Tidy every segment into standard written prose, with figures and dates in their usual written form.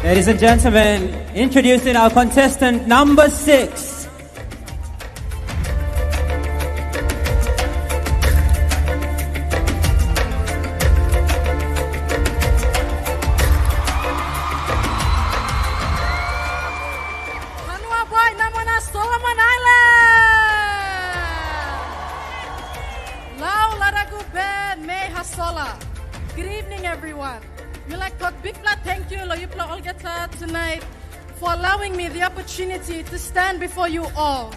Ladies and gentlemen, introducing our contestant number 6. Solomon Island. Lau Laragu Ben Me Hasola. Good evening, everyone. Milak Tok Bigla, thank you, Loyupla Olgata, tonight for allowing me the opportunity to stand before you all.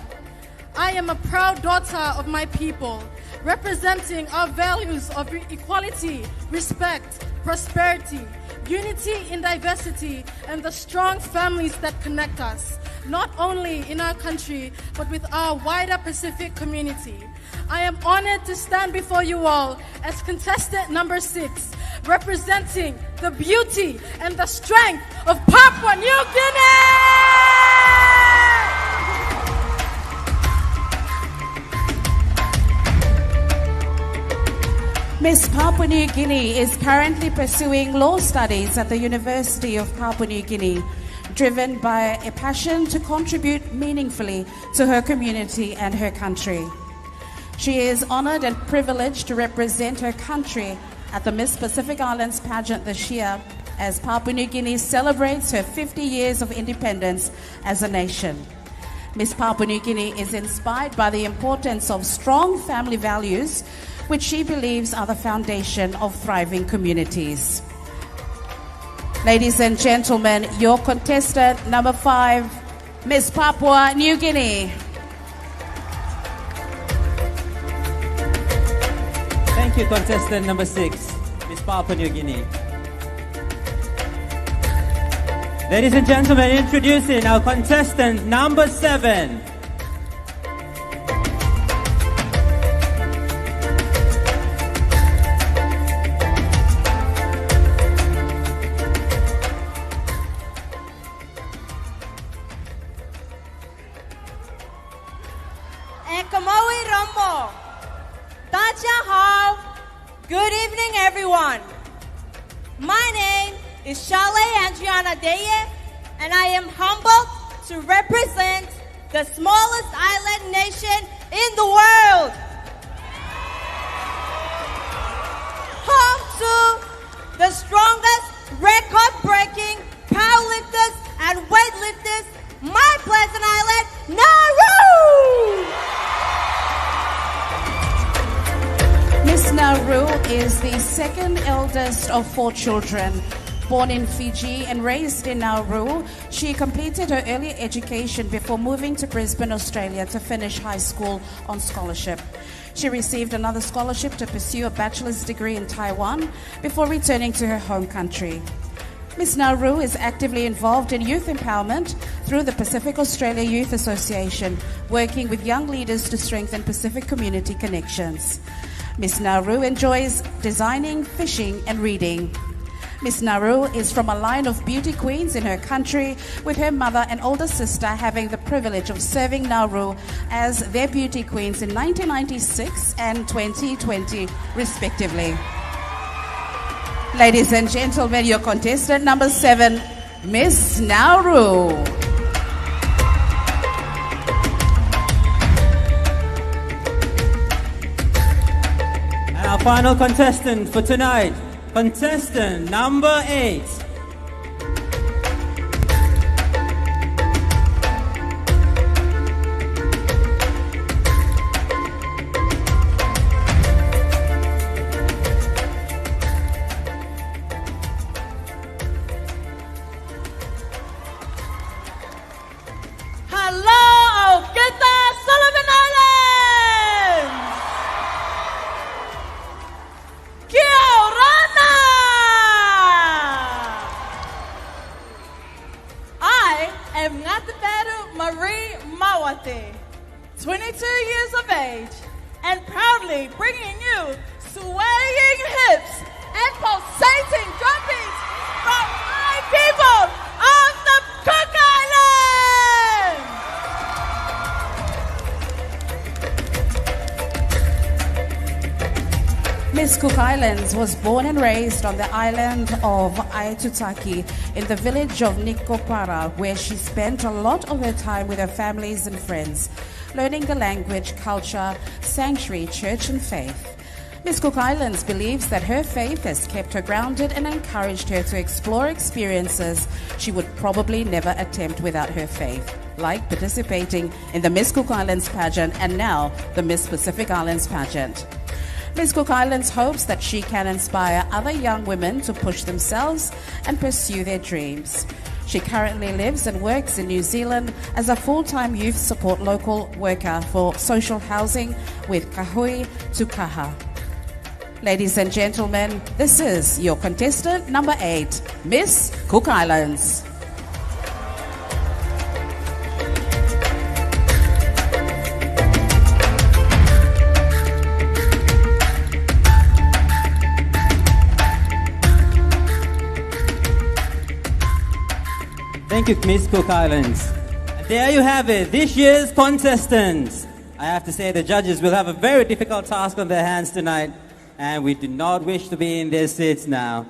I am a proud daughter of my people, representing our values of equality, respect, prosperity, unity in diversity, and the strong families that connect us, not only in our country, but with our wider Pacific community. I am honored to stand before you all as contestant number 6, representing the beauty and the strength of Papua New Guinea! Miss Papua New Guinea is currently pursuing law studies at the University of Papua New Guinea, driven by a passion to contribute meaningfully to her community and her country. She is honored and privileged to represent her country at the Miss Pacific Islands pageant this year as Papua New Guinea celebrates her 50 years of independence as a nation. Miss Papua New Guinea is inspired by the importance of strong family values, which she believes are the foundation of thriving communities. Ladies and gentlemen, your contestant number 5, Miss Papua New Guinea. Thank you, contestant number 6, Miss Papua New Guinea. Ladies and gentlemen, introducing our contestant number 7. Good evening, everyone. My name is Shale Andriana Deye, and I am humbled to represent the smallest island nation in the world. Home to the strongest record-breaking powerlifters and weightlifters, my pleasant island, Nauru! Miss Nauru is the second eldest of 4 children. Born in Fiji and raised in Nauru, she completed her early education before moving to Brisbane, Australia to finish high school on scholarship. She received another scholarship to pursue a bachelor's degree in Taiwan before returning to her home country. Miss Nauru is actively involved in youth empowerment through the Pacific Australia Youth Association, working with young leaders to strengthen Pacific community connections. Miss Nauru enjoys designing, fishing, and reading. Miss Nauru is from a line of beauty queens in her country, with her mother and older sister having the privilege of serving Nauru as their beauty queens in 1996 and 2020, respectively. Ladies and gentlemen, your contestant number 7, Miss Nauru. Our final contestant for tonight, contestant number 8. Hello, Ogeta Solomon Islands! Kia orana! I am Ngataberu Marie Mawate, 22 years of age, and proudly bringing you swaying hips and pulsating drum beats from my people of the Cook Islands! Miss Cook Islands was born and raised on the island of Aitutaki in the village of Nikopara, where she spent a lot of her time with her families and friends, learning the language, culture, sanctuary, church and faith. Miss Cook Islands believes that her faith has kept her grounded and encouraged her to explore experiences she would probably never attempt without her faith, like participating in the Miss Cook Islands pageant and now the Miss Pacific Islands pageant. Miss Cook Islands hopes that she can inspire other young women to push themselves and pursue their dreams. She currently lives and works in New Zealand as a full-time youth support local worker for social housing with Kahui Tukaha. Ladies and gentlemen, this is your contestant number 8, Miss Cook Islands. Thank you, Miss Cook Islands. There you have it, this year's contestants. I have to say the judges will have a very difficult task on their hands tonight, and we do not wish to be in their seats now.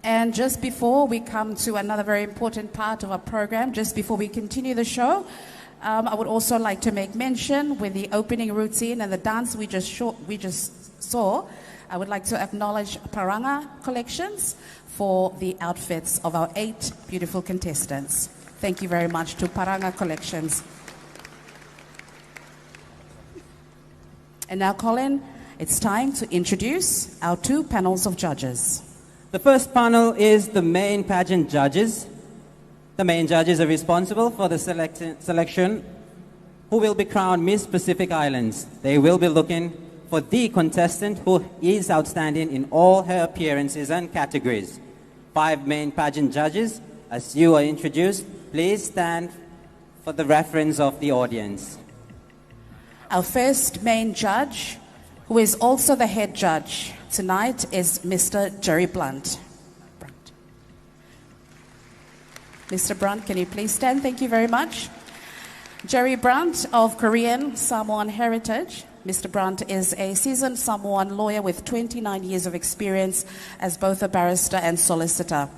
And just before we come to another very important part of our program, just before we continue the show, I would also like to make mention with the opening routine and the dance we just saw, I would like to acknowledge Paranga Collections for the outfits of our 8 beautiful contestants. Thank you very much to Paranga Collections. And now, Colin, it's time to introduce our 2 panels of judges. The first panel is the main pageant judges. The main judges are responsible for the selection who will be crowned Miss Pacific Islands. They will be looking for the contestant who is outstanding in all her appearances and categories. 5 main pageant judges. As you are introduced, please stand for the reference of the audience. Our first main judge, who is also the head judge tonight, is Mr. Jerry Blunt. Mr. Brunt, can you please stand? Thank you very much. Jerry Brunt of Korean Samoan heritage. Mr. Brunt is a seasoned Samoan lawyer with 29 years of experience as both a barrister and solicitor.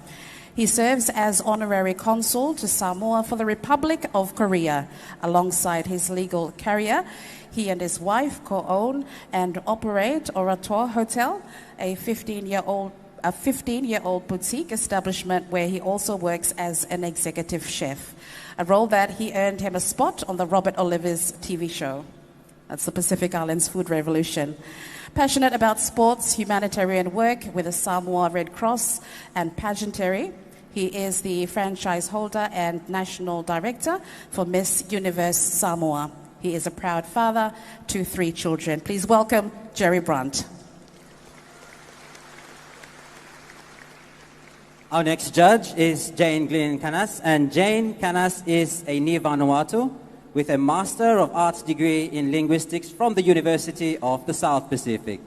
He serves as honorary consul to Samoa for the Republic of Korea. Alongside his legal career, he and his wife co-own and operate Orator Hotel, a 15-year-old boutique establishment where he also works as an executive chef, a role that he earned him a spot on the Robert Oliver's TV show. That's the Pacific Islands Food Revolution. Passionate about sports, humanitarian work with the Samoa Red Cross and pageantry, he is the franchise holder and national director for Miss Universe Samoa. He is a proud father to 3 children. Please welcome Jerry Brunt. Our next judge is Jane Glynn Canas, and Jane Canas is a Ni Vanuatu with a Master of Arts degree in Linguistics from the University of the South Pacific.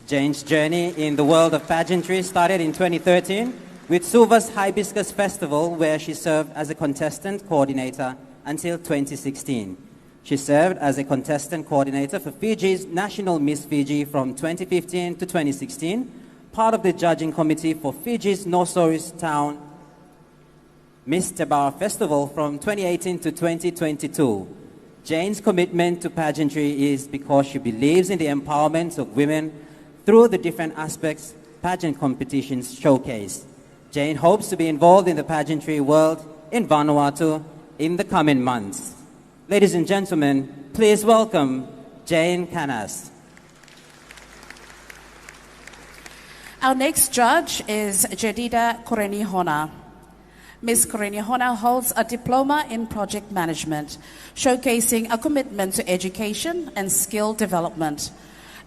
Jane's journey in the world of pageantry started in 2013 with Suva's Hibiscus Festival, where she served as a contestant coordinator until 2016. She served as a contestant coordinator for Fiji's National Miss Fiji from 2015 to 2016, part of the judging committee for Fiji's Nosoris Town Miss Tabar Festival from 2018 to 2022. Jane's commitment to pageantry is because she believes in the empowerment of women through the different aspects pageant competitions showcase. Jane hopes to be involved in the pageantry world in Vanuatu in the coming months. Ladies and gentlemen, please welcome Jane Canas. Our next judge is Jedida Korenihona. Ms. Korenihona holds a diploma in project management, showcasing a commitment to education and skill development.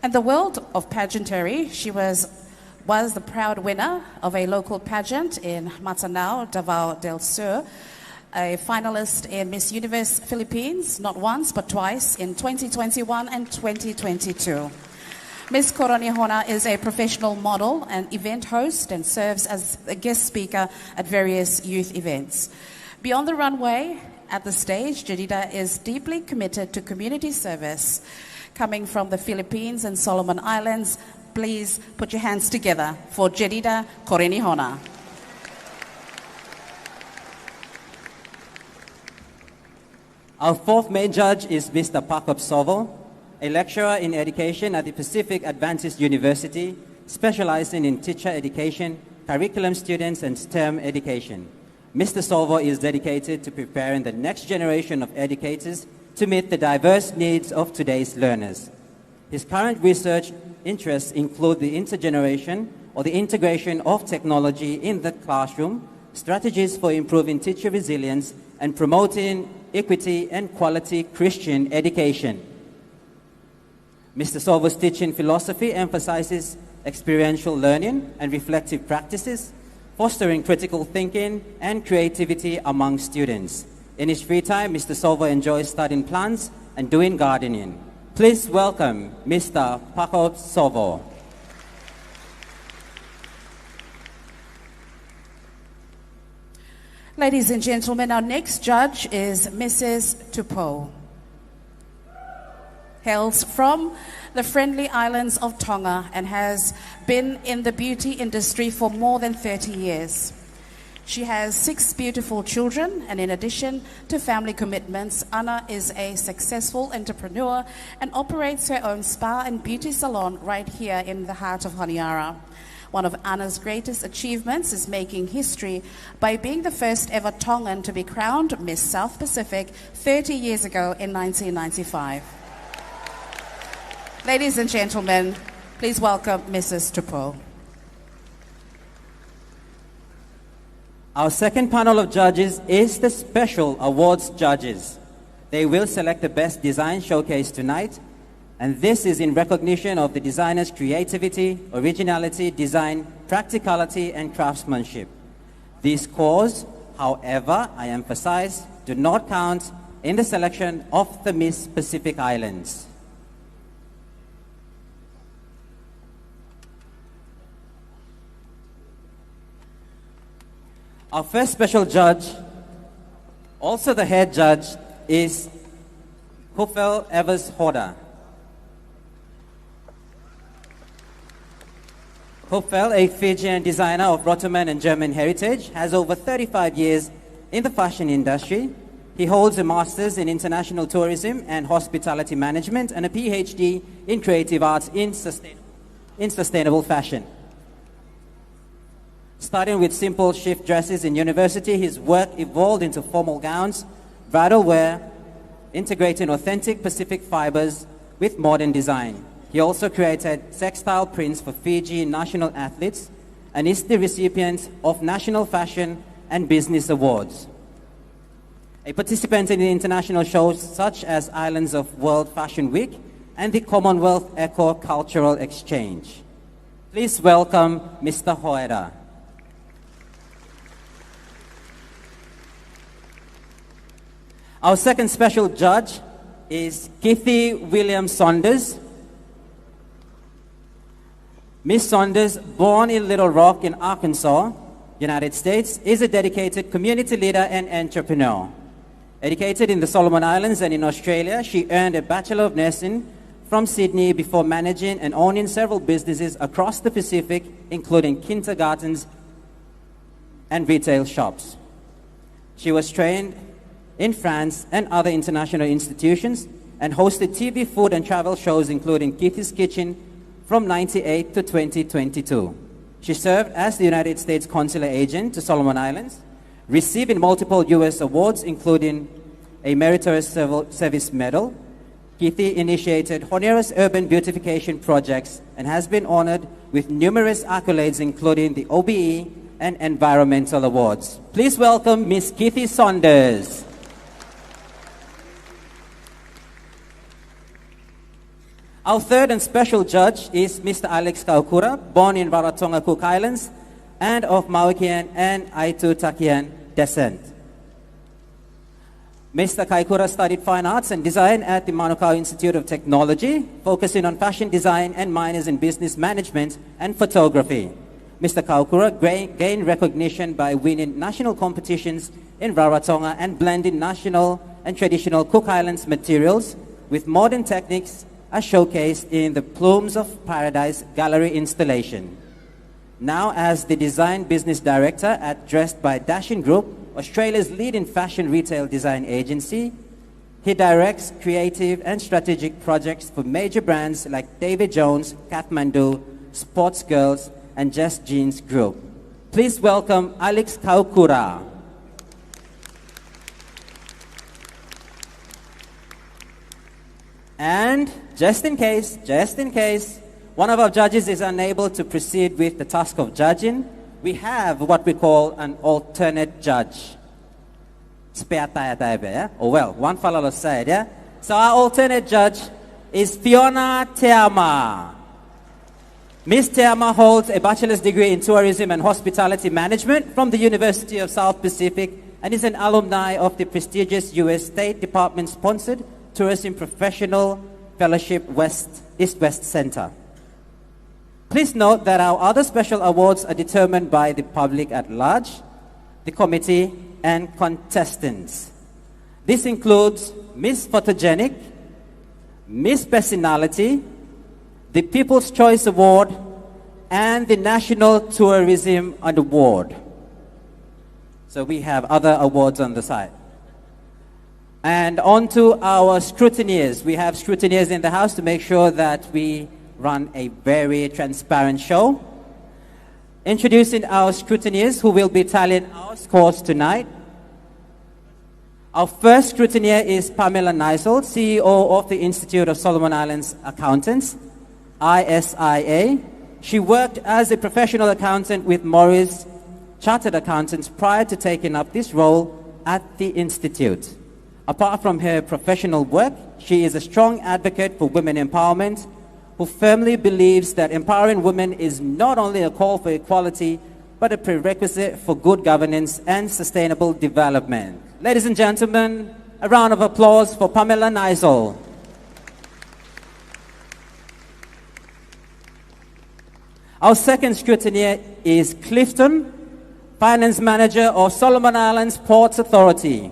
In the world of pageantry, she was the proud winner of a local pageant in Matanao, Davao del Sur, a finalist in Miss Universe Philippines, not once but twice, in 2021 and 2022. Ms. Korenihona is a professional model and event host and serves as a guest speaker at various youth events. Beyond the runway, at the stage, Jedida is deeply committed to community service. Coming from the Philippines and Solomon Islands, Please put your hands together for Jedida Korenihona. Our fourth main judge is Mr. Pakop Sovo, a lecturer in education at the Pacific Adventist University, specializing in teacher education, curriculum students, and STEM education. Mr. Sovo is dedicated to preparing the next generation of educators to meet the diverse needs of today's learners. His current research interests include the intergeneration or the integration of technology in the classroom, strategies for improving teacher resilience, and promoting equity and quality Christian education. Mr. Sovo's teaching philosophy emphasizes experiential learning and reflective practices, fostering critical thinking and creativity among students. In his free time, Mr. Sovo enjoys studying plants and doing gardening. Please welcome Mr. Pakop Sovo. Ladies and gentlemen, our next judge is Mrs. Tupou. Hails from the friendly islands of Tonga and has been in the beauty industry for more than 30 years. She has 6 beautiful children, and in addition to family commitments, Anna is a successful entrepreneur and operates her own spa and beauty salon right here in the heart of Honiara. One of Anna's greatest achievements is making history by being the first ever Tongan to be crowned Miss South Pacific 30 years ago in 1995. Ladies and gentlemen, please welcome Mrs. Tupou. Our second panel of judges is the Special Awards judges. They will select the best design showcase tonight, and this is in recognition of the designer's creativity, originality, design, practicality, and craftsmanship. These scores, however, I emphasize, do not count in the selection of the Miss Pacific Islands. Our first special judge, also the head judge, is Hufel Evers Hoda. Hufel, a Fijian designer of Ottoman and German heritage, has over 35 years in the fashion industry. He holds a master's in international tourism and hospitality management and a PhD in creative arts in sustainable fashion. Starting with simple shift dresses in university, his work evolved into formal gowns, bridal wear, integrating authentic Pacific fibers with modern design. He also created textile prints for Fiji national athletes and is the recipient of National Fashion and Business Awards. A participant in the international shows such as Islands of World Fashion Week and the Commonwealth Eco Cultural Exchange. Please welcome Mr. Hoeda. Our second special judge is Kitty William Saunders. Miss Saunders, born in Little Rock in Arkansas, United States, is a dedicated community leader and entrepreneur. Educated in the Solomon Islands and in Australia, she earned a Bachelor of Nursing from Sydney before managing and owning several businesses across the Pacific, including kindergartens and retail shops. She was trained in France and other international institutions and hosted TV, food, and travel shows including Kitty's Kitchen from 1998 to 2022. She served as the United States Consular Agent to Solomon Islands, receiving multiple U.S. awards including a Meritorious Service Medal. Kitty initiated Honiara's urban beautification projects and has been honored with numerous accolades including the OBE and environmental awards. Please welcome Miss Kitty Saunders. Our third and special judge is Mr. Alex Kaukura, born in Rarotonga Cook Islands and of Mauikian and Aitutakian descent. Mr. Kaukura studied fine arts and design at the Manukau Institute of Technology, focusing on fashion design and minors in business management and photography. Mr. Kaukura gained recognition by winning national competitions in Rarotonga and blending national and traditional Cook Islands materials with modern techniques as showcased in the Plumes of Paradise gallery installation. Now as the Design Business Director at Dressed by Dashin Group, Australia's leading fashion retail design agency, he directs creative and strategic projects for major brands like David Jones, Kathmandu, Sports Girls, and Just Jeans Group. Please welcome Alex Kaukura. And just in case, one of our judges is unable to proceed with the task of judging, we have what we call an alternate judge. Spare tire, yeah? Oh well, one fellow side, yeah? So our alternate judge is Fiona Teama. Miss Teama holds a bachelor's degree in tourism and hospitality management from the University of South Pacific and is an alumni of the prestigious U.S. State Department-sponsored Tourism Professional Fellowship East-West Center. Please note that our other special awards are determined by the public at large, the committee, and contestants. This includes Miss Photogenic, Miss Personality, the People's Choice Award, and the National Tourism Award. So we have other awards on the side. And on to our scrutineers. We have scrutineers in the house to make sure that we run a very transparent show. Introducing our scrutineers who will be tallying our scores tonight. Our first scrutineer is Pamela Neisel, CEO of the Institute of Solomon Islands Accountants, ISIA. She worked as a professional accountant with Morris Chartered Accountants prior to taking up this role at the Institute. Apart from her professional work, she is a strong advocate for women empowerment, who firmly believes that empowering women is not only a call for equality, but a prerequisite for good governance and sustainable development. Ladies and gentlemen, a round of applause for Pamela Neisel. Our second scrutineer is Clifton, Finance Manager of Solomon Islands Ports Authority.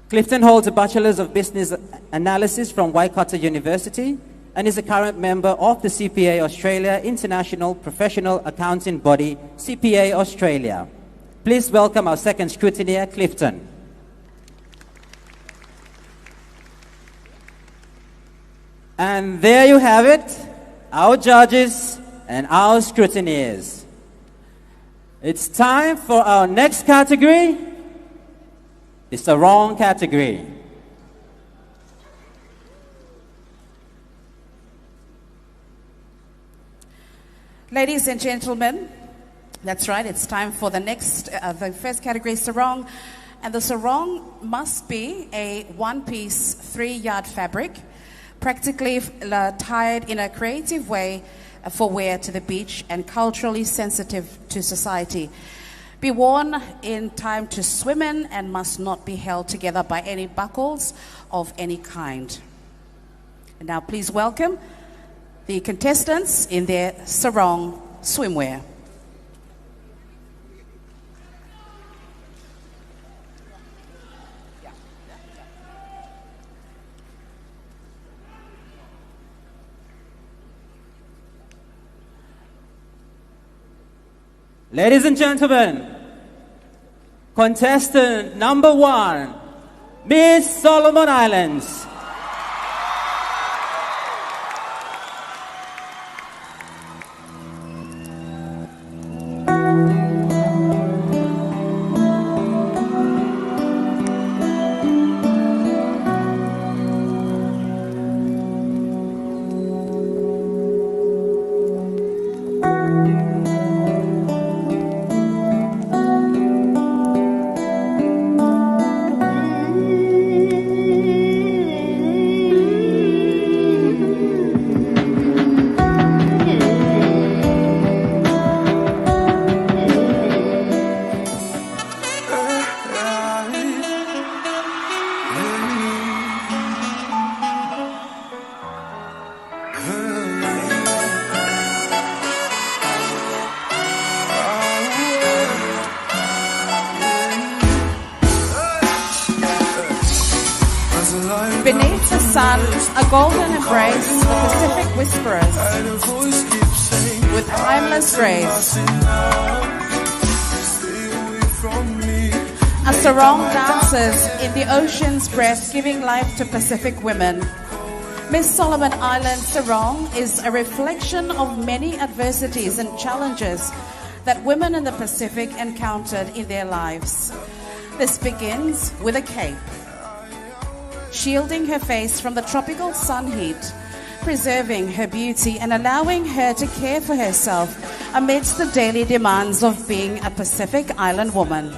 Clifton holds a Bachelor's of Business Analysis from Waikato University and is a current member of the CPA Australia International Professional Accounting Body, CPA Australia. Please welcome our second scrutineer, Clifton. And there you have it, our judges and our scrutineers. It's time for our next category. It's the wrong category. Ladies and gentlemen, that's right, it's time for the next, the first category, sarong. And the sarong must be a one-piece, 3-yard fabric, practically tied in a creative way for wear to the beach and culturally sensitive to society. Be worn in time to swim in and must not be held together by any buckles of any kind. And now please welcome the contestants in their sarong swimwear. Ladies and gentlemen, contestant number 1, Miss Solomon Islands. son, a golden embrace, the Pacific Whisperers, with timeless grace. A sarong dances in the ocean's breath, giving life to Pacific women. Miss Solomon Island sarong is a reflection of many adversities and challenges that women in the Pacific encountered in their lives. This begins with a cape, shielding her face from the tropical sun heat, preserving her beauty and allowing her to care for herself amidst the daily demands of being a Pacific Island woman.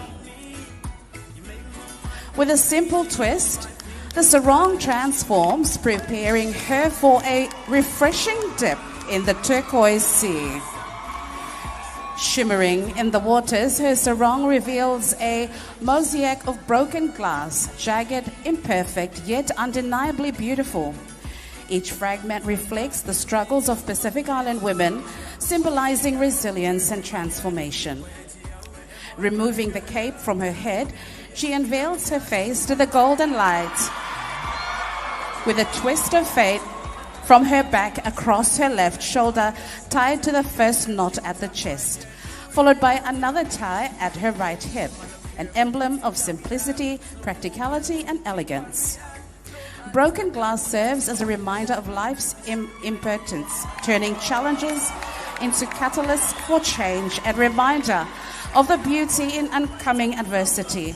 With a simple twist, the sarong transforms, preparing her for a refreshing dip in the turquoise sea. Shimmering in the waters, her sarong reveals a mosaic of broken glass, jagged, imperfect, yet undeniably beautiful. Each fragment reflects the struggles of Pacific Island women, symbolizing resilience and transformation. Removing the cape from her head, she unveils her face to the golden light. With a twist of fate from her back across her left shoulder, tied to the first knot at the chest, followed by another tie at her right hip, an emblem of simplicity, practicality, and elegance. Broken glass serves as a reminder of life's impermanence, turning challenges into catalysts for change and reminder of the beauty in oncoming adversity.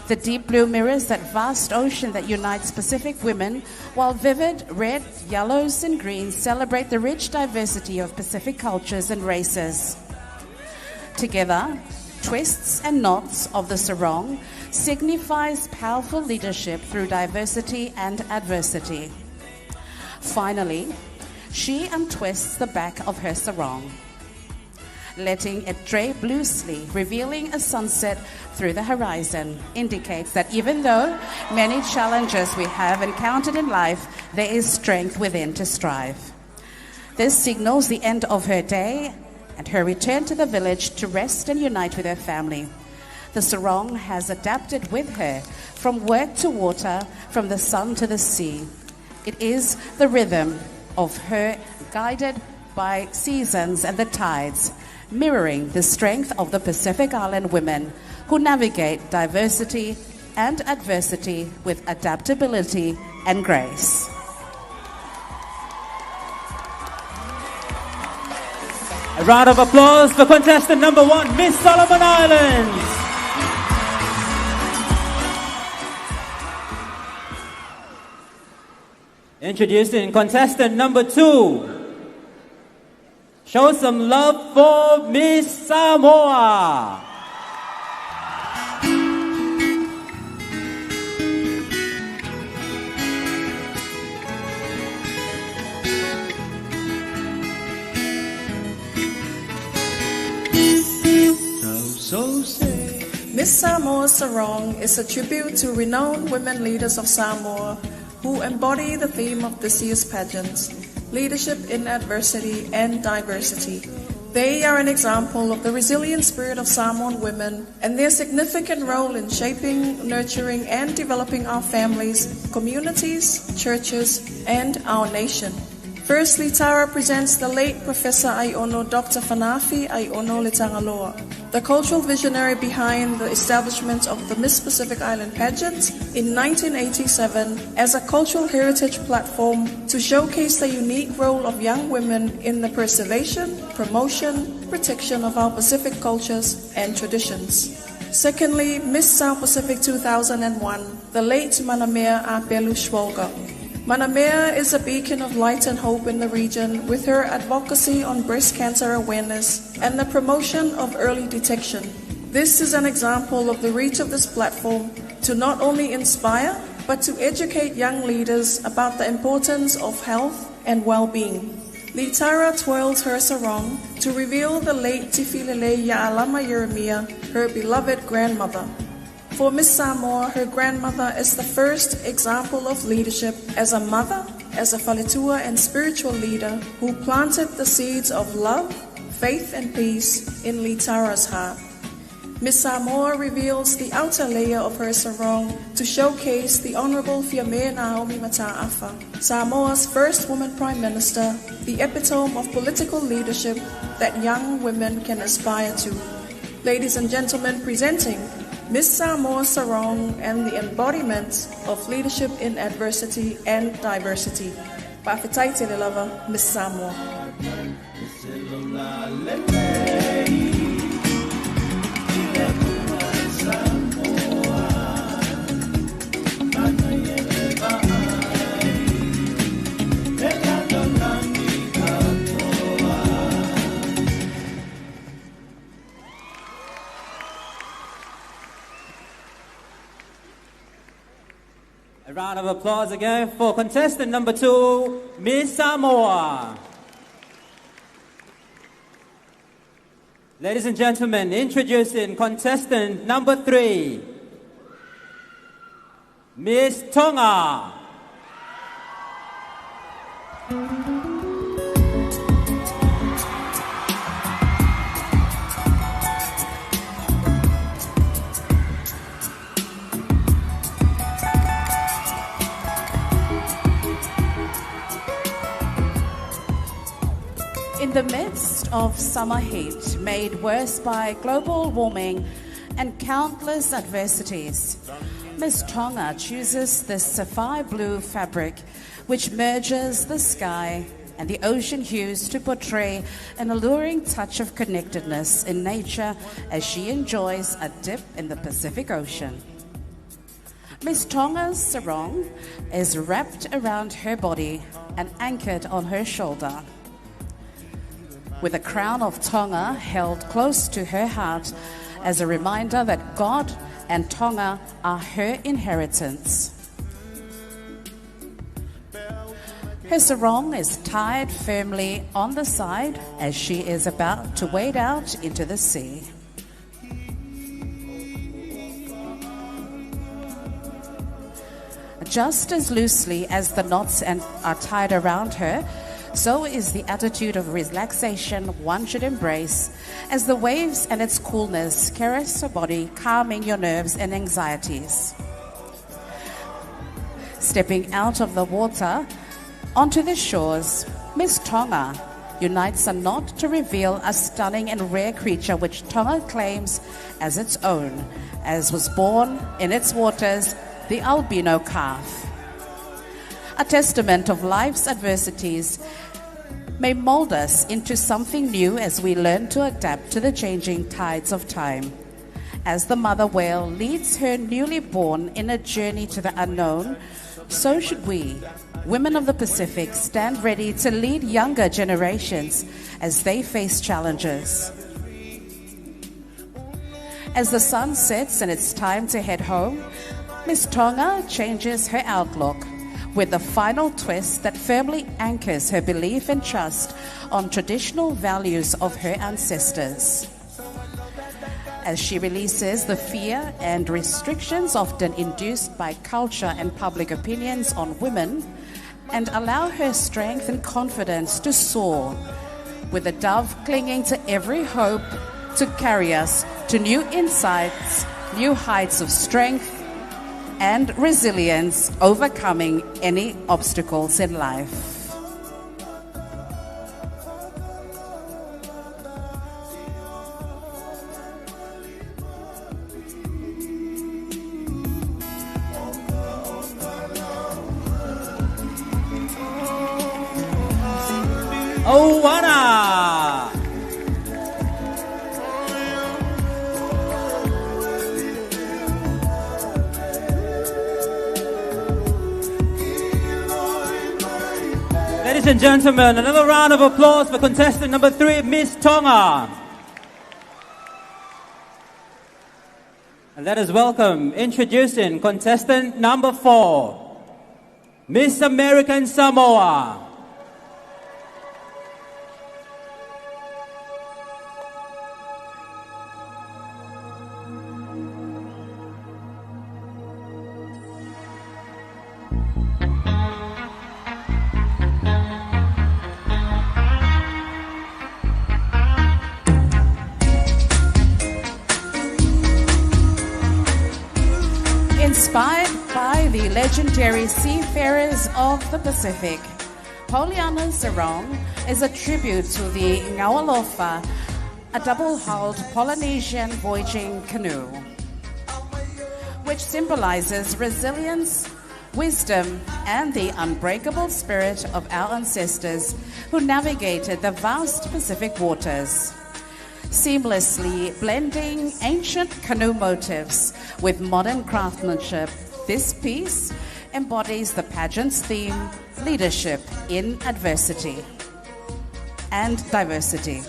The deep blue mirrors that vast ocean that unites Pacific women, while vivid red, yellows, and greens celebrate the rich diversity of Pacific cultures and races. Together, twists and knots of the sarong signifies powerful leadership through diversity and adversity. Finally, she untwists the back of her sarong, letting it drape loosely, revealing a sunset through the horizon, indicates that even though many challenges we have encountered in life, there is strength within to strive. This signals the end of her day and her return to the village to rest and unite with her family. The sarong has adapted with her from work to water, from the sun to the sea. It is the rhythm of her guided by seasons and the tides, mirroring the strength of the Pacific Island women who navigate diversity and adversity with adaptability and grace. A round of applause for contestant number 1, Miss Solomon Islands. Introducing contestant number 2. Show some love for Miss Samoa. Miss Samoa's sarong is a tribute to renowned women leaders of Samoa who embody the theme of this year's pageant: leadership in adversity and diversity. They are an example of the resilient spirit of Samoan women and their significant role in shaping, nurturing, and developing our families, communities, churches, and our nation. Firstly, Tara presents the late Professor Aiono Dr. Fanafi Aiono Letangaloa, the cultural visionary behind the establishment of the Miss Pacific Island pageant in 1987 as a cultural heritage platform to showcase the unique role of young women in the preservation, promotion, protection of our Pacific cultures and traditions. Secondly, Miss South Pacific 2001, the late Manamea Apelu Shwolga. Manamea is a beacon of light and hope in the region with her advocacy on breast cancer awareness and the promotion of early detection. This is an example of the reach of this platform to not only inspire, but to educate young leaders about the importance of health and well-being. Litara twirls her sarong to reveal the late Tifilele Ya'alama Yeremia, her beloved grandmother. For Miss Samoa, her grandmother is the first example of leadership as a mother, as a falitua and spiritual leader who planted the seeds of love, faith, and peace in Litara's heart. Miss Samoa reveals the outer layer of her sarong to showcase the Honorable Fiamea Naomi Mata'afa, Samoa's first woman prime minister, the epitome of political leadership that young women can aspire to. Ladies and gentlemen, presenting Miss Samoa Sarong and the embodiment of leadership in adversity and diversity. Pa'awhitai te lava, Miss Samoa. A round of applause again for contestant number 2, Miss Samoa. Ladies and gentlemen, introducing contestant number 3, Miss Tonga. In the midst of summer heat made worse by global warming and countless adversities, Miss Tonga chooses this sapphire blue fabric which merges the sky and the ocean hues to portray an alluring touch of connectedness in nature as she enjoys a dip in the Pacific Ocean. Miss Tonga's sarong is wrapped around her body and anchored on her shoulder, with a crown of Tonga held close to her heart as a reminder that God and Tonga are her inheritance. Her sarong is tied firmly on the side as she is about to wade out into the sea. Just as loosely as the knots are tied around her, so is the attitude of relaxation one should embrace as the waves and its coolness caress her body, calming your nerves and anxieties. Stepping out of the water onto the shores, Miss Tonga unites a knot to reveal a stunning and rare creature which Tonga claims as its own, as was born in its waters, the albino calf. A testament of life's adversities may mold us into something new as we learn to adapt to the changing tides of time. As the mother whale leads her newly born in a journey to the unknown, so should we, women of the Pacific, stand ready to lead younger generations as they face challenges. As the sun sets and it's time to head home, Miss Tonga changes her outlook with a final twist that firmly anchors her belief and trust on traditional values of her ancestors. As she releases the fear and restrictions often induced by culture and public opinions on women, and allow her strength and confidence to soar, with a dove clinging to every hope to carry us to new insights, new heights of strength, and resilience, overcoming any obstacles in life. Owana! Ladies and gentlemen, another round of applause for contestant number 3, Miss Tonga. And let us welcome, introducing contestant number 4, Miss American Samoa. legendary seafarers of the Pacific. Poliana Sarong is a tribute to the Ngawalofa, a double-hulled Polynesian voyaging canoe, which symbolizes resilience, wisdom, and the unbreakable spirit of our ancestors who navigated the vast Pacific waters. Seamlessly blending ancient canoe motifs with modern craftsmanship, this piece embodies the pageant's theme, leadership in adversity and diversity.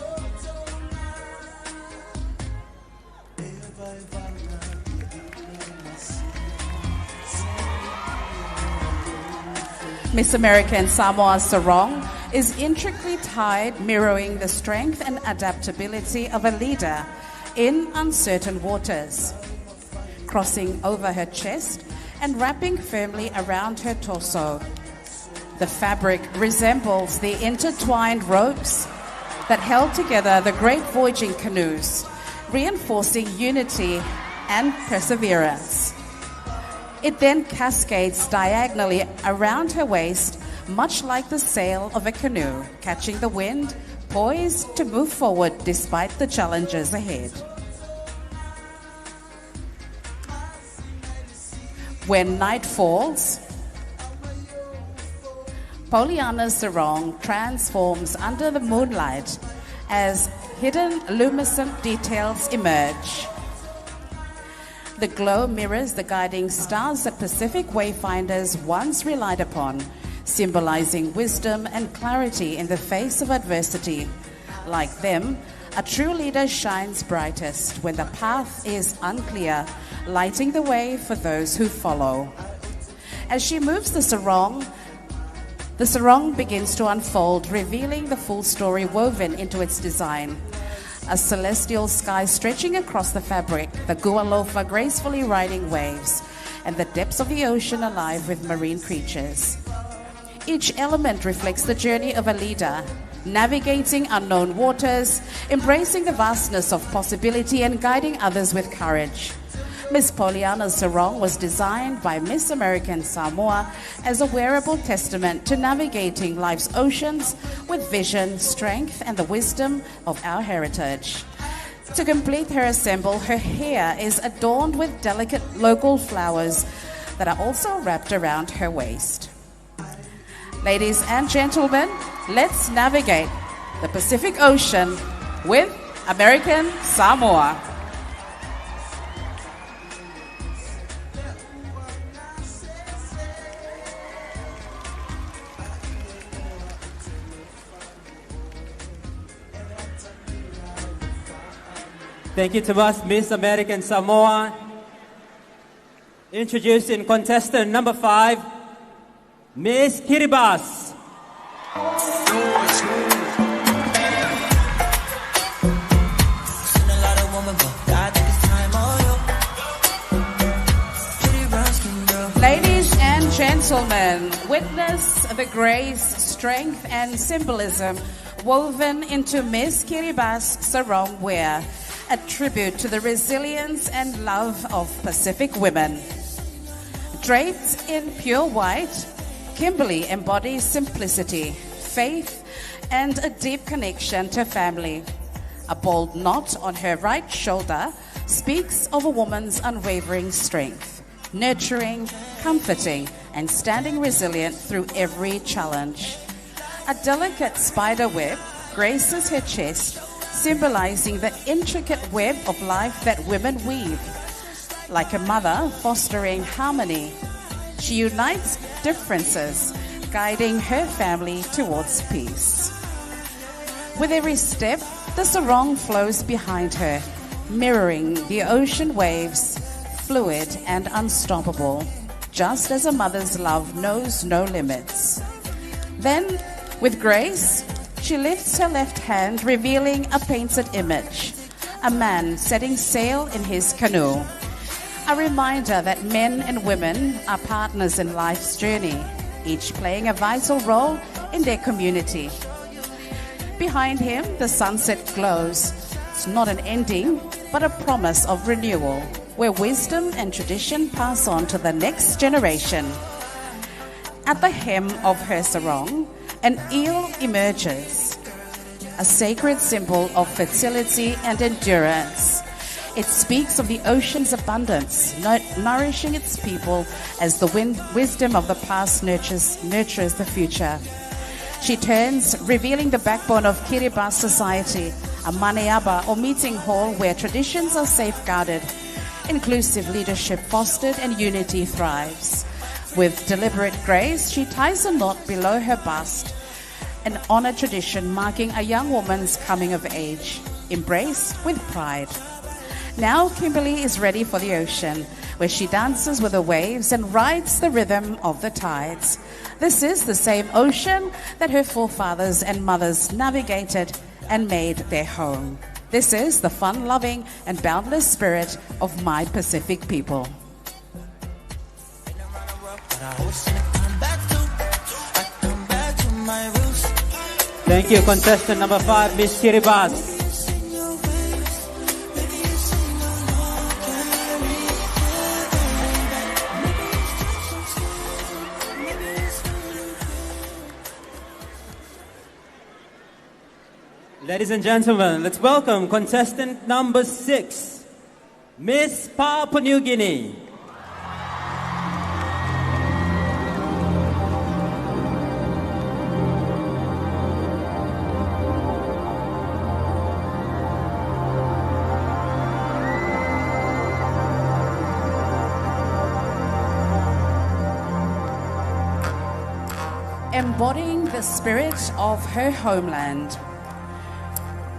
Miss American Samoa Sarong is intricately tied, mirroring the strength and adaptability of a leader in uncertain waters. Crossing over her chest and wrapping firmly around her torso, the fabric resembles the intertwined ropes that held together the great voyaging canoes, reinforcing unity and perseverance. It then cascades diagonally around her waist, much like the sail of a canoe, catching the wind, poised to move forward despite the challenges ahead. When night falls, Poliana Sarong transforms under the moonlight as hidden luminescent details emerge. The glow mirrors the guiding stars that Pacific wayfinders once relied upon, symbolizing wisdom and clarity in the face of adversity. Like them, a true leader shines brightest when the path is unclear, lighting the way for those who follow. As she moves the sarong begins to unfold, revealing the full story woven into its design. A celestial sky stretching across the fabric, the Gualofa gracefully riding waves, and the depths of the ocean alive with marine creatures. Each element reflects the journey of a leader, navigating unknown waters, embracing the vastness of possibility, and guiding others with courage. Miss Poliana Sarong was designed by Miss American Samoa as a wearable testament to navigating life's oceans with vision, strength, and the wisdom of our heritage. To complete her ensemble, her hair is adorned with delicate local flowers that are also wrapped around her waist. Ladies and gentlemen, let's navigate the Pacific Ocean with American Samoa. Thank you to us, Miss American Samoa. Introducing contestant number 5, Miss Kiribati. Ladies and gentlemen, witness the grace, strength, and symbolism woven into Miss Kiribati sarong wear, a tribute to the resilience and love of Pacific women. Draped in pure white, Kimberly embodies simplicity, faith, and a deep connection to family. A bold knot on her right shoulder speaks of a woman's unwavering strength, nurturing, comforting, and standing resilient through every challenge. A delicate spider web graces her chest, symbolizing the intricate web of life that women weave. Like a mother fostering harmony, she unites differences, guiding her family towards peace. With every step, the sarong flows behind her, mirroring the ocean waves, fluid and unstoppable, just as a mother's love knows no limits. Then, with grace, she lifts her left hand, revealing a painted image, a man setting sail in his canoe. A reminder that men and women are partners in life's journey, each playing a vital role in their community. Behind him, the sunset glows. It's not an ending, but a promise of renewal, where wisdom and tradition pass on to the next generation. At the hem of her sarong, an eel emerges, a sacred symbol of fertility and endurance. It speaks of the ocean's abundance, nourishing its people as the wisdom of the past nurtures the future. She turns, revealing the backbone of Kiribati society, a maneaba or meeting hall where traditions are safeguarded, inclusive leadership fostered, and unity thrives. With deliberate grace, she ties a knot below her bust, an honoured tradition marking a young woman's coming of age, embraced with pride. Now Kimberly is ready for the ocean, where she dances with the waves and rides the rhythm of the tides. This is the same ocean that her forefathers and mothers navigated and made their home. This is the fun-loving and boundless spirit of my Pacific people. Thank you, contestant number 5, Miss Kiribati. Ladies and gentlemen, let's welcome contestant number 6, Miss Papua New Guinea. Embodying the spirit of her homeland,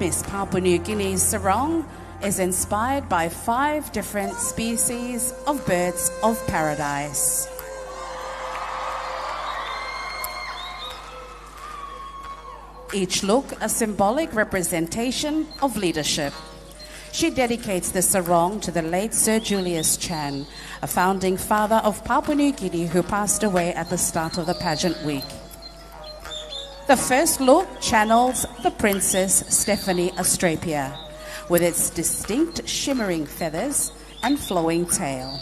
Miss Papua New Guinea's sarong is inspired by 5 different species of birds of paradise. Each look a symbolic representation of leadership. She dedicates the sarong to the late Sir Julius Chan, a founding father of Papua New Guinea who passed away at the start of the pageant week. The first look channels the Princess Stephanie Astrapia, with its distinct shimmering feathers and flowing tail.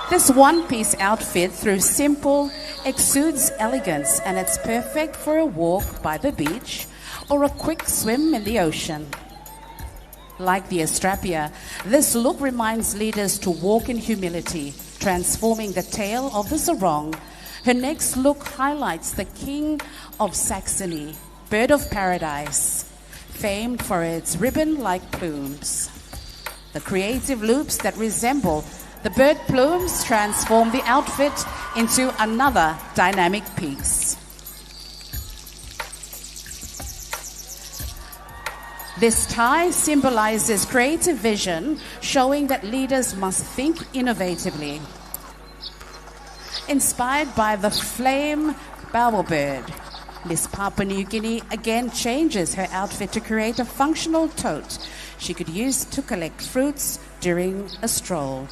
This one-piece outfit, though simple, exudes elegance, and it's perfect for a walk by the beach or a quick swim in the ocean. Like the Astrapia, this look reminds leaders to walk in humility, transforming the tail of the sarong. Her next look highlights the King of Saxony, bird of paradise, famed for its ribbon-like plumes. The creative loops that resemble the bird plumes transform the outfit into another dynamic piece. This tie symbolizes creative vision, showing that leaders must think innovatively. Inspired by the flame bowerbird, Miss Papua New Guinea again changes her outfit to create a functional tote she could use to collect fruits during a stroll.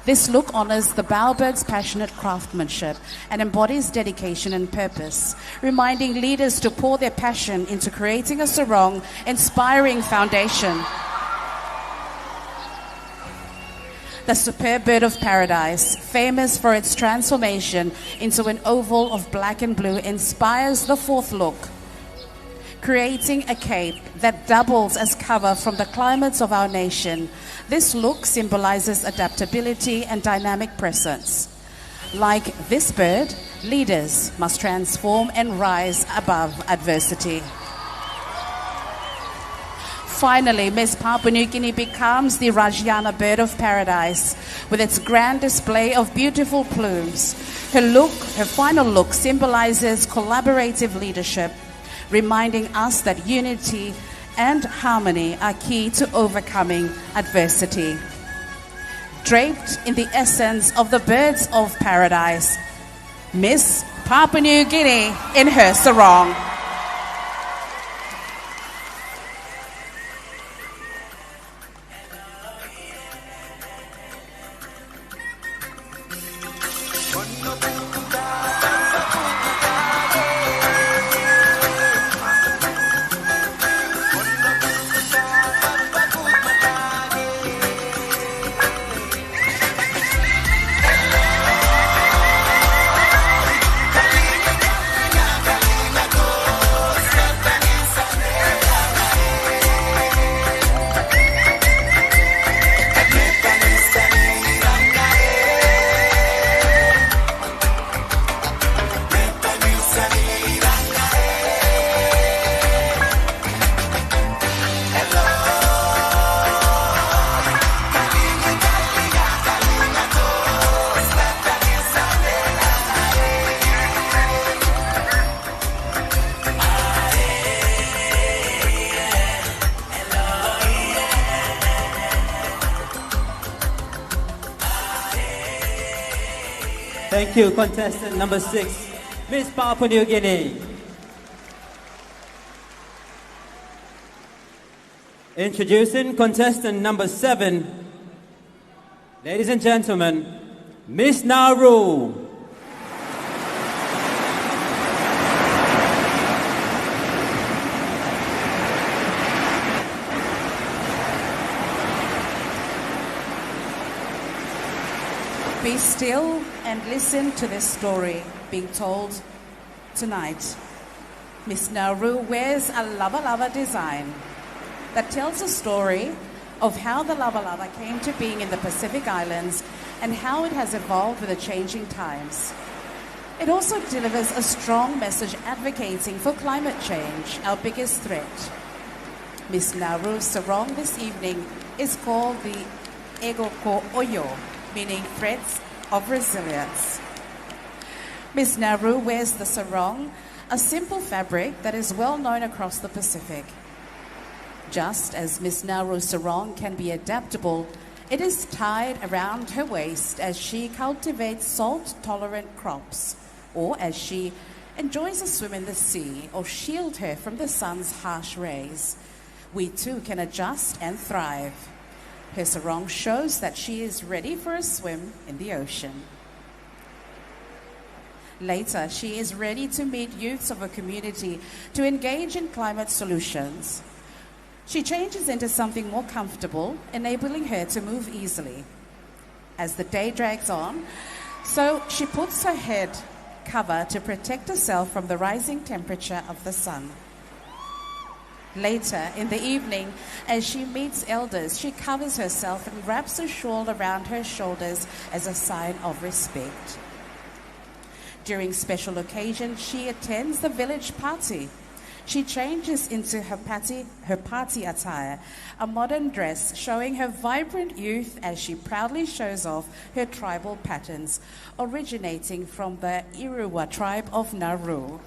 This look honors the bowerbird's passionate craftsmanship and embodies dedication and purpose, reminding leaders to pour their passion into creating a sarong inspiring foundation. The superb bird of paradise, famous for its transformation into an oval of black and blue, inspires the fourth look, creating a cape that doubles as cover from the climates of our nation. This look symbolizes adaptability and dynamic presence. Like this bird, leaders must transform and rise above adversity. Finally, Miss Papua New Guinea becomes the Rajana bird of paradise with its grand display of beautiful plumes. Her final look symbolizes collaborative leadership, reminding us that unity and harmony are key to overcoming adversity. Draped in the essence of the birds of paradise, Miss Papua New Guinea in her sarong. Thank you, contestant number 6, Miss Papua New Guinea. Introducing contestant number 7, ladies and gentlemen, Miss Nauru. Be still and listen to this story being told tonight. Miss Nauru wears a lava lava design that tells a story of how the lava lava came to being in the Pacific Islands and how it has evolved with the changing times. It also delivers a strong message advocating for climate change, our biggest threat. Miss Nauru's sarong this evening is called the Ego Ko Oyo, meaning threads of resilience. Miss Nauru wears the sarong, a simple fabric that is well known across the Pacific. Just as Miss Nauru's sarong can be adaptable, it is tied around her waist as she cultivates salt-tolerant crops, or as she enjoys a swim in the sea, or shield her from the sun's harsh rays. We too can adjust and thrive. Her sarong shows that she is ready for a swim in the ocean. Later, she is ready to meet youths of her community to engage in climate solutions. She changes into something more comfortable, enabling her to move easily. As the day drags on, so she puts her head cover to protect herself from the rising temperature of the sun. Later in the evening, as she meets elders, she covers herself and wraps a shawl around her shoulders as a sign of respect. During special occasions, she attends the village party. She changes into her party attire, a modern dress showing her vibrant youth as she proudly shows off her tribal patterns, originating from the Irua tribe of Nauru.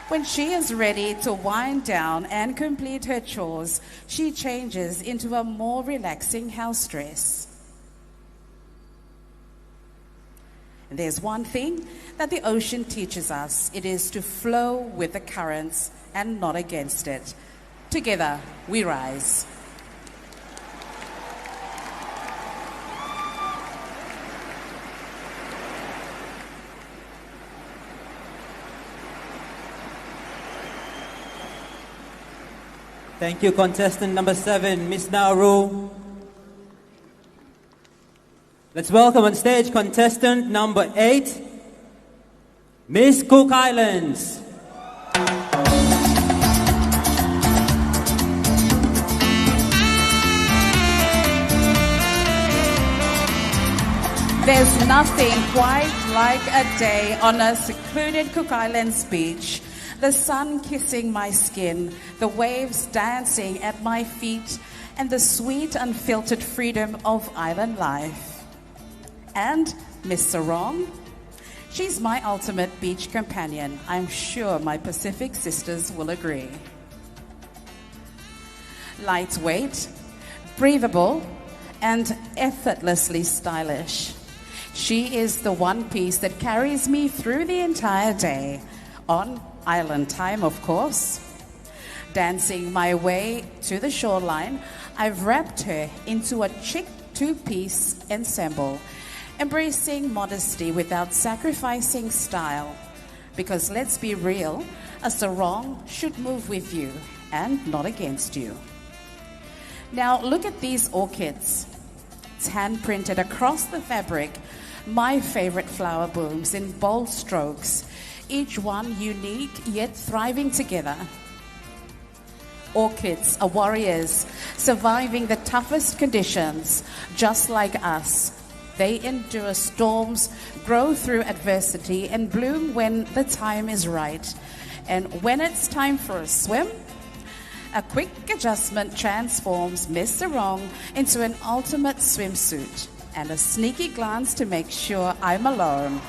When she is ready to wind down and complete her chores, she changes into a more relaxing house dress. And there's one thing that the ocean teaches us. It is to flow with the currents and not against it. Together, we rise. Thank you, contestant number 7, Miss Nauru. Let's welcome on stage contestant number 8, Miss Cook Islands. There's nothing quite like a day on a secluded Cook Islands beach. The sun kissing my skin, the waves dancing at my feet, and the sweet unfiltered freedom of island life. And Miss Sarong, she's my ultimate beach companion. I'm sure my Pacific sisters will agree. Lightweight, breathable, and effortlessly stylish. She is the one piece that carries me through the entire day, on island time, of course. Dancing my way to the shoreline, I've wrapped her into a chic two-piece ensemble, embracing modesty without sacrificing style. Because let's be real, a sarong should move with you and not against you. Now look at these orchids. It's hand-printed across the fabric. My favorite flower blooms in bold strokes, each one unique yet thriving together. Orchids are warriors, surviving the toughest conditions, just like us. They endure storms, grow through adversity, and bloom when the time is right. And when it's time for a swim, a quick adjustment transforms Miss Sarong into an ultimate swimsuit, and a sneaky glance to make sure I'm alone.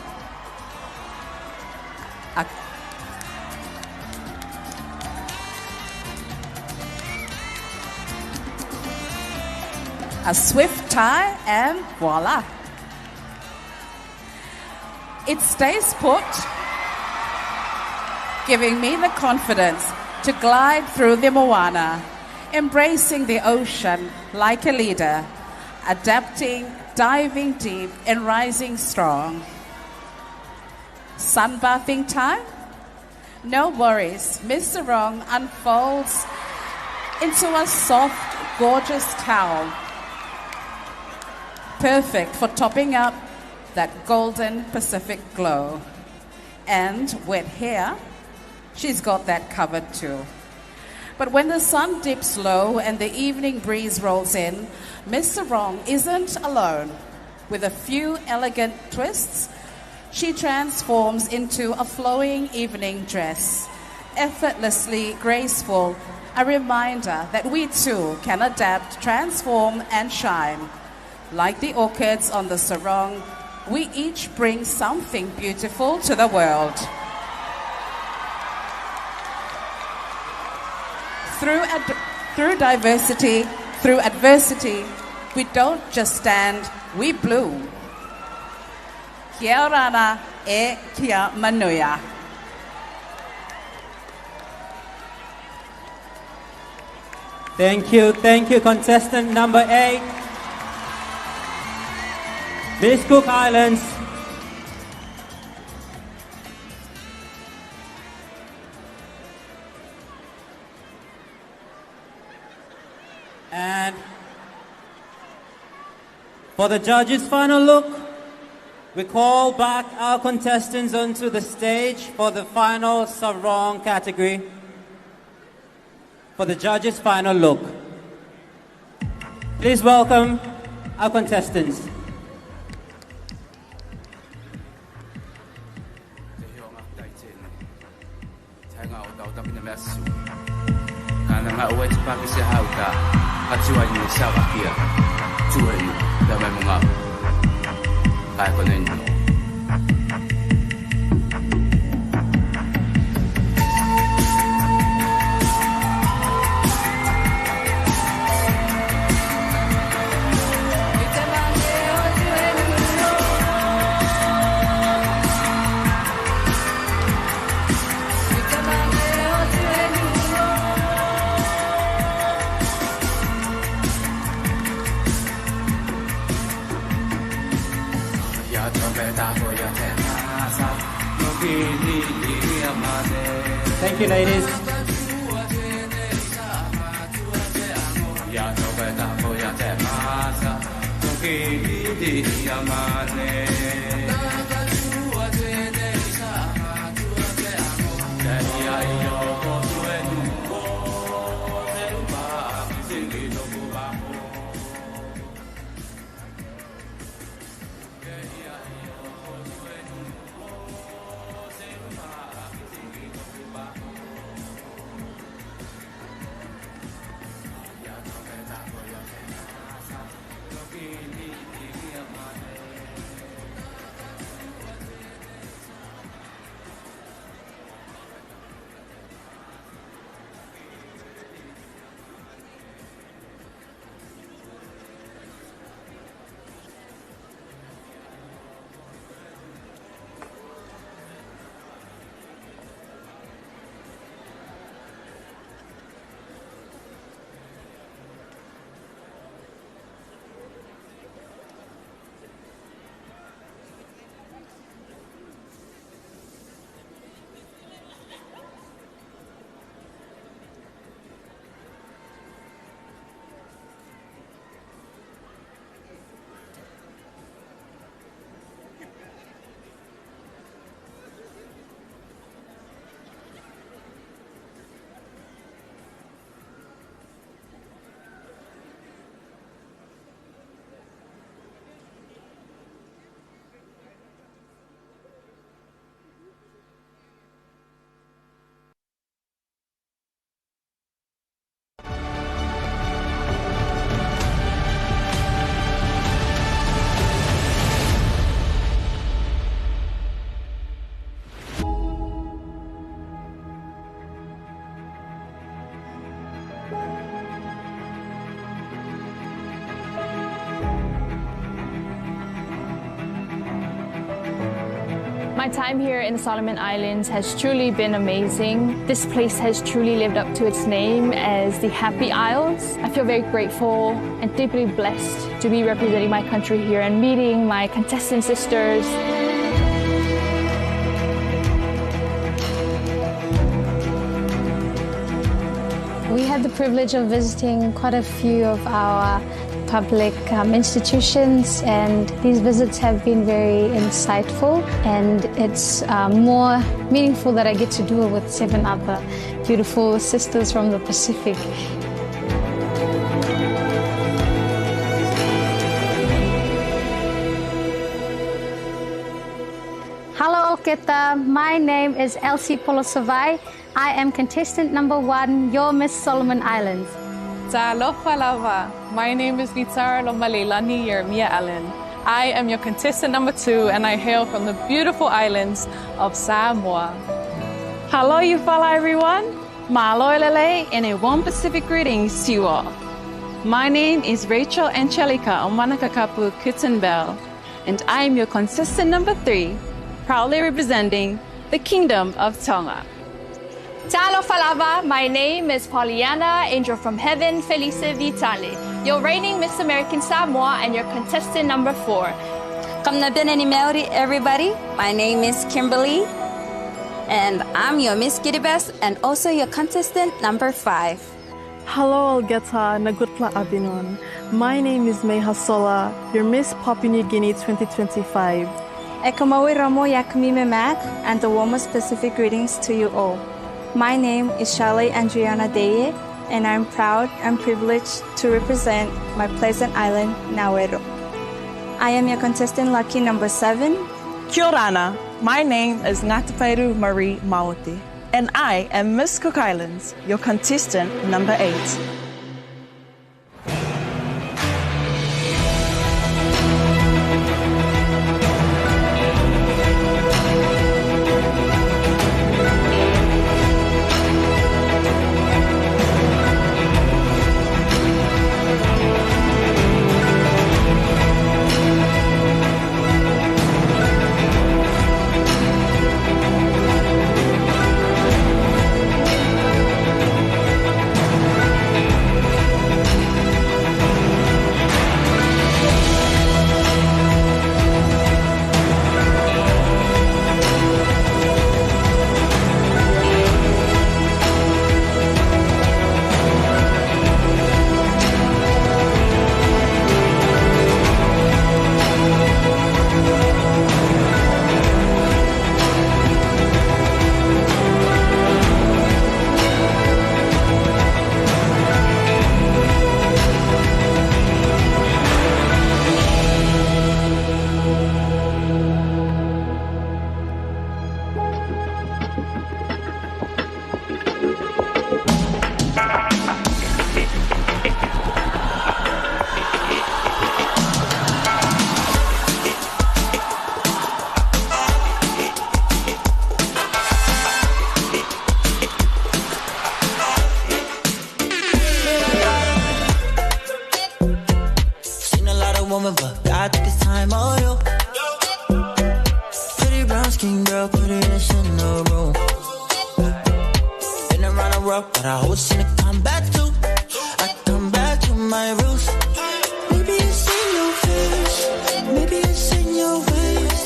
A swift tie, and voila, It stays put, giving me the confidence to glide through the moana, embracing the ocean like a leader, adapting, diving deep, and rising strong. Sunbathing time? No worries. Miss Sarong unfolds into a soft, gorgeous towel. Perfect for topping up that golden Pacific glow. And wet hair, she's got that covered too. But when the sun dips low and the evening breeze rolls in, Miss Sarong isn't alone. With a few elegant twists, she transforms into a flowing evening dress, effortlessly graceful, a reminder that we too can adapt, transform, and shine. Like the orchids on the sarong, we each bring something beautiful to the world. Through diversity, through adversity, we don't just stand, we bloom. Kia orana e kia manuia. Thank you, contestant number 8. Miss Cook Islands. And for the judges' final look, we call back our contestants onto the stage for the final sarong category. For the judges' final look, please welcome our contestants. Thank you, ladies. time here in the Solomon Islands has truly been amazing. This place has truly lived up to its name as the Happy Isles. I feel very grateful and deeply blessed to be representing my country here and meeting my contestant sisters. We had the privilege of visiting quite a few of our public institutions, and these visits have been very insightful, and it's more meaningful that I get to do it with 7 other beautiful sisters from the Pacific. Hello, Oketa. My name is Elsie Polosavai. I am contestant number 1, your Miss Solomon Islands. Talofa lava. My name is Vitar Lomalelani Yermia Allen. I am your contestant number 2, and I hail from the beautiful islands of Samoa. Hello, Yufala, everyone. Mahalo Lele, and a warm Pacific greetings to you all. My name is Rachel Angelica Omanakakapu Kittenbell, and I am your contestant number 3, proudly representing the Kingdom of Tonga. Talo Falava, my name is Pollyanna, Angel from Heaven, Felice Vitale, your reigning Miss American Samoa and your contestant number 4. Kamnabineni Melody, everybody. My name is Kimberly, and I'm your Miss Kiribati and also your contestant number 5. Hello, Algeta Nagutla Abinon. My name is Meha Sola, your Miss Papua New Guinea 2025. Ekamawi Ramo Yakamime Mac, and the warmest Pacific greetings to you all. My name is Charlotte Andriana Deye, and I'm proud and privileged to represent my pleasant island, Nauero. I am your contestant lucky number 7. Kia orana. My name is Ngataperu Marie Maoti, and I am Miss Cook Islands, your contestant number 8. woman, but God took his time on you. Pretty brown skin girl, prettiest in the room. Been around the world, but I always seem to come back to. I come back to my roots. Maybe it's in your face, maybe it's in your ways,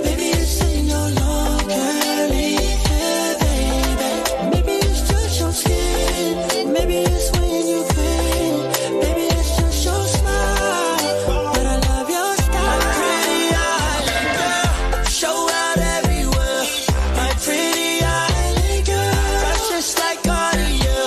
maybe it's in your long curly hair, baby. Maybe it's just your skin, maybe it's when you grin, maybe it's just your smile. But I love your style. My pretty island girl, show out everywhere. My pretty island girl, fresh just like Cartier.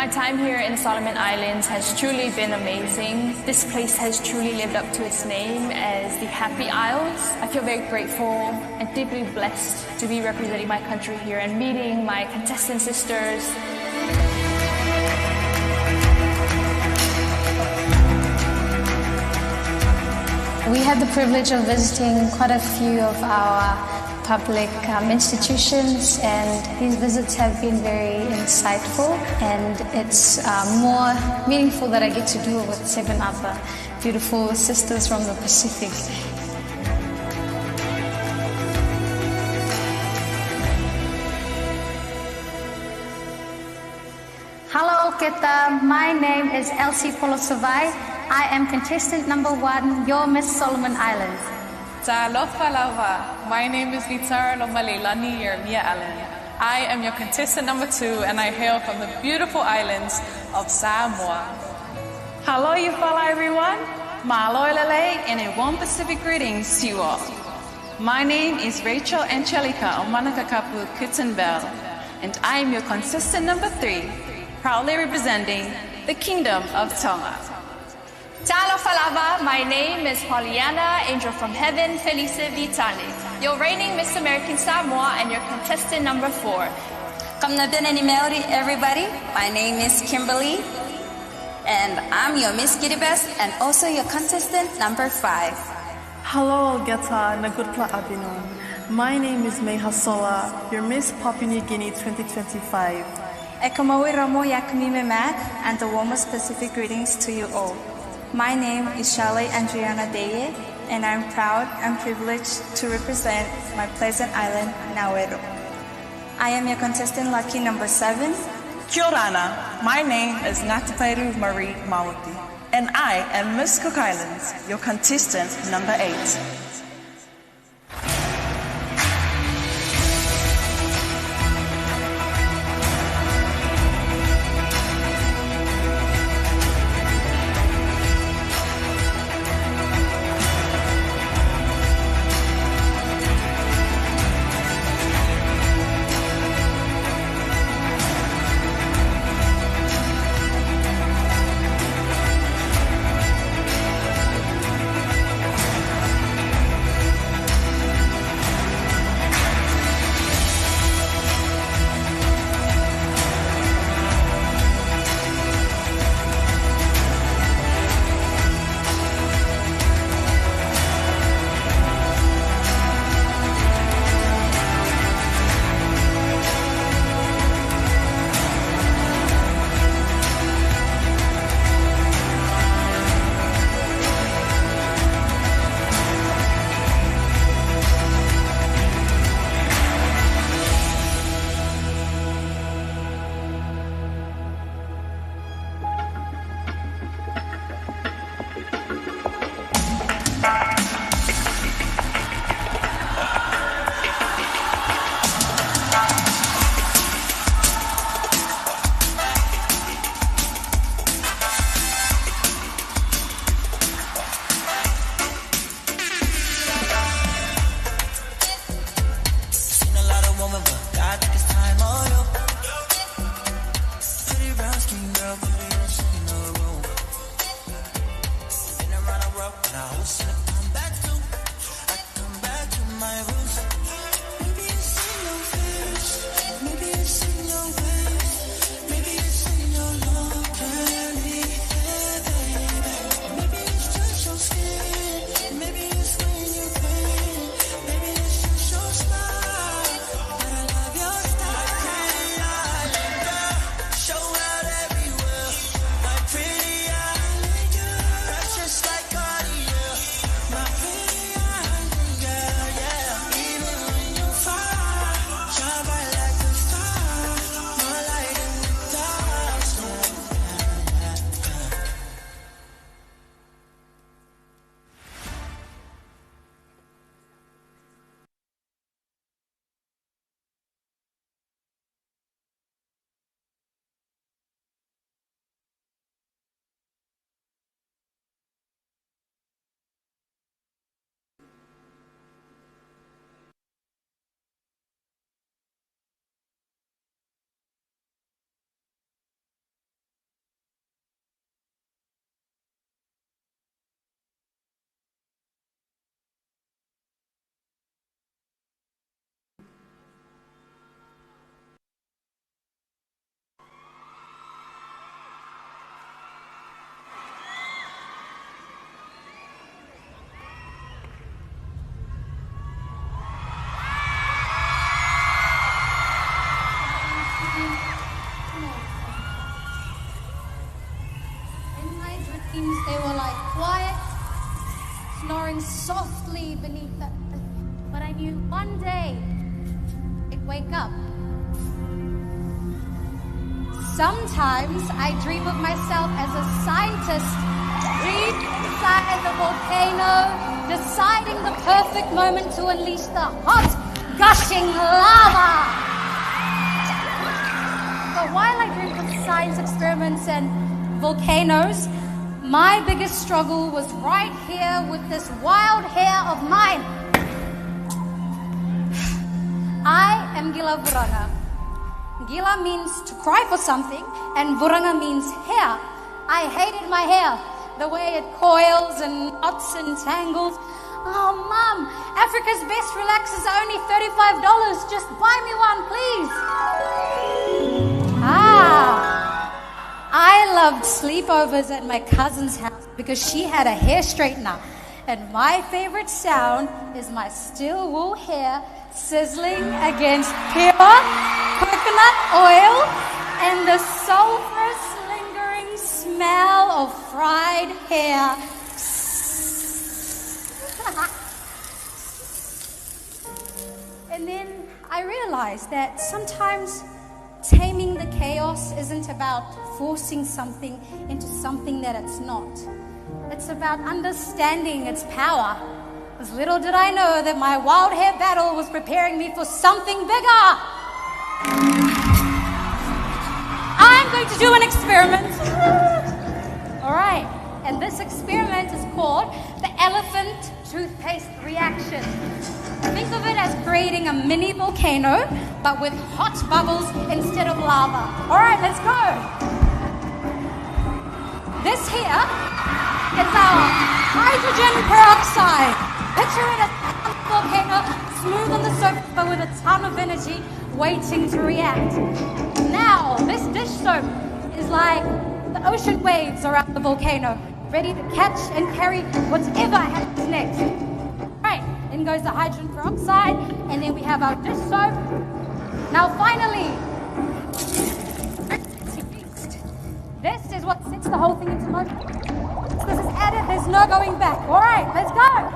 My time here in Solomon Islands has truly been amazing. This place has truly lived up to its name as the Happy Isles. I feel very grateful and deeply blessed to be representing my country here and meeting my contestant sisters. We had the privilege of visiting quite a few of our public institutions, and these visits have been very insightful, and it's more meaningful that I get to do it with 7 other beautiful sisters from the Pacific. Hello, Keta. My name is Elsie Polosavai. I am contestant number 1, your Miss Solomon Islands. Talofa lava. My name is Vitar Lomalelani Yermia Allen. I am your contestant number 2, and I hail from the beautiful islands of Samoa. Hello, Yufala everyone. Mahalo Lele, and a warm Pacific greetings to you all. My name is Rachel Angelica Omanakakapu Kittenbell, and I am your contestant number 3, proudly representing the Kingdom of Tonga. Talo Falava, my name is Pollyanna, Angel from Heaven, Felice Vitale, your reigning Miss American Samoa and your contestant number 4. Kamnabinani Melody, everybody. My name is Kimberly, and I'm your Miss Kiribati and also your contestant number 5. Hello, Geta Nagutla Abinon. My name is Meha Sola, your Miss Papua New Guinea 2025. Ekamawi Ramo Yakamime Mac, and the warmest Pacific greetings to you all. My name is Charlotte Andriana Deye, and I'm proud and privileged to represent my pleasant island, Nauru. I am your contestant lucky number 7. Kia ora, my name is Ngatiperu Marie Mauti, and I am Miss Cook Islands, your contestant number 8. In my dreams, they were like quiet, snoring softly beneath the earth. But I knew one day they'd wake up. Sometimes I dream of myself as a scientist, deep inside the volcano, deciding the perfect moment to unleash the hot, gushing lava. But while I dreamed of science experiments and volcanoes, my biggest struggle was right here with this wild hair of mine. I am Gila Vuranga. Gila means to cry for something, and Vuranga means hair. I hated my hair, the way it coils and knots and tangles. Oh, Mum, Africa's best relaxers are only $35. Just buy me one, please. I loved sleepovers at my cousin's house because she had a hair straightener. And my favorite sound is my still wool hair sizzling against pure coconut oil and the sulfurous lingering smell of fried hair. And then I realized that sometimes taming the chaos isn't about forcing something into something that it's not. It's about understanding its power. As little did I know that my wild hair battle was preparing me for something bigger. I'm going to do an experiment. All right, and this experiment is called the elephant toothpaste reaction. Think of it as creating a mini volcano, but with hot bubbles instead of lava. All right, let's go. This here is our hydrogen peroxide. Picture it as a volcano, smooth on the surface, but with a ton of energy waiting to react. Now, this dish soap is like the ocean waves around the volcano, ready to catch and carry whatever happens next. Right, in goes the hydrogen peroxide, and then we have our dish soap. Now, finally, this is what sets the whole thing into motion. Once this is added, there's no going back. All right, let's go.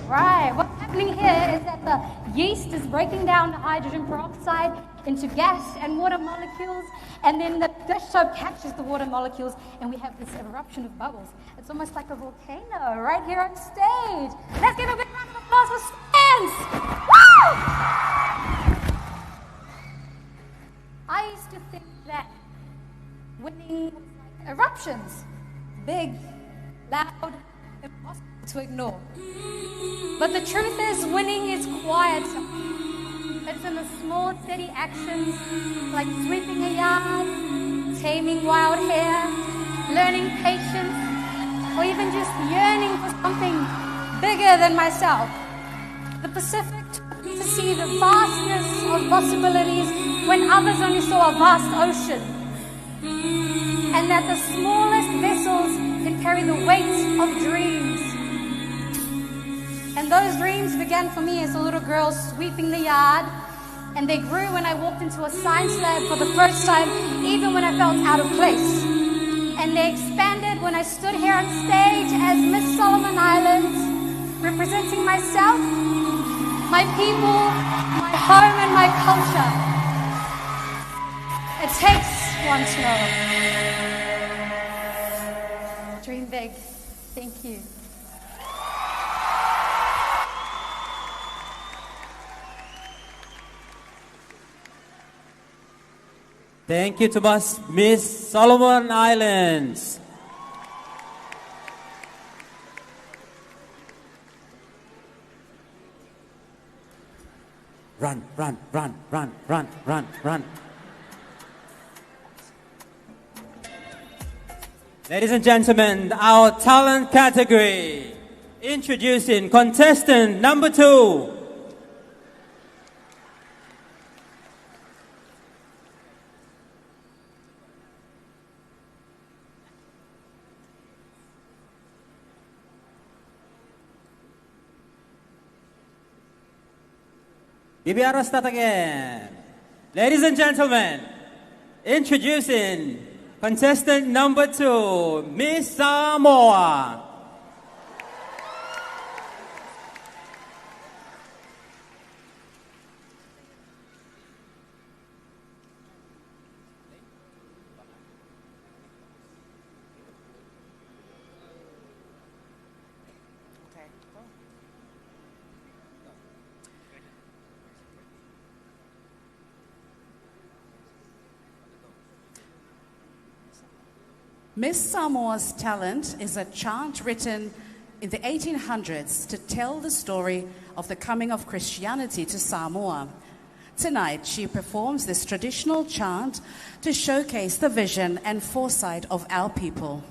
Right, what's happening here is that the yeast is breaking down the hydrogen peroxide into gas and water molecules, and then the dish soap catches the water molecules, and we have this eruption of bubbles. It's almost like a volcano right here on stage. Let's give a big round of applause for Stans! Woo! I used to think that winning was like eruptions. Big, loud, impossible to ignore. But the truth is, winning is quieter. It's in the small, steady actions like sweeping a yard, taming wild hair, learning patience, or even just yearning for something bigger than myself. The Pacific taught me to see the vastness of possibilities when others only saw a vast ocean. And that the smallest vessels can carry the weight of dreams. And those dreams began for me as a little girl sweeping the yard, and they grew when I walked into a science lab for the first time, even when I felt out of place. And they expanded when I stood here on stage as Miss Solomon Islands, representing myself, my people, my home, and my culture. It takes one to know. Dream big. Thank you. Thank you to Miss Solomon Islands. Run, run, run, run, run, run, run. Ladies and gentlemen, our talent category. Introducing contestant number 2. Bibiara start again. Ladies and gentlemen, introducing contestant number 2, Miss Samoa. Miss Samoa's talent is a chant written in the 1800s to tell the story of the coming of Christianity to Samoa. Tonight, she performs this traditional chant to showcase the vision and foresight of our people.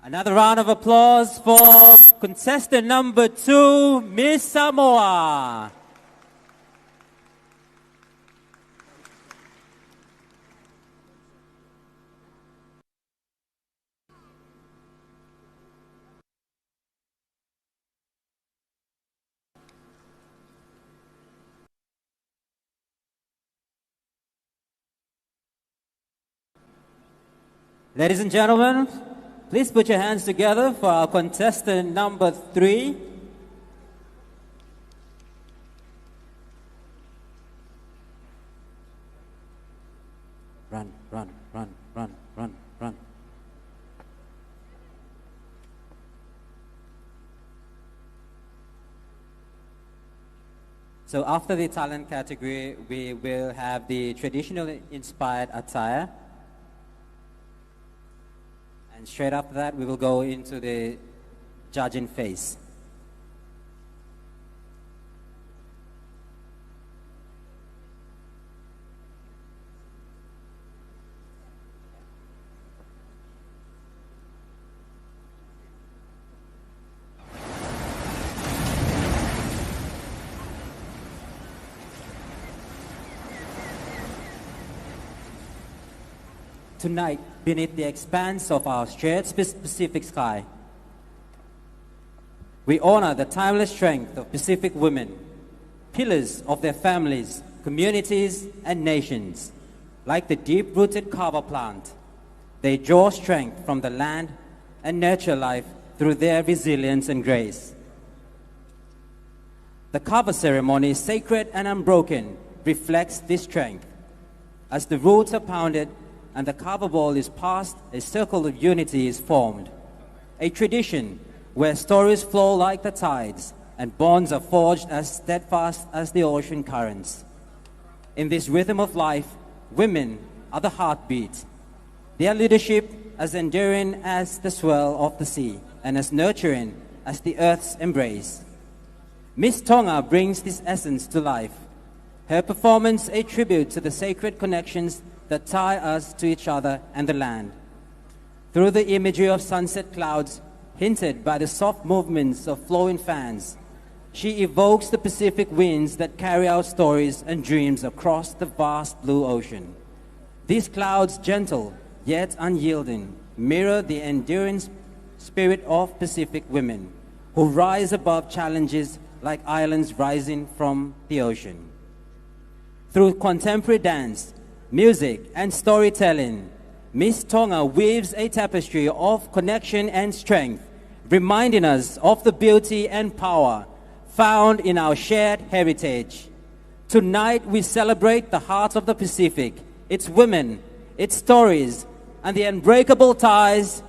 Another round of applause for contestant number 2, Miss Samoa. Ladies and gentlemen, please put your hands together for our contestant number 3. Run, run, run, run, run, run. So after the talent category, we will have the traditionally inspired attire. And straight after that, we will go into the judging phase. Tonight, beneath the expanse of our shared Pacific sky, we honor the timeless strength of Pacific women, pillars of their families, communities, and nations. Like the deep-rooted kava plant, they draw strength from the land and nurture life through their resilience and grace. The kava ceremony, sacred and unbroken, reflects this strength. As the roots are pounded and the kava ball is passed, a circle of unity is formed. A tradition where stories flow like the tides and bonds are forged as steadfast as the ocean currents. In this rhythm of life, women are the heartbeat. Their leadership as enduring as the swell of the sea and as nurturing as the earth's embrace. Miss Tonga brings this essence to life. Her performance a tribute to the sacred connections that tie us to each other and the land. Through the imagery of sunset clouds, hinted by the soft movements of flowing fans, she evokes the Pacific winds that carry our stories and dreams across the vast blue ocean. These clouds, gentle yet unyielding, mirror the enduring spirit of Pacific women, who rise above challenges like islands rising from the ocean. Through contemporary dance, music, and storytelling, Miss Tonga weaves a tapestry of connection and strength, reminding us of the beauty and power found in our shared heritage. Tonight, we celebrate the heart of the Pacific, its women, its stories, and the unbreakable ties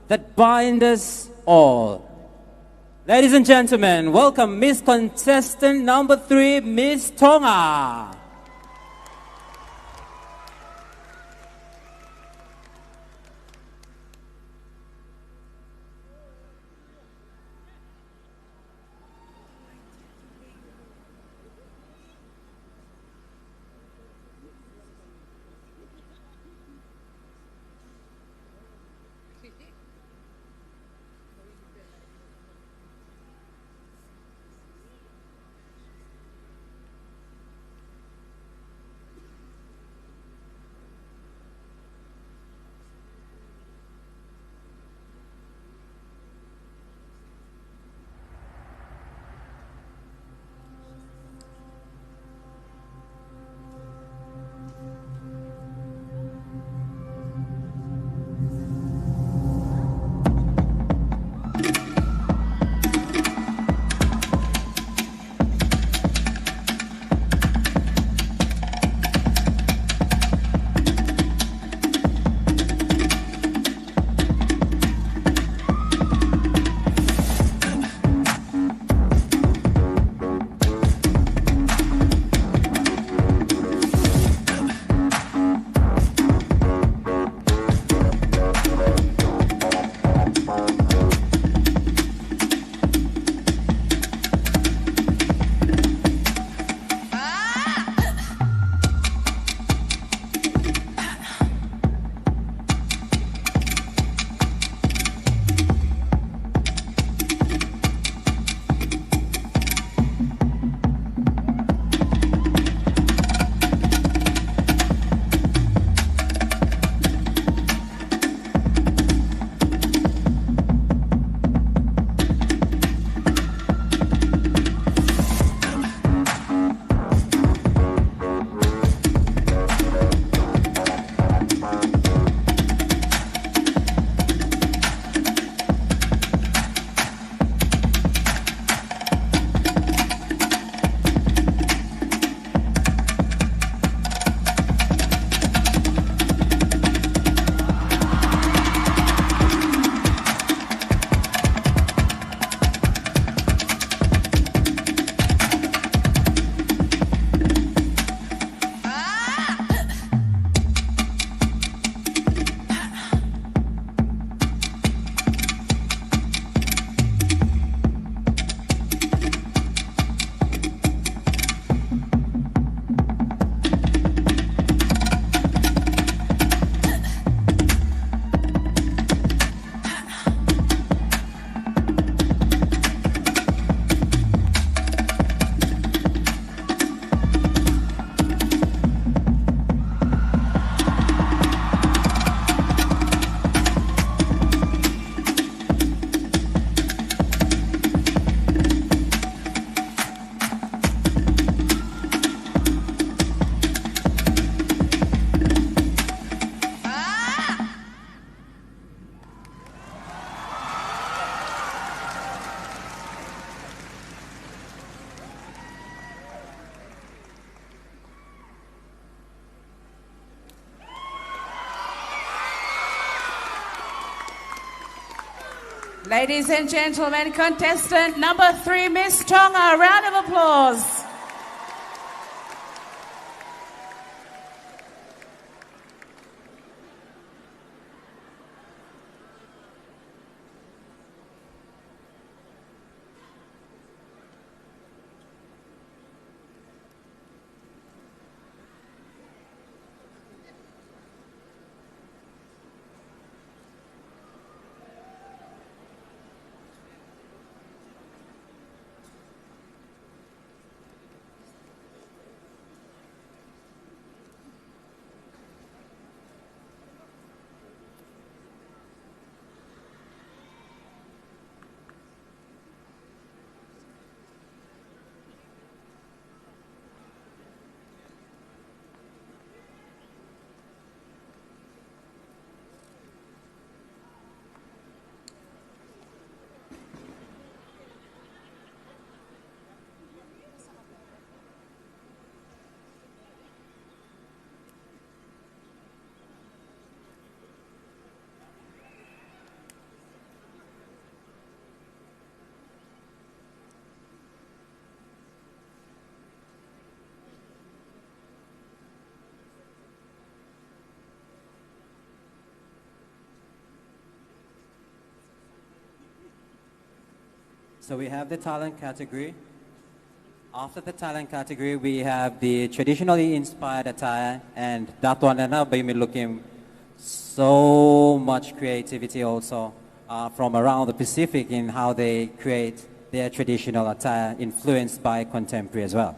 that bind us all. Ladies and gentlemen, welcome Miss Contestant number 3, Miss Tonga. Ladies and gentlemen, contestant number 3, Miss Tonga. A round of applause. So we have the talent category. After the talent category, we have the traditionally inspired attire, and that one and I've been looking so much creativity also from around the Pacific in how they create their traditional attire, influenced by contemporary as well.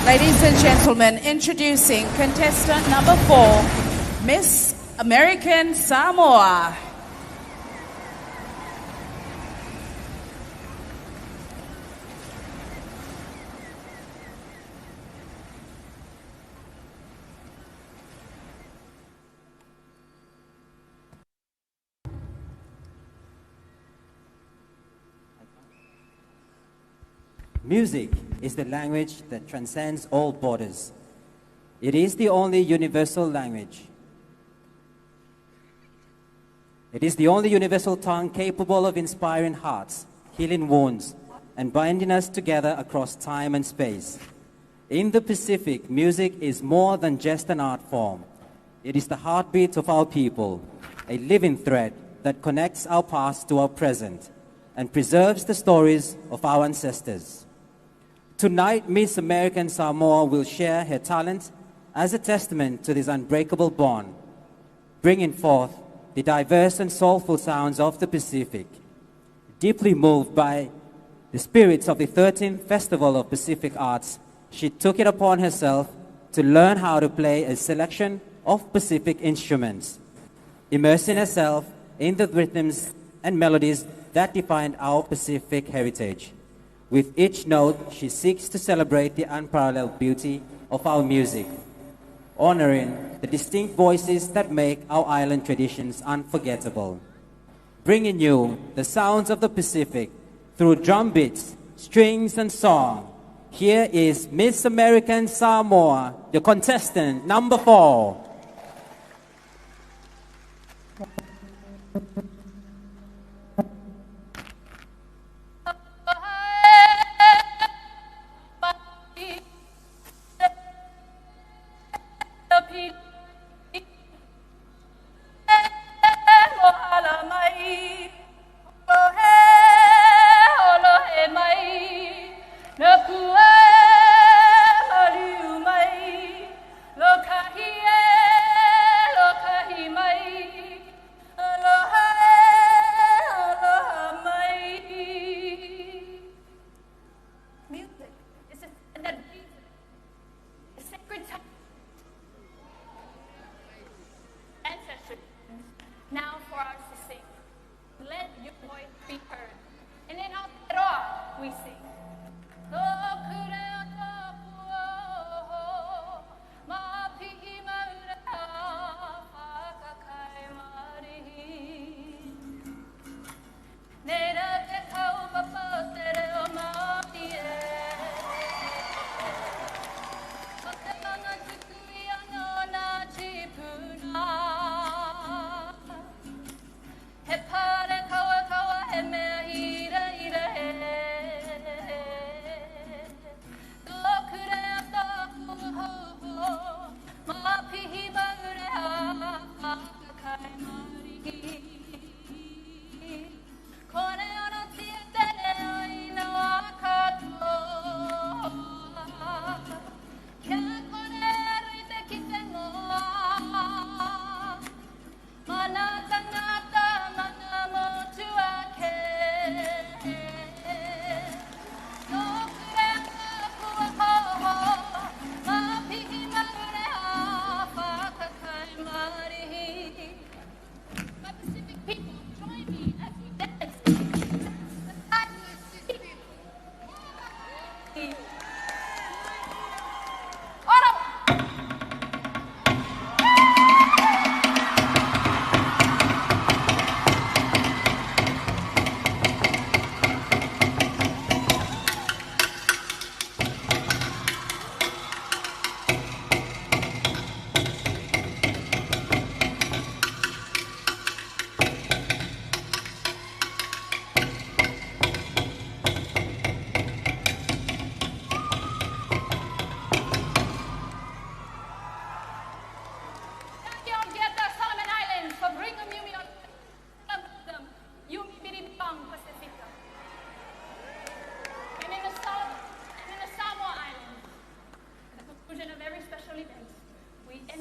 Ladies and gentlemen, introducing contestant number 4, Miss American Samoa. Music is the language that transcends all borders. It is the only universal language. It is the only universal tongue capable of inspiring hearts, healing wounds, and binding us together across time and space. In the Pacific, music is more than just an art form. It is the heartbeat of our people, a living thread that connects our past to our present and preserves the stories of our ancestors. Tonight, Miss American Samoa will share her talent as a testament to this unbreakable bond, bringing forth the diverse and soulful sounds of the Pacific. Deeply moved by the spirits of the 13th Festival of Pacific Arts, she took it upon herself to learn how to play a selection of Pacific instruments, immersing herself in the rhythms and melodies that define our Pacific heritage. With each note, she seeks to celebrate the unparalleled beauty of our music, honoring the distinct voices that make our island traditions unforgettable. Bringing you the sounds of the Pacific through drum beats, strings, and song. Here is Miss American Samoa, the contestant number 4. Now for us to sing. Let your voice be heard. And in Aotearoa, we sing.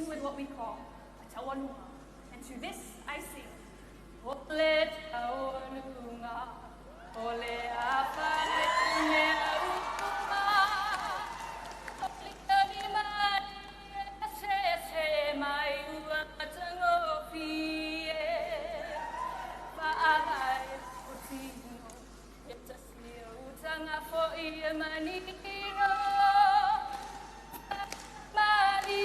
With what we call a tawanunga. And to this I sing. Ole tawanunga, ole afale une aunga, ole kalimani se mai uatango fie, paai utino, yetasio utanga fo ia manino, mali.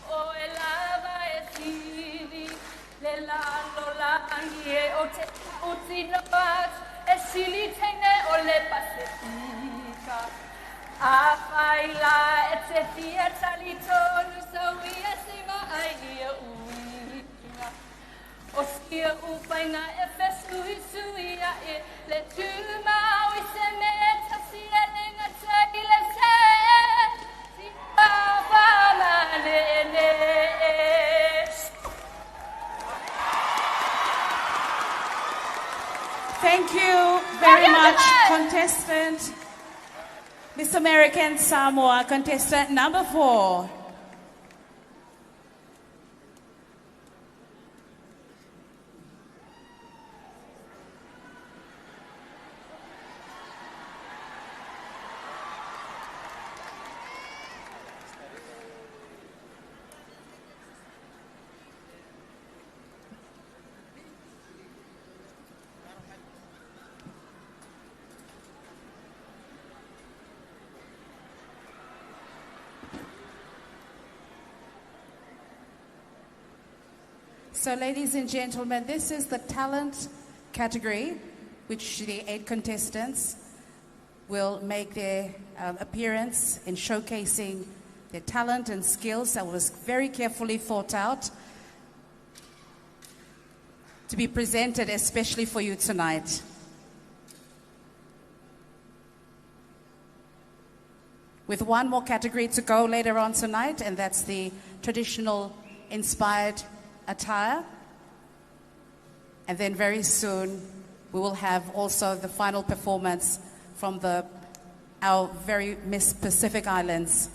O elava e sili, le lando la angie o te utino bat, e sili tene o le pacifica. A faila e te fia talitonu, so ia sima ai ia uina. O skia upainga e fesui suia e le tuma o se meta sia nenga taile se. Thank you very much, contestant. Miss American Samoa, contestant number 4. So, ladies and gentlemen, this is the talent category, which the 8 contestants will make their appearance in showcasing their talent and skills that was very carefully thought out to be presented especially for you tonight. With one more category to go later on tonight, and that's the traditional inspired attire. And then very soon we will have also the final performance from our very Miss Pacific Islands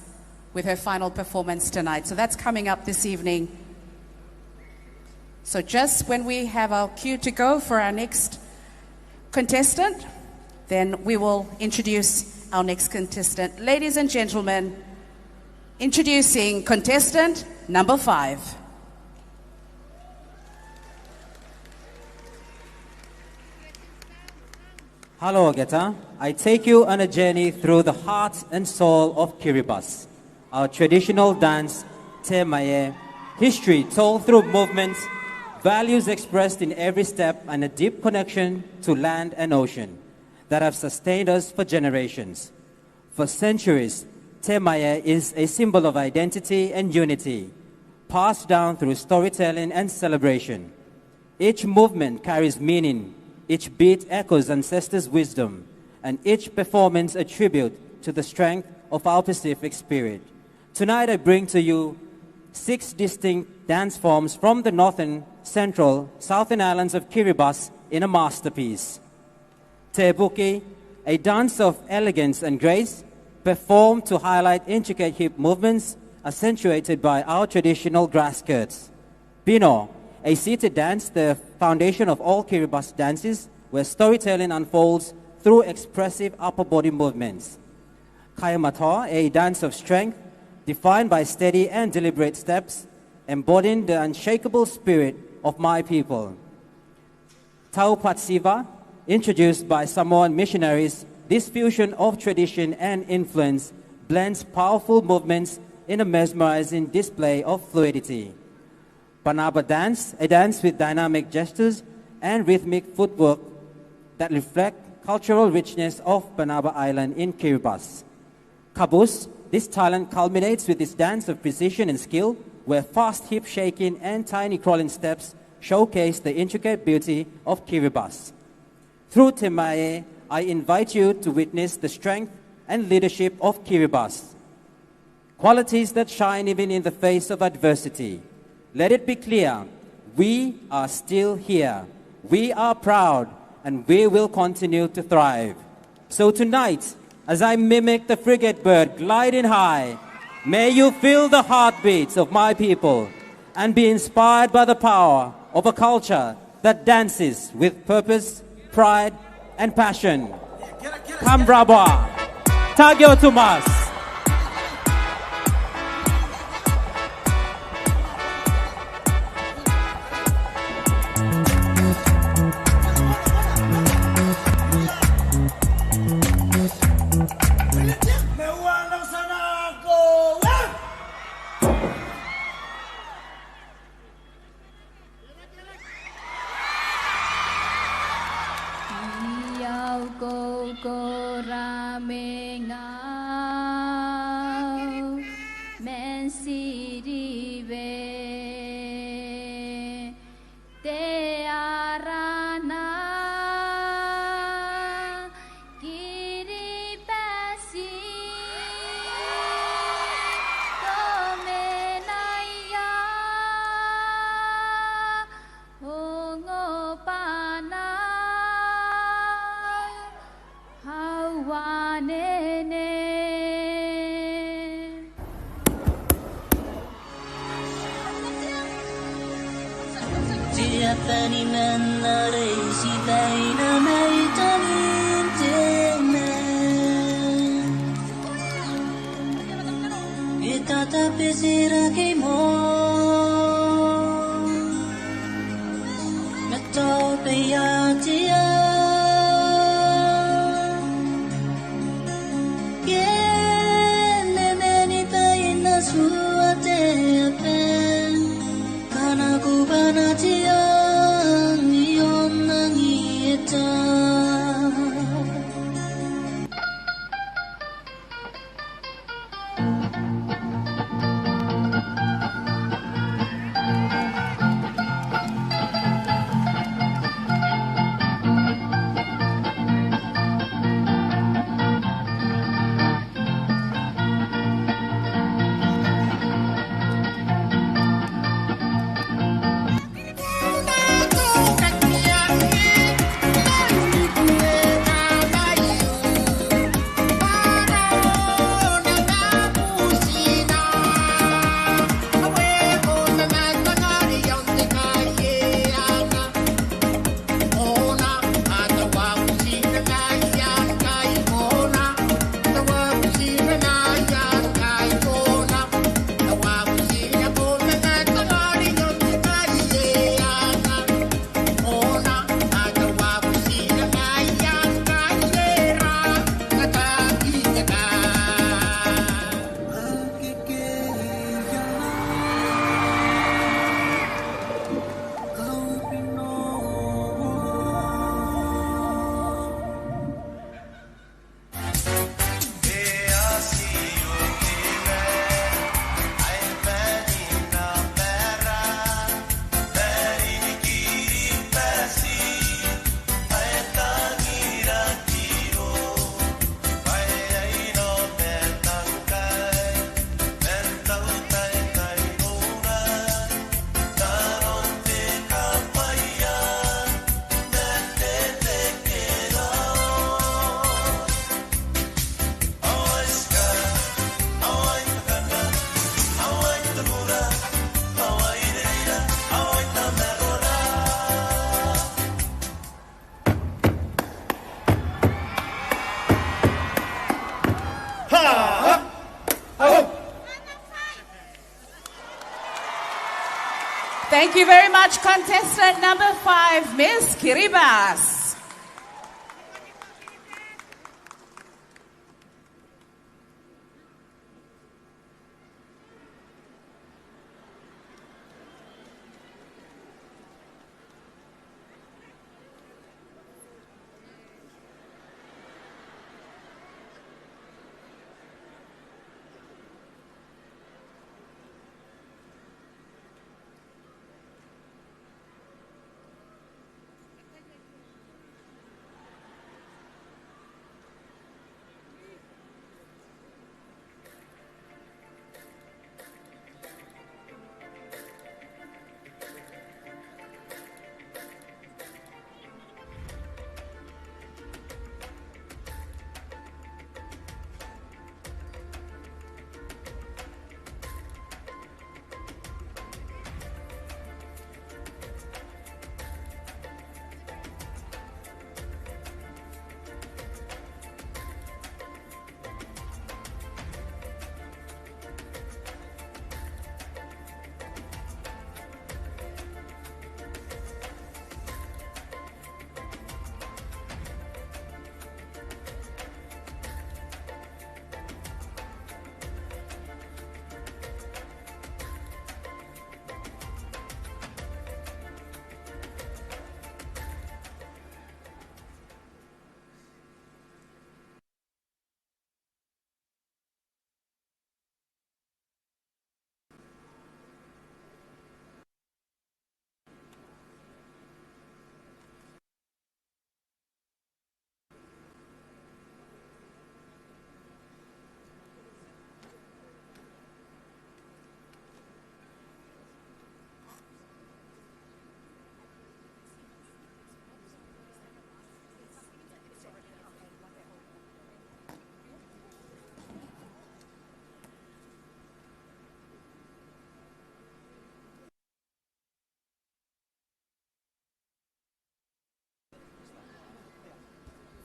with her final performance tonight. So that's coming up this evening. So just when we have our cue to go for our next contestant, then we will introduce our next contestant. Ladies and gentlemen, introducing contestant number 5. Hello, Ageta. I take you on a journey through the heart and soul of Kiribati, our traditional dance, Te Maie, history told through movements, values expressed in every step, and a deep connection to land and ocean that have sustained us for generations. For centuries, Te Maie is a symbol of identity and unity, passed down through storytelling and celebration. Each movement carries meaning. Each beat echoes ancestors' wisdom, and each performance a tribute to the strength of our Pacific spirit. Tonight I bring to you 6 distinct dance forms from the northern, central, southern islands of Kiribati in a masterpiece. Te Buki, a dance of elegance and grace, performed to highlight intricate hip movements accentuated by our traditional grass skirts. Pino, a seated dance, the foundation of all Kiribati dances, where storytelling unfolds through expressive upper body movements. Kayamata, a dance of strength, defined by steady and deliberate steps, embodying the unshakable spirit of my people. Taupatsiva, introduced by Samoan missionaries, this fusion of tradition and influence blends powerful movements in a mesmerizing display of fluidity. Banaba dance, a dance with dynamic gestures and rhythmic footwork that reflect cultural richness of Banaba Island in Kiribati. Kabus, this talent culminates with this dance of precision and skill, where fast hip shaking and tiny crawling steps showcase the intricate beauty of Kiribati. Through Temae, I invite you to witness the strength and leadership of Kiribati, qualities that shine even in the face of adversity. Let it be clear, we are still here. We are proud, and we will continue to thrive. So tonight, as I mimic the frigate bird gliding high, may you feel the heartbeats of my people and be inspired by the power of a culture that dances with purpose, pride, and passion. Kambrabwa, Tagyo Tumas. Thank you very much, contestant number 5, Miss Kiribati.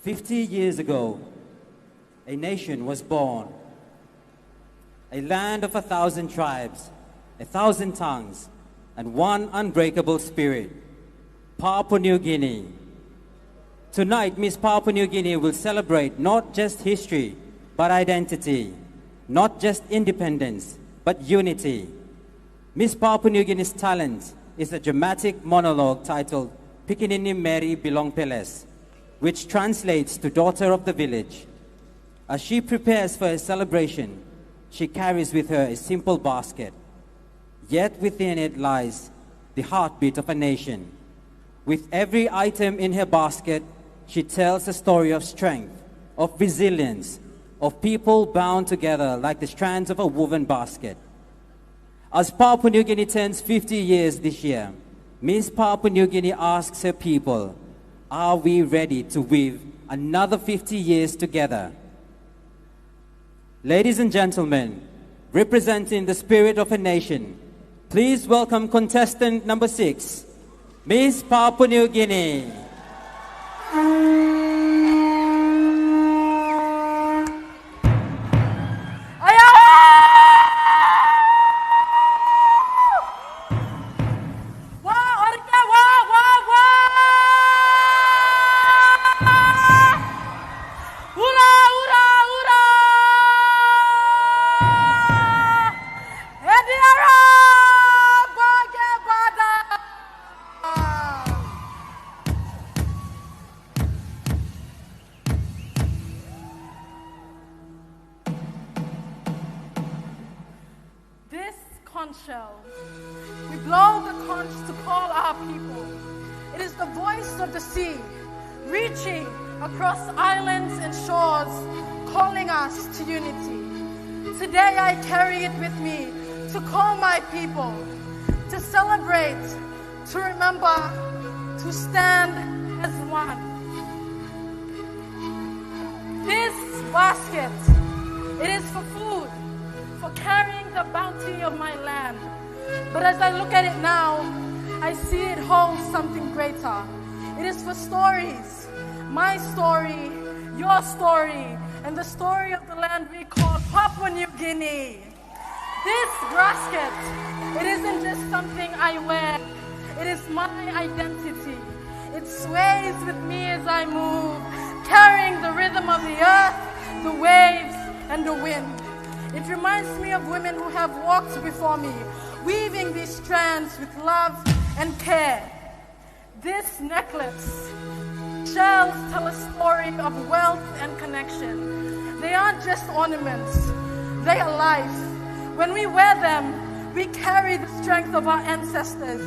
50 years ago, a nation was born, a land of 1,000 tribes, 1,000 tongues, and one unbreakable spirit, Papua New Guinea. Tonight, Miss Papua New Guinea will celebrate not just history, but identity, not just independence, but unity. Miss Papua New Guinea's talent is a dramatic monologue titled Pikinini Mary Bilong Peles, which translates to daughter of the village. As she prepares for a celebration, she carries with her a simple basket. Yet within it lies the heartbeat of a nation. With every item in her basket, she tells a story of strength, of resilience, of people bound together like the strands of a woven basket. As Papua New Guinea turns 50 years this year, Miss Papua New Guinea asks her people, are we ready to weave another 50 years together? Ladies and gentlemen, representing the spirit of a nation, please welcome contestant number 6, Miss Papua New Guinea. We blow the conch to call our people. It is the voice of the sea, reaching across islands and shores, calling us to unity. Today I carry it with me to call my people, to celebrate, to remember, to stand as one. This basket, it is for food, for carrying the bounty of my land. But as I look at it now, I see it holds something greater. It is for stories, my story, your story, and the story of the land we call Papua New Guinea. This basket, it isn't just something I wear. It is my identity. It sways with me as I move, carrying the rhythm of the earth, the waves, and the wind. It reminds me of women who have walked before me, weaving these strands with love and care. This necklace, shells tell a story of wealth and connection. They aren't just ornaments, they are life. When we wear them, we carry the strength of our ancestors,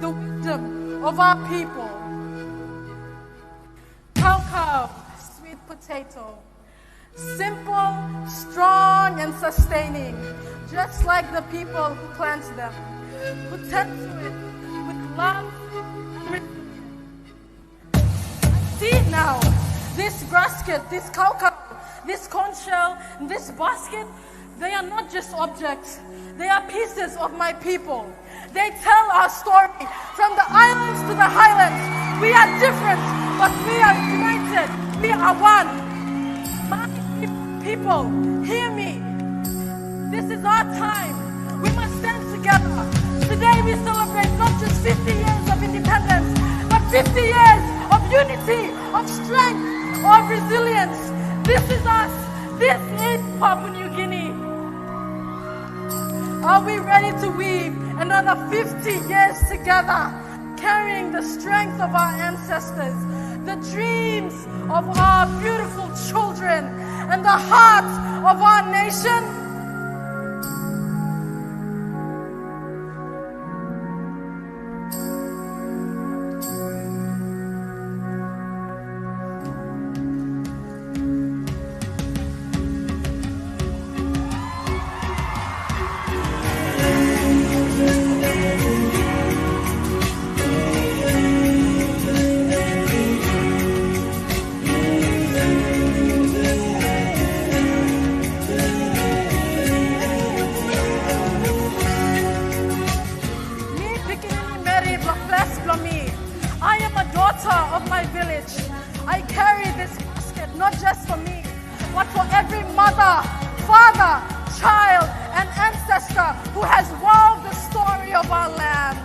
the wisdom of our people. Cocoa, sweet potato. Simple, strong, and sustaining, just like the people who plant them, who tend to it with love and resilience. I see it now. This basket, this cocoa, this conch shell, this basket, they are not just objects. They are pieces of my people. They tell our story from the islands to the highlands. We are different, but we are united. We are one. My people, hear me. This is our time. We must stand together. Today we celebrate not just 50 years of independence, but 50 years of unity, of strength, of resilience. This is us. This is Papua New Guinea. Are we ready to weave another 50 years together, carrying the strength of our ancestors, the dreams of our beautiful children, and the heart of our nation? I am a daughter of my village. I carry this basket not just for me, but for every mother, father, child, and ancestor who has wove the story of our land.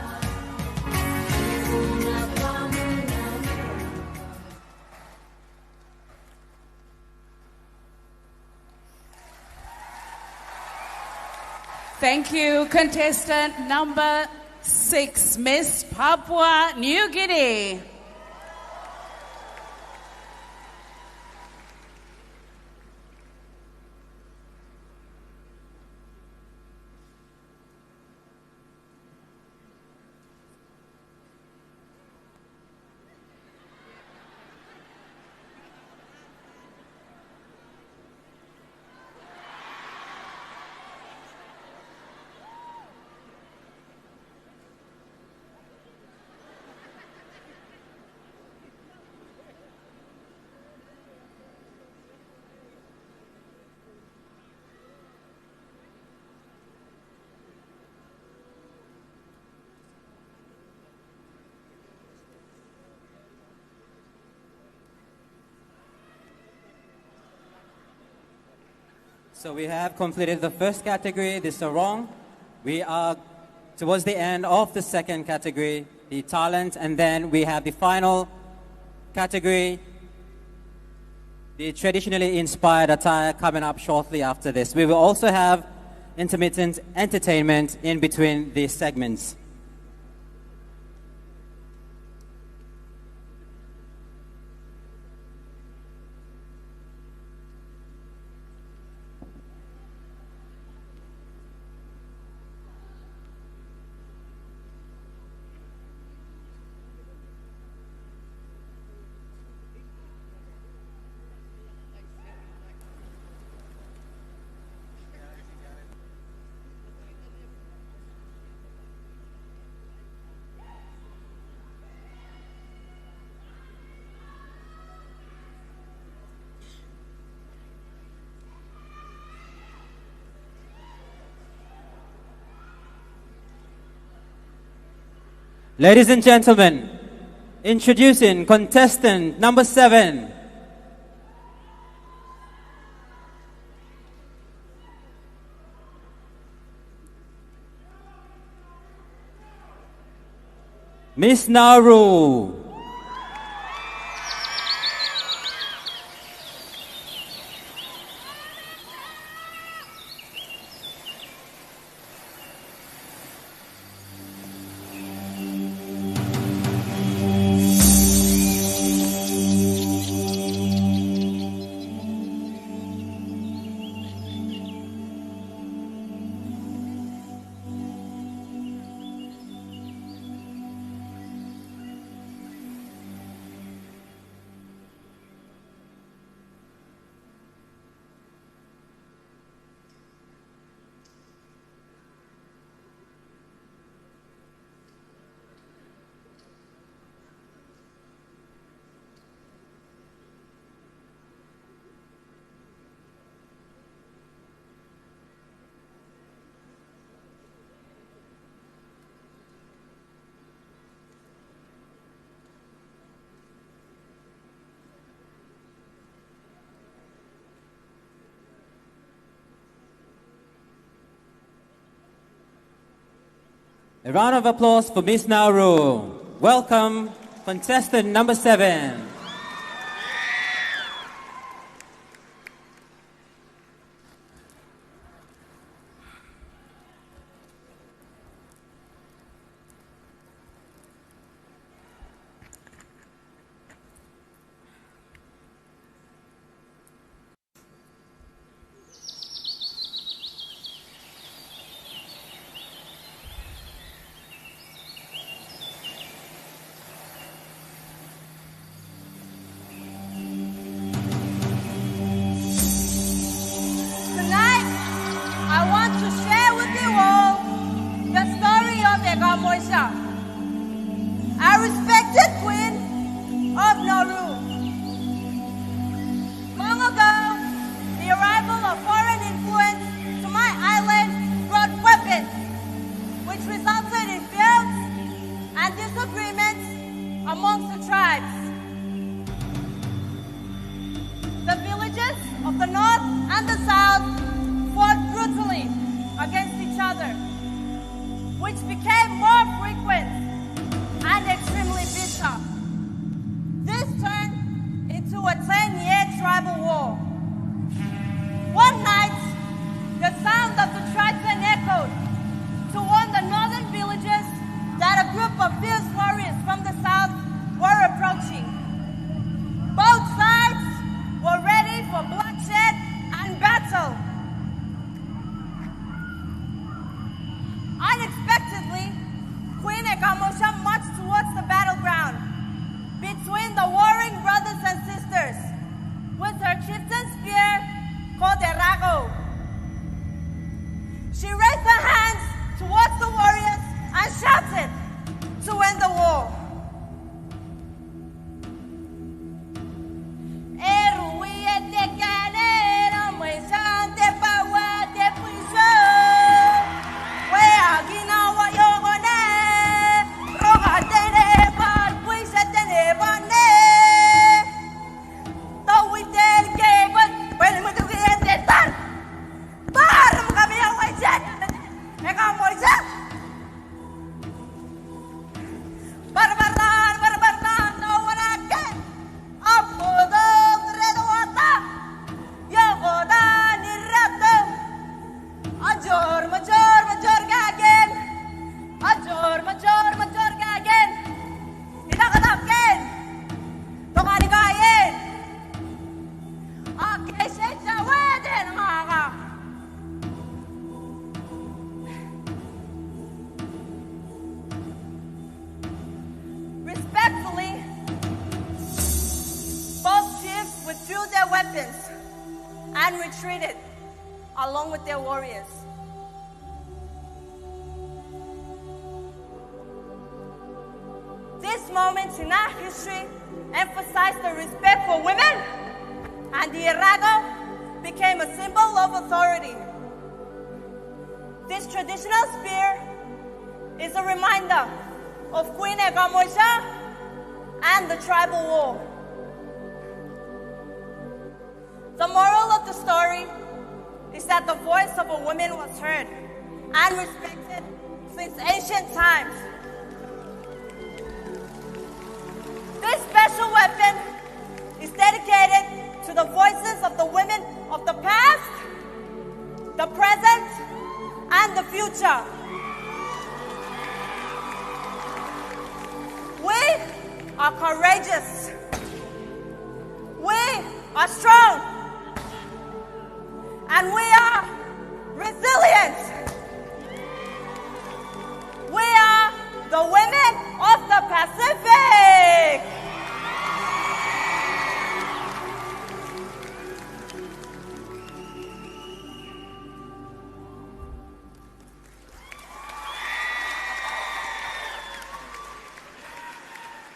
Thank you, contestant number 6, Miss Papua New Guinea. So we have completed the first category, the sarong. We are towards the end of the second category, the talent, and then we have the final category, the traditionally inspired attire, coming up shortly after this. We will also have intermittent entertainment in between these segments. Ladies and gentlemen, introducing contestant number 7. Miss Nauru. A round of applause for Miss Nauru. Welcome, contestant number 7. Tonight, I want to share with you all the story of Egamoisha, a respected queen of Nauru. Long ago, the arrival of foreign influence to my island brought weapons, which resulted in feuds and disagreements amongst the tribes. The villages of the north and the south fought brutally against each other, which became more frequent and extremely bitter. This turned into a 10-year tribal war. One night, the sound of the triton echoed to warn the northern villages that a group of fierce warriors from the south were approaching. Both sides were ready for bloodshed and battle. Unexpectedly, Queen Egamoisha marched towards the battleground between the warring brothers and sisters with her chieftain spear called a rago. She raised her hands towards the warriors and shouted to end the war. Respectfully, both chiefs withdrew their weapons and retreated along with their warriors. This moment in our history emphasized the respect for women, and the irago became a symbol of authority. This traditional spear is a reminder of Queen Egamoisha and the tribal war. The moral of the story is that the voice of a woman was heard and respected since ancient times. are courageous. We are strong. And we are resilient. We are the women of the Pacific.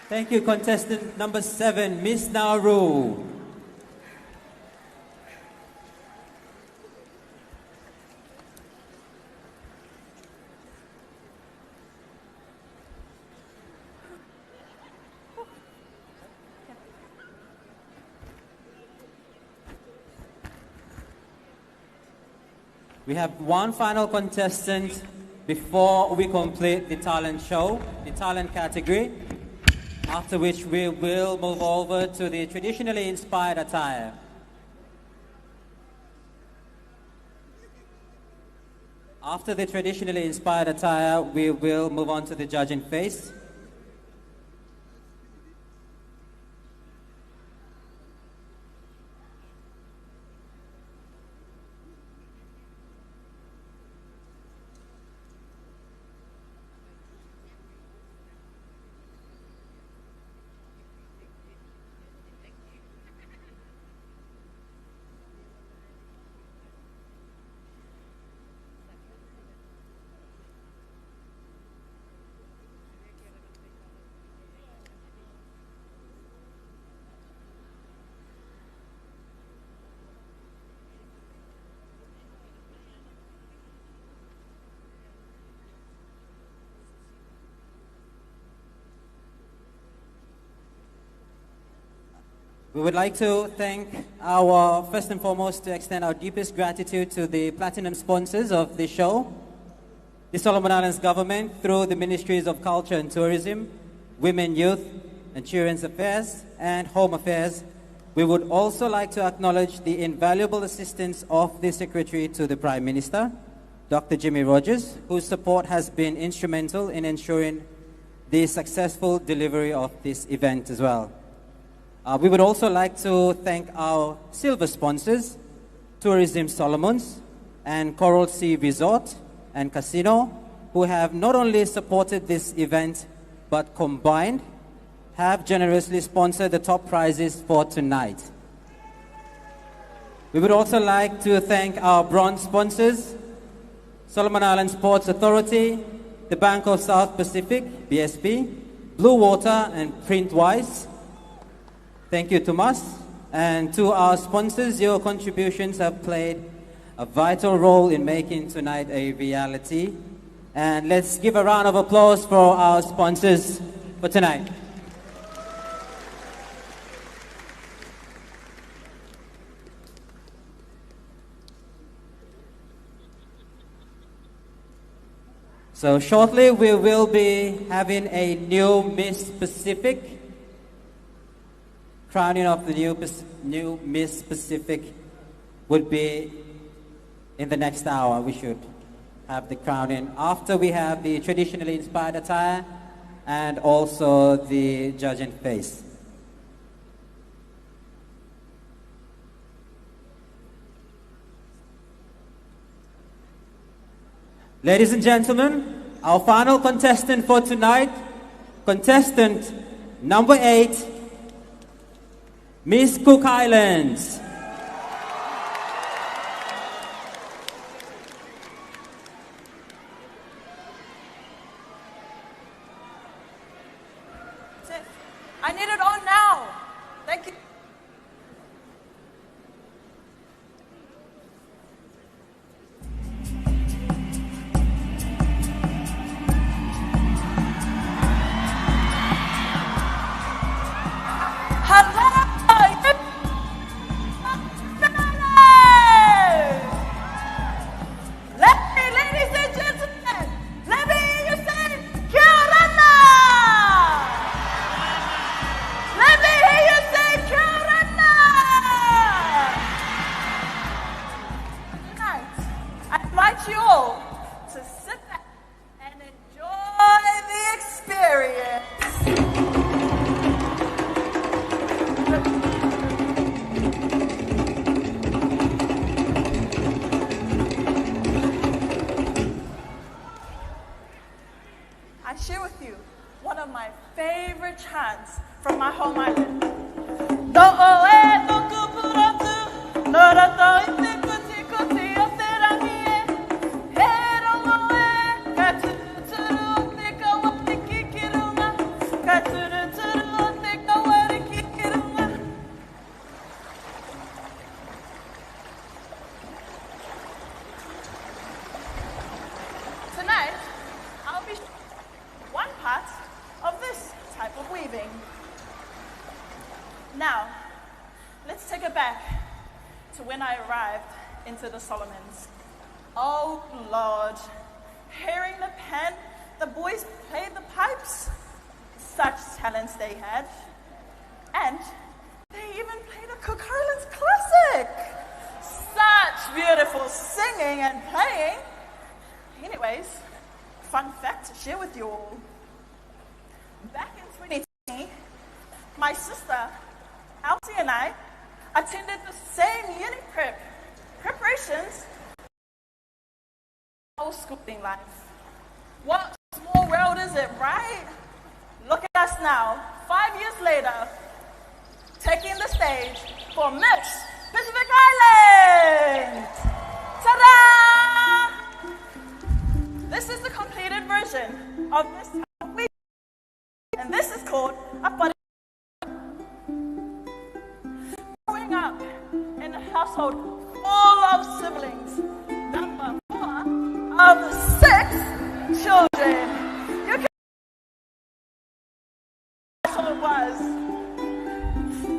Thank you, contestant number 7, Miss Nauru. We have one final contestant before we complete the talent show, the talent category, after which we will move over to the traditionally inspired attire. After the traditionally inspired attire, we will move on to the judging phase. We would like to first and foremost, to extend our deepest gratitude to the platinum sponsors of the show, the Solomon Islands government through the Ministries of Culture and Tourism, Women, Youth, and Children's Affairs, and Home Affairs. We would also like to acknowledge the invaluable assistance of the Secretary to the Prime Minister, Dr. Jimmy Rogers, whose support has been instrumental in ensuring the successful delivery of this event as well. We would also like to thank our silver sponsors, Tourism Solomons and Coral Sea Resort and Casino, who have not only supported this event, but combined have generously sponsored the top prizes for tonight. We would also like to thank our bronze sponsors, Solomon Islands Sports Authority, the Bank of South Pacific, BSP, Blue Water, and Printwise. Thank you, Tomas. And to our sponsors, your contributions have played a vital role in making tonight a reality. And let's give a round of applause for our sponsors for tonight. So shortly we will be having a new Miss Pacific. Crowning of the new Miss Pacific would be in the next hour. We should have the crowning after we have the traditionally inspired attire and also the judging phase. Ladies and gentlemen, our final contestant for tonight, contestant number 8, Miss Cook Islands. I need it on now. Thank you. one of my favorite chants from my home island. Tonight, I'll be one part of this type of weaving. Now, let's take it back to when I arrived into the Solomons. Oh Lord, hearing the pen, the boys play the pipes. Such talents they had. And they even played a Cook Islands classic. Such beautiful singing and playing. Anyways, fun fact to share with you all. Back in 2020, my sister, Elsie, and I attended the same uni preparations whole schooling life. What small world is it, right? Look at us now, 5 years later, taking the stage for Miss Pacific Island! Ta-da! This is the completed version of this week, and this is called a buddy. Growing up in a household full of siblings, number 4 of 6 children. You can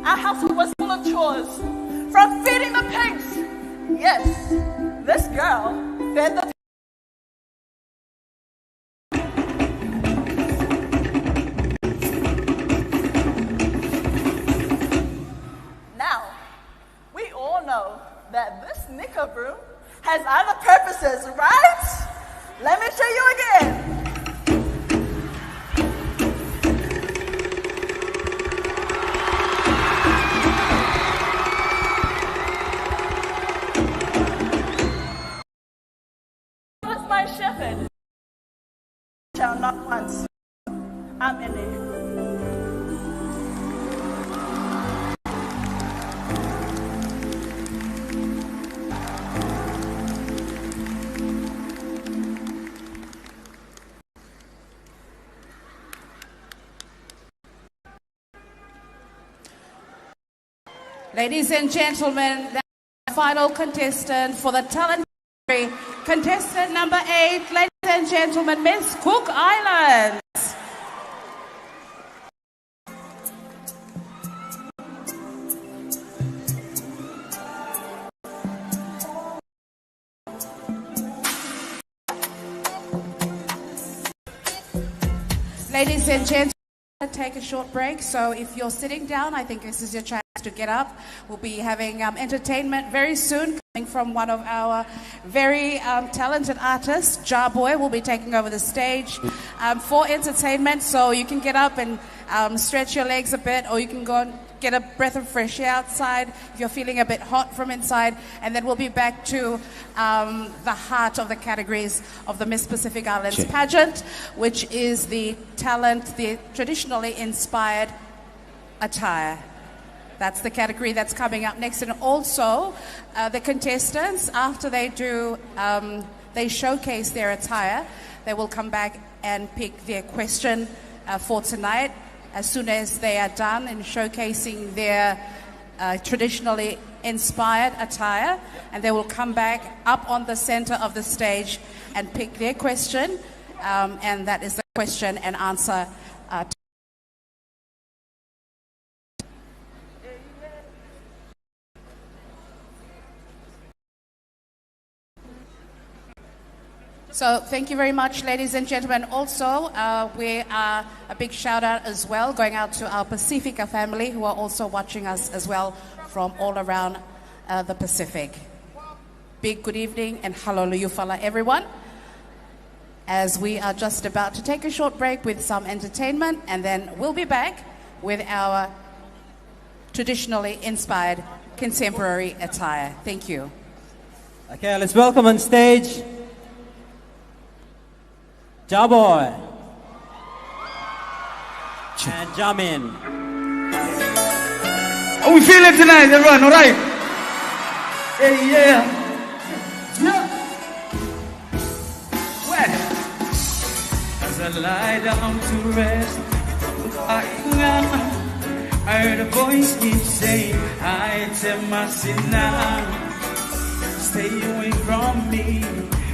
our household was full of chores, from feeding the pigs. Yes, this girl fed the that this knicker broom has other purposes, right? Let me show you again. This is my shepherd. Shall not once. I'm in it. Ladies and gentlemen, the final contestant for the talent category, contestant number 8, ladies and gentlemen, Miss Cook Islands. Ladies and gentlemen, take a short break. So if you're sitting down, I think this is your chance to get up. We'll be having entertainment very soon coming from one of our very talented artists. Jarboy will be taking over the stage for entertainment. So you can get up and stretch your legs a bit, or you can go and get a breath of fresh air outside if you're feeling a bit hot from inside. And then we'll be back to the heart of the categories of the Miss Pacific Islands pageant, which is the talent, the traditionally inspired attire. That's the category that's coming up next. And also, the contestants, after they do, they showcase their attire, they will come back and pick their question for tonight. As soon as they are done in showcasing their traditionally inspired attire, and they will come back up on the center of the stage and pick their question, and that is the question and answer. So thank you very much, ladies and gentlemen. Also, we are a big shout out as well going out to our Pacifica family who are also watching us as well from all around the Pacific. Big good evening and hallelujah fala everyone. As we are just about to take a short break with some entertainment, and then we'll be back with our traditionally inspired contemporary attire. Thank you. Okay, let's welcome on stage Jarboy. And Jamin. How we feeling tonight, everyone? All right? Yeah. Well, as I lie down to rest, I heard a voice keep saying, I tell my sin now, stay away from me.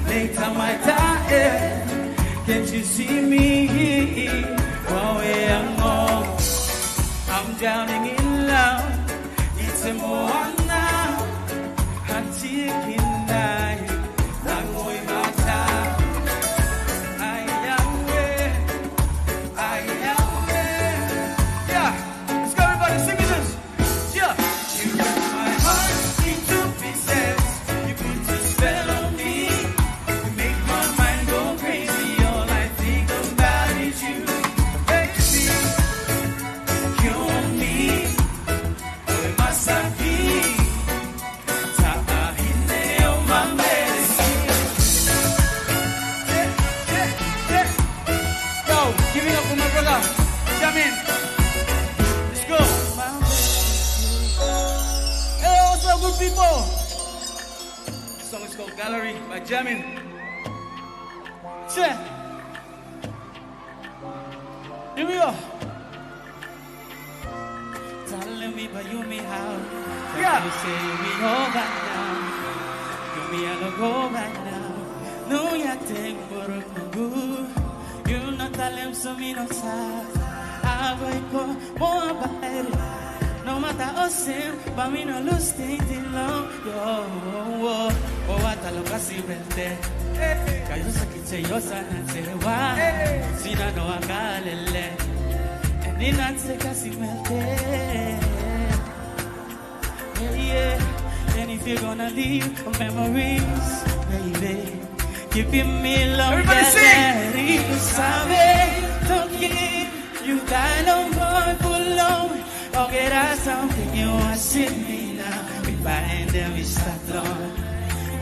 Later my time, can't you see me? I'm drowning in love. It's a more now. I'm taking life. I'm going out now. I am where. Yeah, let's go, everybody, sing this. Yeah. You cut my heart into pieces. You put a spell on me. You make my mind go crazy. All I think about is you. Baby, you and me. We must have been. Tahine on my medicine. Yeah. Yo, give it up for my brother. Jamin. Let's go. Hey, what's up, good people? This song is called Gallery by Jamin. Check. Here we go. Tell me, but you me how. Yeah. You say we all back now. You me I go back now. No, ya take for a good. You not tell him so me no sad. I go more bad. No matter how sim, but me no lose thinking long. Yo, what I look at see birthday. Kayo sa kitse yo sana se wa. Sina no akalele. And in answer kasi melte. Yeah. And if you're gonna leave memories, baby, give me love. Everybody sing. Don't give you got no more full on. Or get us something you want to see me now. We find them, we start long.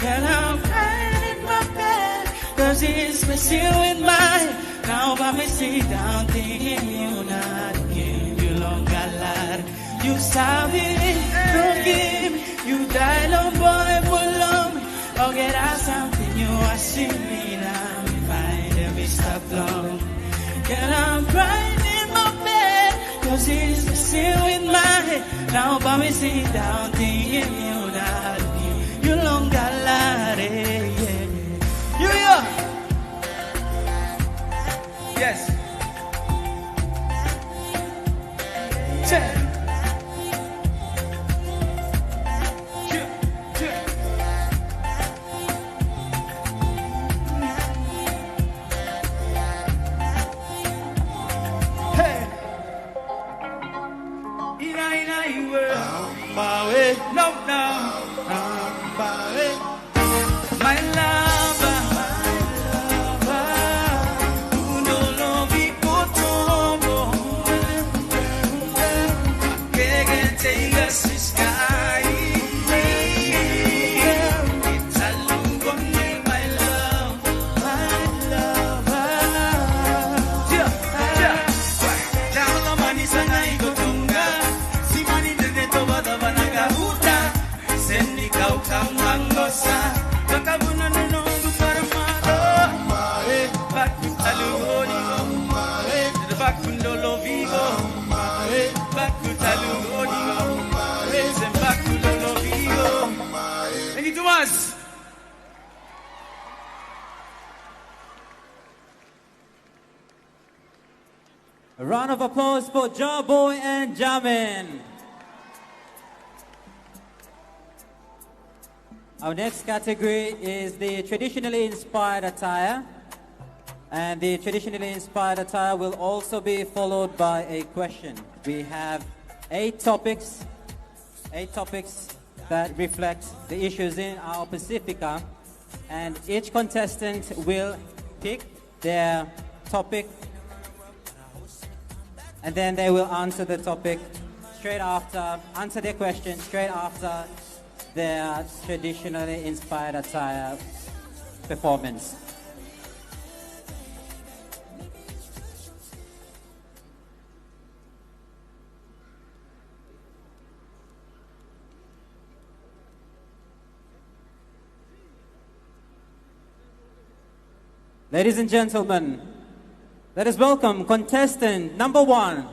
And I'm crying in my bed, cause it's messing with mine. Now by me sit down, thinking you not give you longer lad. You sabi, don't give me, you die long boy full on. Or get us something you want to see me now. We find them, we start long. And I'm crying in my bed, cause it's messing with my head. Now by me sit down, thinking you not you longer lad. Yeah. Yes. Check. My lover, take us to sky. It's a long name, my love, my lover. Down the money, Sanai Gotunga. See money, the Neto Badavanaga Huta. Send me out of Mangosa. Bakabuna no Parmado. Back to Talugoni. Back to Lolo Vigo. Back to Talugoni. Thank you, Thomas. A round of applause for Jarboy and Jamin. Our next category is the traditionally inspired attire. And the traditionally inspired attire will also be followed by a question. We have 8 topics that reflect the issues in our Pacifica, and each contestant will pick their topic, and then they will answer the topic answer their question straight after their traditionally inspired attire performance. Ladies and gentlemen, let us welcome contestant number 1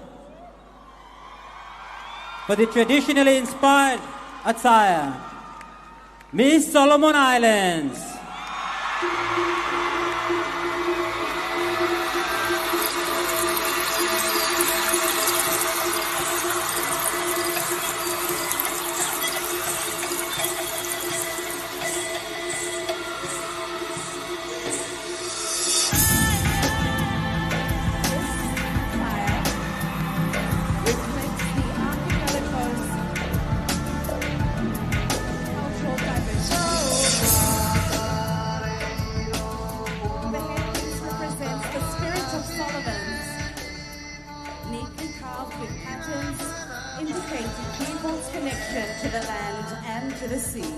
for the traditionally inspired attire, Miss Solomon Islands. To the land and to the sea.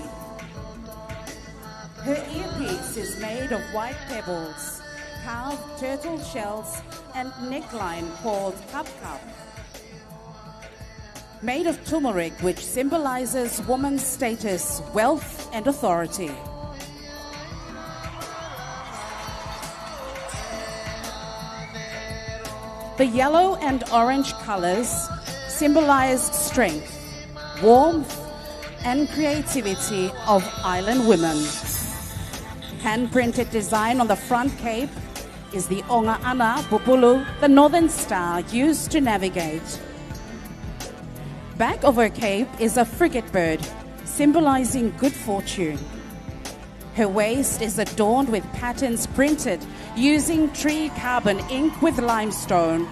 Her earpiece is made of white pebbles, carved turtle shells, and neckline called cup. Made of turmeric, which symbolizes woman's status, wealth, and authority. The yellow and orange colors symbolize strength, warmth, and creativity of island women. Hand-printed design on the front cape is the Onga Ana Bupulu, the northern star used to navigate. Back of her cape is a frigate bird, symbolizing good fortune. Her waist is adorned with patterns printed using tree carbon ink with limestone.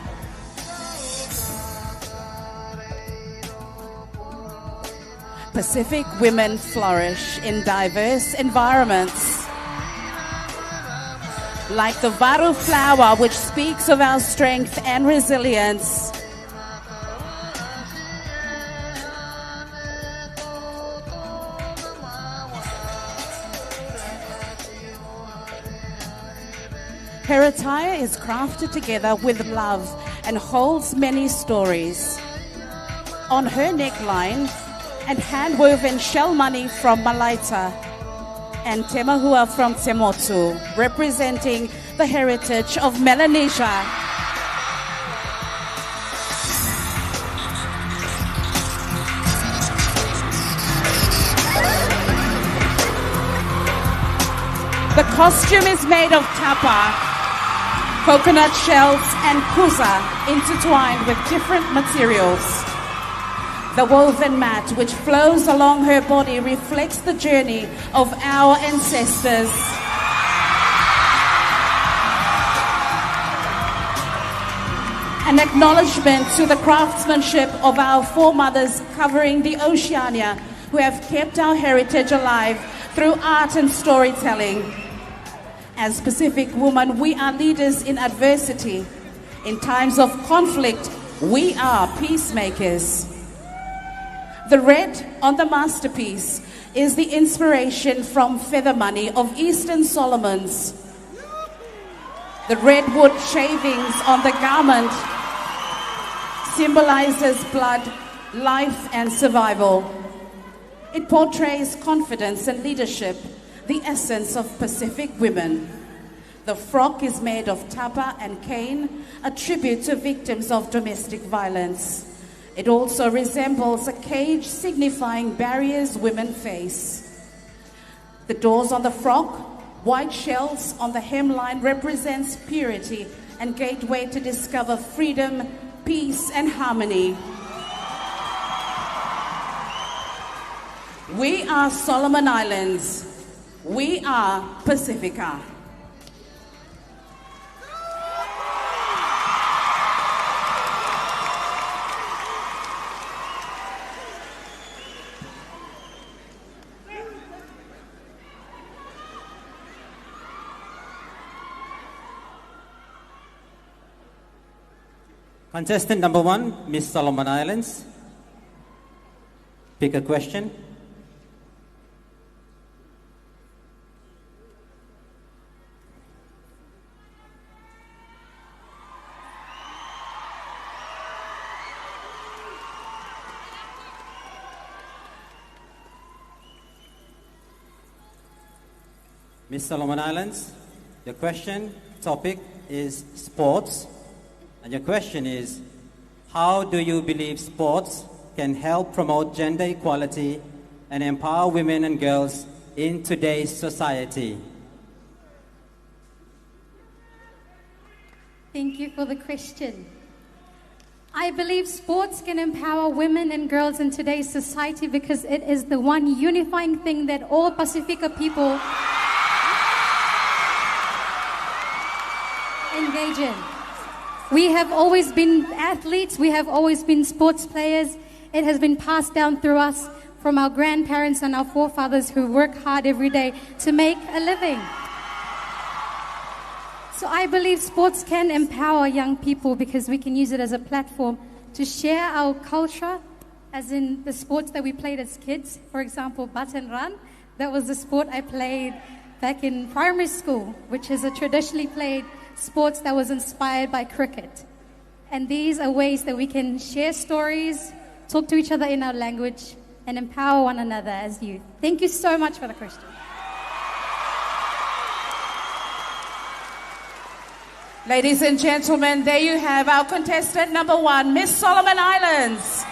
Pacific women flourish in diverse environments. Like the varu flower, which speaks of our strength and resilience. Her attire is crafted together with love and holds many stories. On her neckline, and hand-woven shell money from Malaita, and temahua from Temotu, representing the heritage of Melanesia. The costume is made of tapa, coconut shells, and kuza intertwined with different materials. The woven mat which flows along her body reflects the journey of our ancestors. An acknowledgement to the craftsmanship of our foremothers covering the Oceania who have kept our heritage alive through art and storytelling. As Pacific women, we are leaders in adversity. In times of conflict, we are peacemakers. The red on the masterpiece is the inspiration from feather money of Eastern Solomons. The redwood shavings on the garment symbolizes blood, life, and survival. It portrays confidence and leadership, the essence of Pacific women. The frock is made of tapa and cane, a tribute to victims of domestic violence. It also resembles a cage signifying barriers women face. The doors on the frock, white shells on the hemline represents purity and gateway to discover freedom, peace, and harmony. We are Solomon Islands. We are Pacifica. Contestant number 1, Miss Solomon Islands. Pick a question. Miss Solomon Islands, Your question topic is sports. And your question is, how do you believe sports can help promote gender equality and empower women and girls in today's society? Thank you for the question. I believe sports can empower women and girls in today's society because it is the one unifying thing that all Pacifica people engage in. We have always been athletes, we have always been sports players. It has been passed down through us from our grandparents and our forefathers who work hard every day to make a living. So I believe sports can empower young people because we can use it as a platform to share our culture, as in the sports that we played as kids. For example, bat and run. That was the sport I played back in primary school, which is a traditionally played sports that was inspired by cricket. And these are ways that we can share stories, talk to each other in our language, and empower one another as youth. Thank you so much for the question. Ladies and gentlemen, there you have our contestant number 1, Miss Solomon Islands.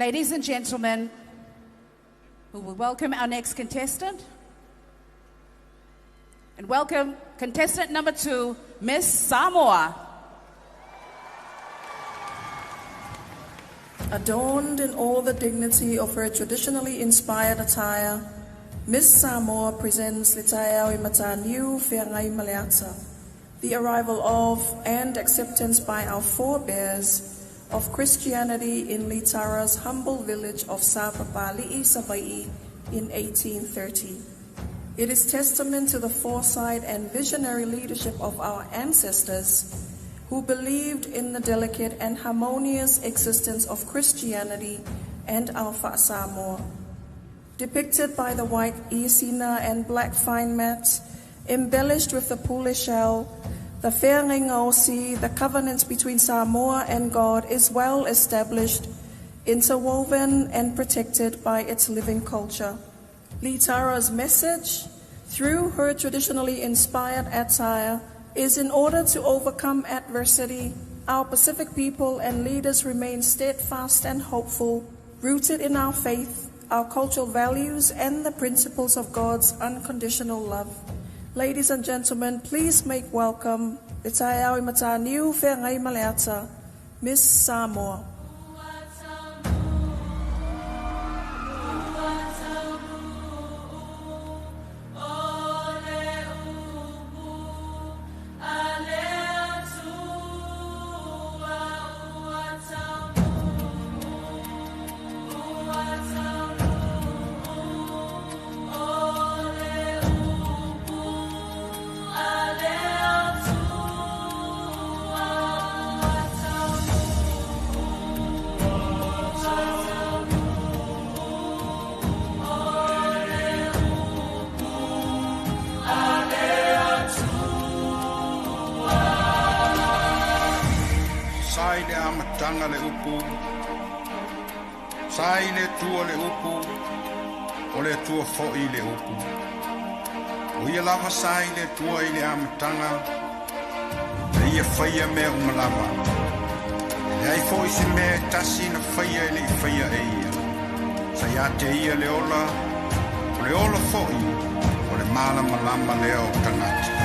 Ladies and gentlemen, we will welcome our next contestant. And welcome contestant number 2, Miss Samoa. Adorned in all the dignity of her traditionally inspired attire, Miss Samoa presents Litaiao Mataniu Whiangai Maleata, the arrival of and acceptance by our forebears of Christianity in Litara's humble village of Sapapali'i, Savai'i in 1830. It is testament to the foresight and visionary leadership of our ancestors who believed in the delicate and harmonious existence of Christianity and our Samoa. Depicted by the white isina and black fine mats, embellished with the pule shell, the Whianganga Sea, the covenant between Samoa and God, is well established, interwoven and protected by its living culture. Litara's message, through her traditionally inspired attire, is in order to overcome adversity, our Pacific people and leaders remain steadfast and hopeful, rooted in our faith, our cultural values, and the principles of God's unconditional love. Ladies and gentlemen, please make welcome Litaiao Mataniu Whiangai Maleata, Miss Samoa. le upu, sai le tua le upu, o le tua fo'i le upu. O ia lava sai le tua i le amatanga, le ia whaia mea umalawa. Le ai fo'i si mea tasi na whaia i le i whaia e ia. Sai a te ia le ola fo'i, o le mala malama leo tangata.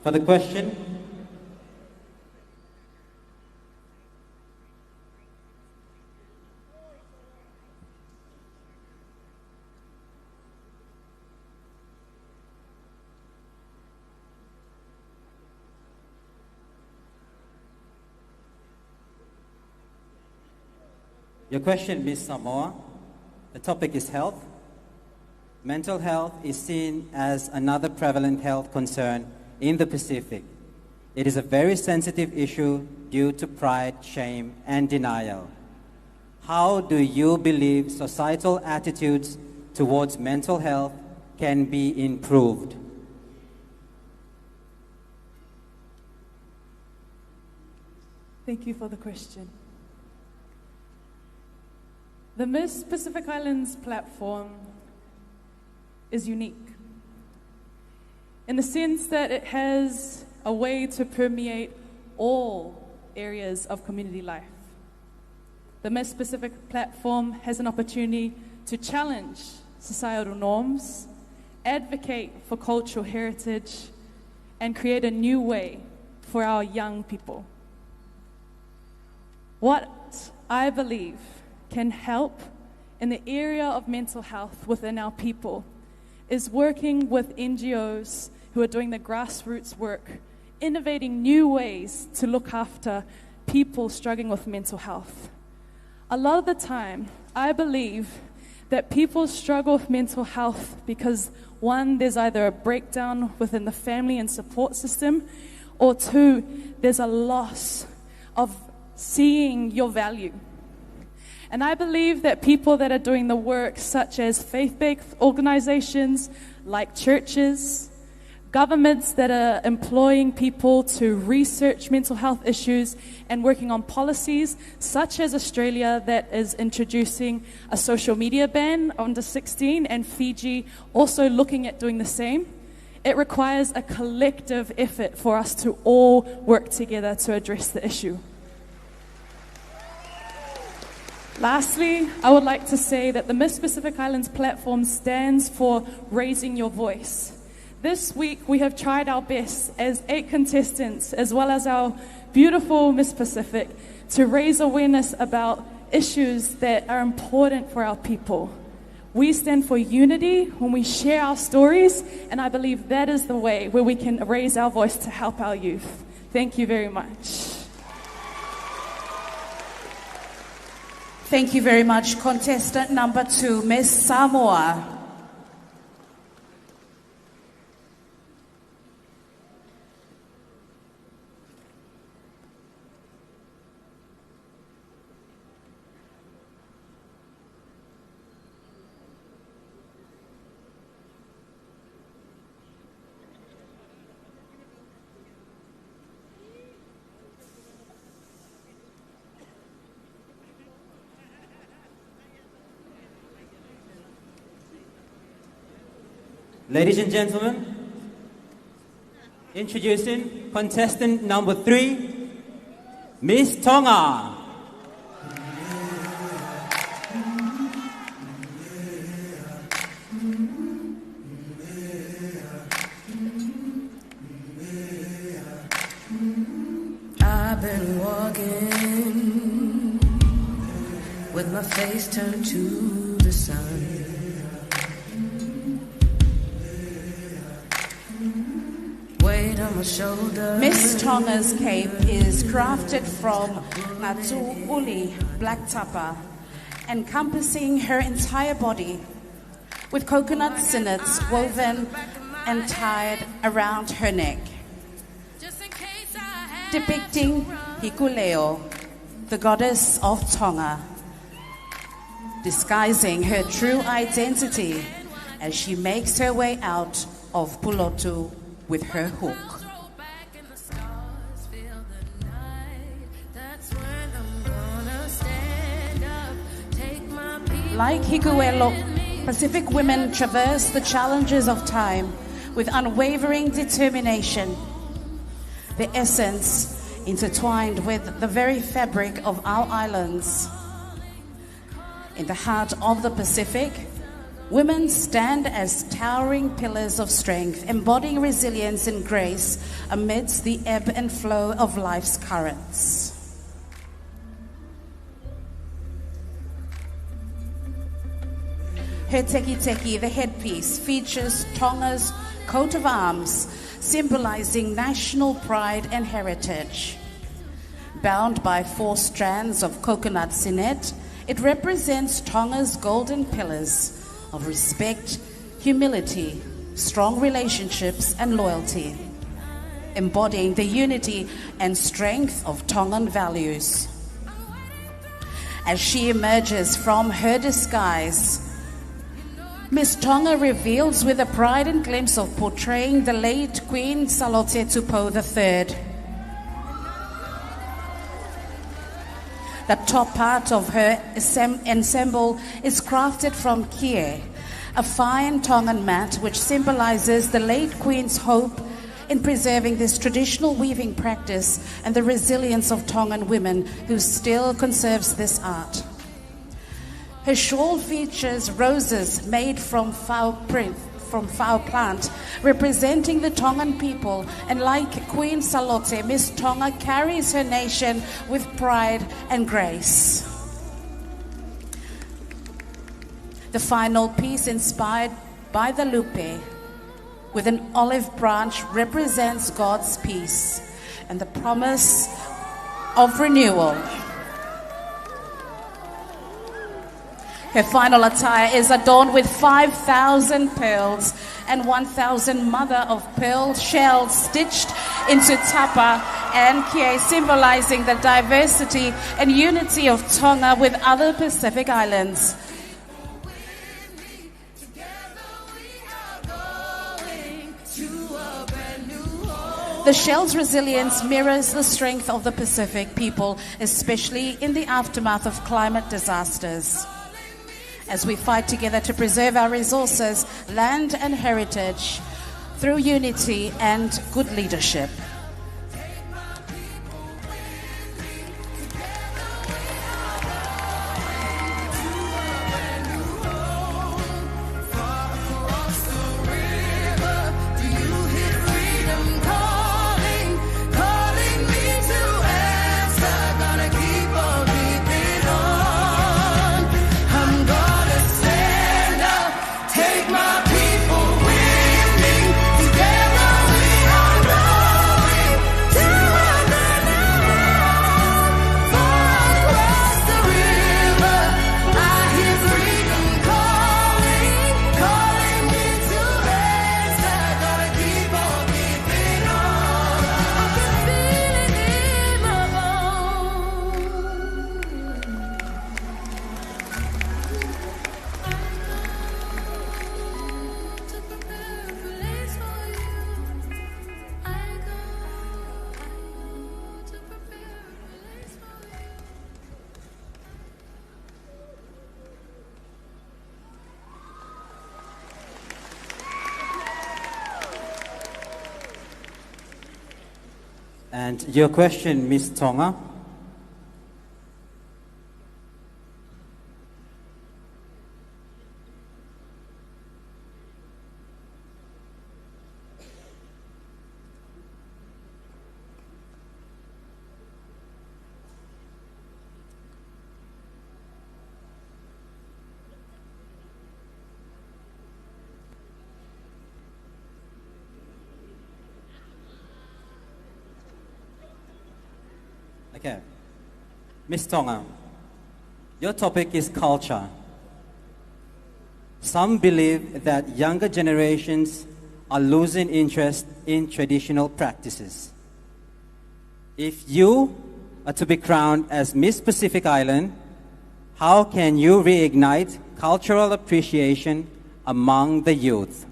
For the question, your question, Ms. Samoa, the topic is health. Mental health is seen as another prevalent health concern in the Pacific. It is a very sensitive issue due to pride, shame, and denial. How do you believe societal attitudes towards mental health can be improved? Thank you for the question. The Miss Pacific Islands platform is unique in the sense that it has a way to permeate all areas of community life. The Miss Pacific platform has an opportunity to challenge societal norms, advocate for cultural heritage, and create a new way for our young people. What I believe can help in the area of mental health within our people is working with NGOs who are doing the grassroots work, innovating new ways to look after people struggling with mental health. A lot of the time, I believe that people struggle with mental health because, one, there's either a breakdown within the family and support system, or two, there's a loss of seeing your value. And I believe that people that are doing the work, such as faith-based organizations like churches, governments that are employing people to research mental health issues and working on policies, such as Australia that is introducing a social media ban under 16, and Fiji also looking at doing the same. It requires a collective effort for us to all work together to address the issue. Lastly, I would like to say that the Miss Pacific Islands platform stands for raising your voice. This week, we have tried our best as 8 contestants, as well as our beautiful Miss Pacific, to raise awareness about issues that are important for our people. We stand for unity when we share our stories, and I believe that is the way where we can raise our voice to help our youth. Thank you very much. Thank you very much. Contestant number 2, Miss Samoa. Ladies and gentlemen, introducing contestant number 3, Miss Tonga. I've been walking with my face turned to the sun. Miss Tonga's cape is crafted from Ngatu Uli black tapa, encompassing her entire body, with coconut sinnets woven and tied around her neck, depicting Hikuleo, the goddess of Tonga, disguising her true identity as she makes her way out of Pulotu with her hook. Like Hikuelo, Pacific women traverse the challenges of time with unwavering determination. The essence intertwined with the very fabric of our islands. In the heart of the Pacific, Women stand as towering pillars of strength, embodying resilience and grace amidst the ebb and flow of life's currents. Her teki, the headpiece, features Tonga's coat of arms, symbolizing national pride and heritage. Bound by 4 strands of coconut sinet, it represents Tonga's golden pillars of respect, humility, strong relationships, and loyalty, embodying the unity and strength of Tongan values. As she emerges from her disguise, Miss Tonga reveals with a pride and glimpse of portraying the late Queen Salote Tupou III. The top part of her ensemble is crafted from kie, a fine Tongan mat which symbolizes the late Queen's hope in preserving this traditional weaving practice and the resilience of Tongan women who still conserves this art. Her shawl features roses made from foul plant, representing the Tongan people, and like Queen Salote, Miss Tonga carries her nation with pride and grace. The final piece, inspired by the lupe, with an olive branch, represents God's peace and the promise of renewal. Her final attire is adorned with 5,000 pearls and 1,000 mother of pearl shells stitched into tapa and kie, symbolizing the diversity and unity of Tonga with other Pacific islands. The shell's resilience mirrors the strength of the Pacific people, especially in the aftermath of climate disasters. As we fight together to preserve our resources, land and heritage through unity and good leadership. And your question, Miss Tonga? Okay. Miss Tonga, your topic is culture. Some believe that younger generations are losing interest in traditional practices. If you are to be crowned as Miss Pacific Island, how can you reignite cultural appreciation among the youth?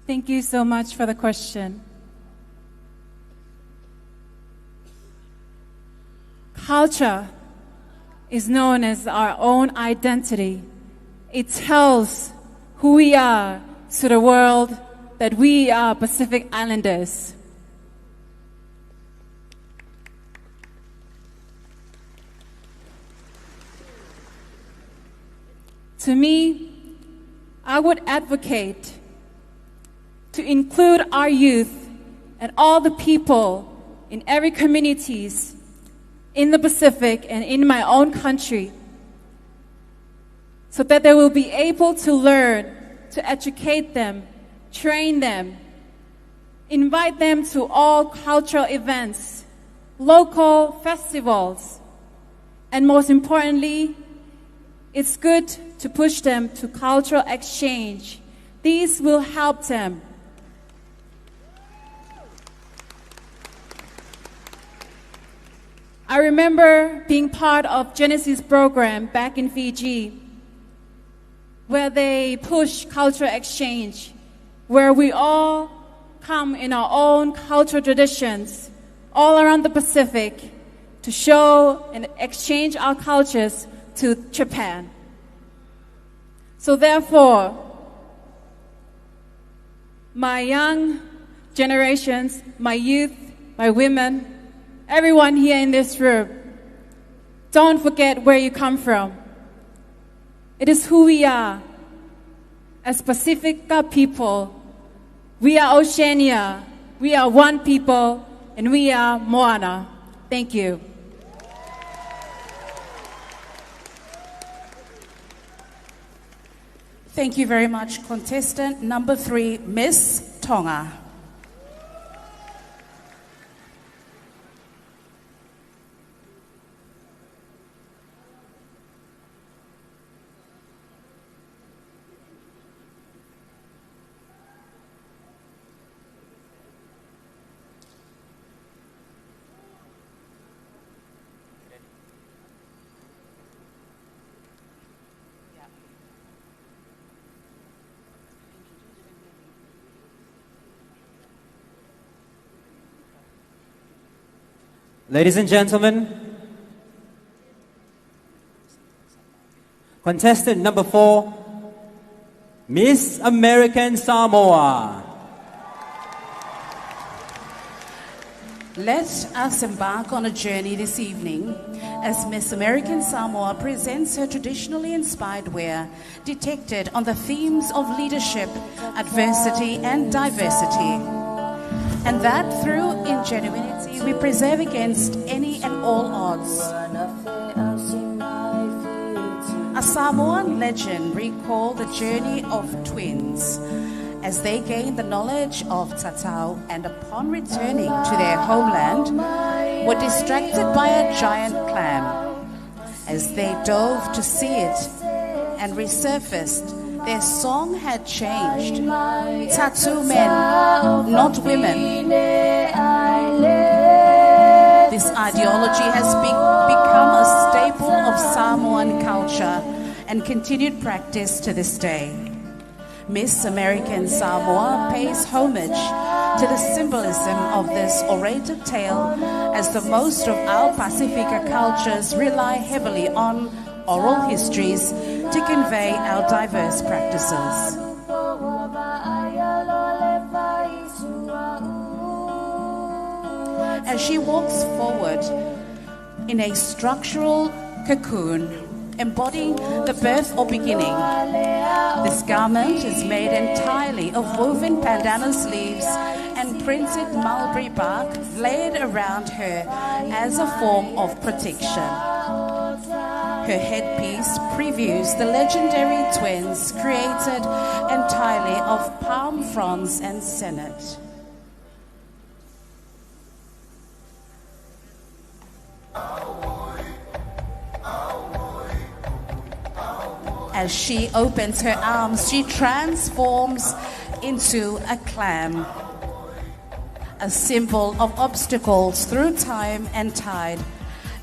Thank you so much for the question. Culture is known as our own identity. It tells who we are to the world, that we are Pacific Islanders. To me, I would advocate to include our youth and all the people in every communities in the Pacific and in my own country, so that they will be able to learn, to educate them, train them, invite them to all cultural events, local festivals, and most importantly, it's good to push them to cultural exchange. These will help them. I remember being part of Genesis program back in Fiji, where they push cultural exchange, where we all come in our own cultural traditions all around the Pacific to show and exchange our cultures to Japan. So therefore, my young generations, my youth, my women, everyone here in this room, don't forget where you come from. It is who we are. As Pacifica people, we are Oceania, we are one people, and we are Moana. Thank you. Thank you very much, contestant number 3, Miss Tonga. Ladies and gentlemen, contestant number 4, Miss American Samoa. Let us embark on a journey this evening as Miss American Samoa presents her traditionally inspired wear depicted on the themes of leadership, adversity, and diversity. And that through ingenuity we preserve against any and all odds. A Samoan legend recalled the journey of twins as they gained the knowledge of Tatau and upon returning to their homeland were distracted by a giant clam. As they dove to see it and resurfaced, their song had changed. Tattoo men, not women. This ideology has become a staple of Samoan culture and continued practice to this day. Miss American Samoa pays homage to the symbolism of this orated tale, as the most of our Pacifica cultures rely heavily on oral histories to convey our diverse practices. As she walks forward in a structural cocoon, embodying the birth or beginning, this garment is made entirely of woven bandana sleeves and printed mulberry bark laid around her as a form of protection. Her headpiece previews the legendary twins created entirely of palm fronds and sennet. As she opens her arms, she transforms into a clam, a symbol of obstacles through time and tide,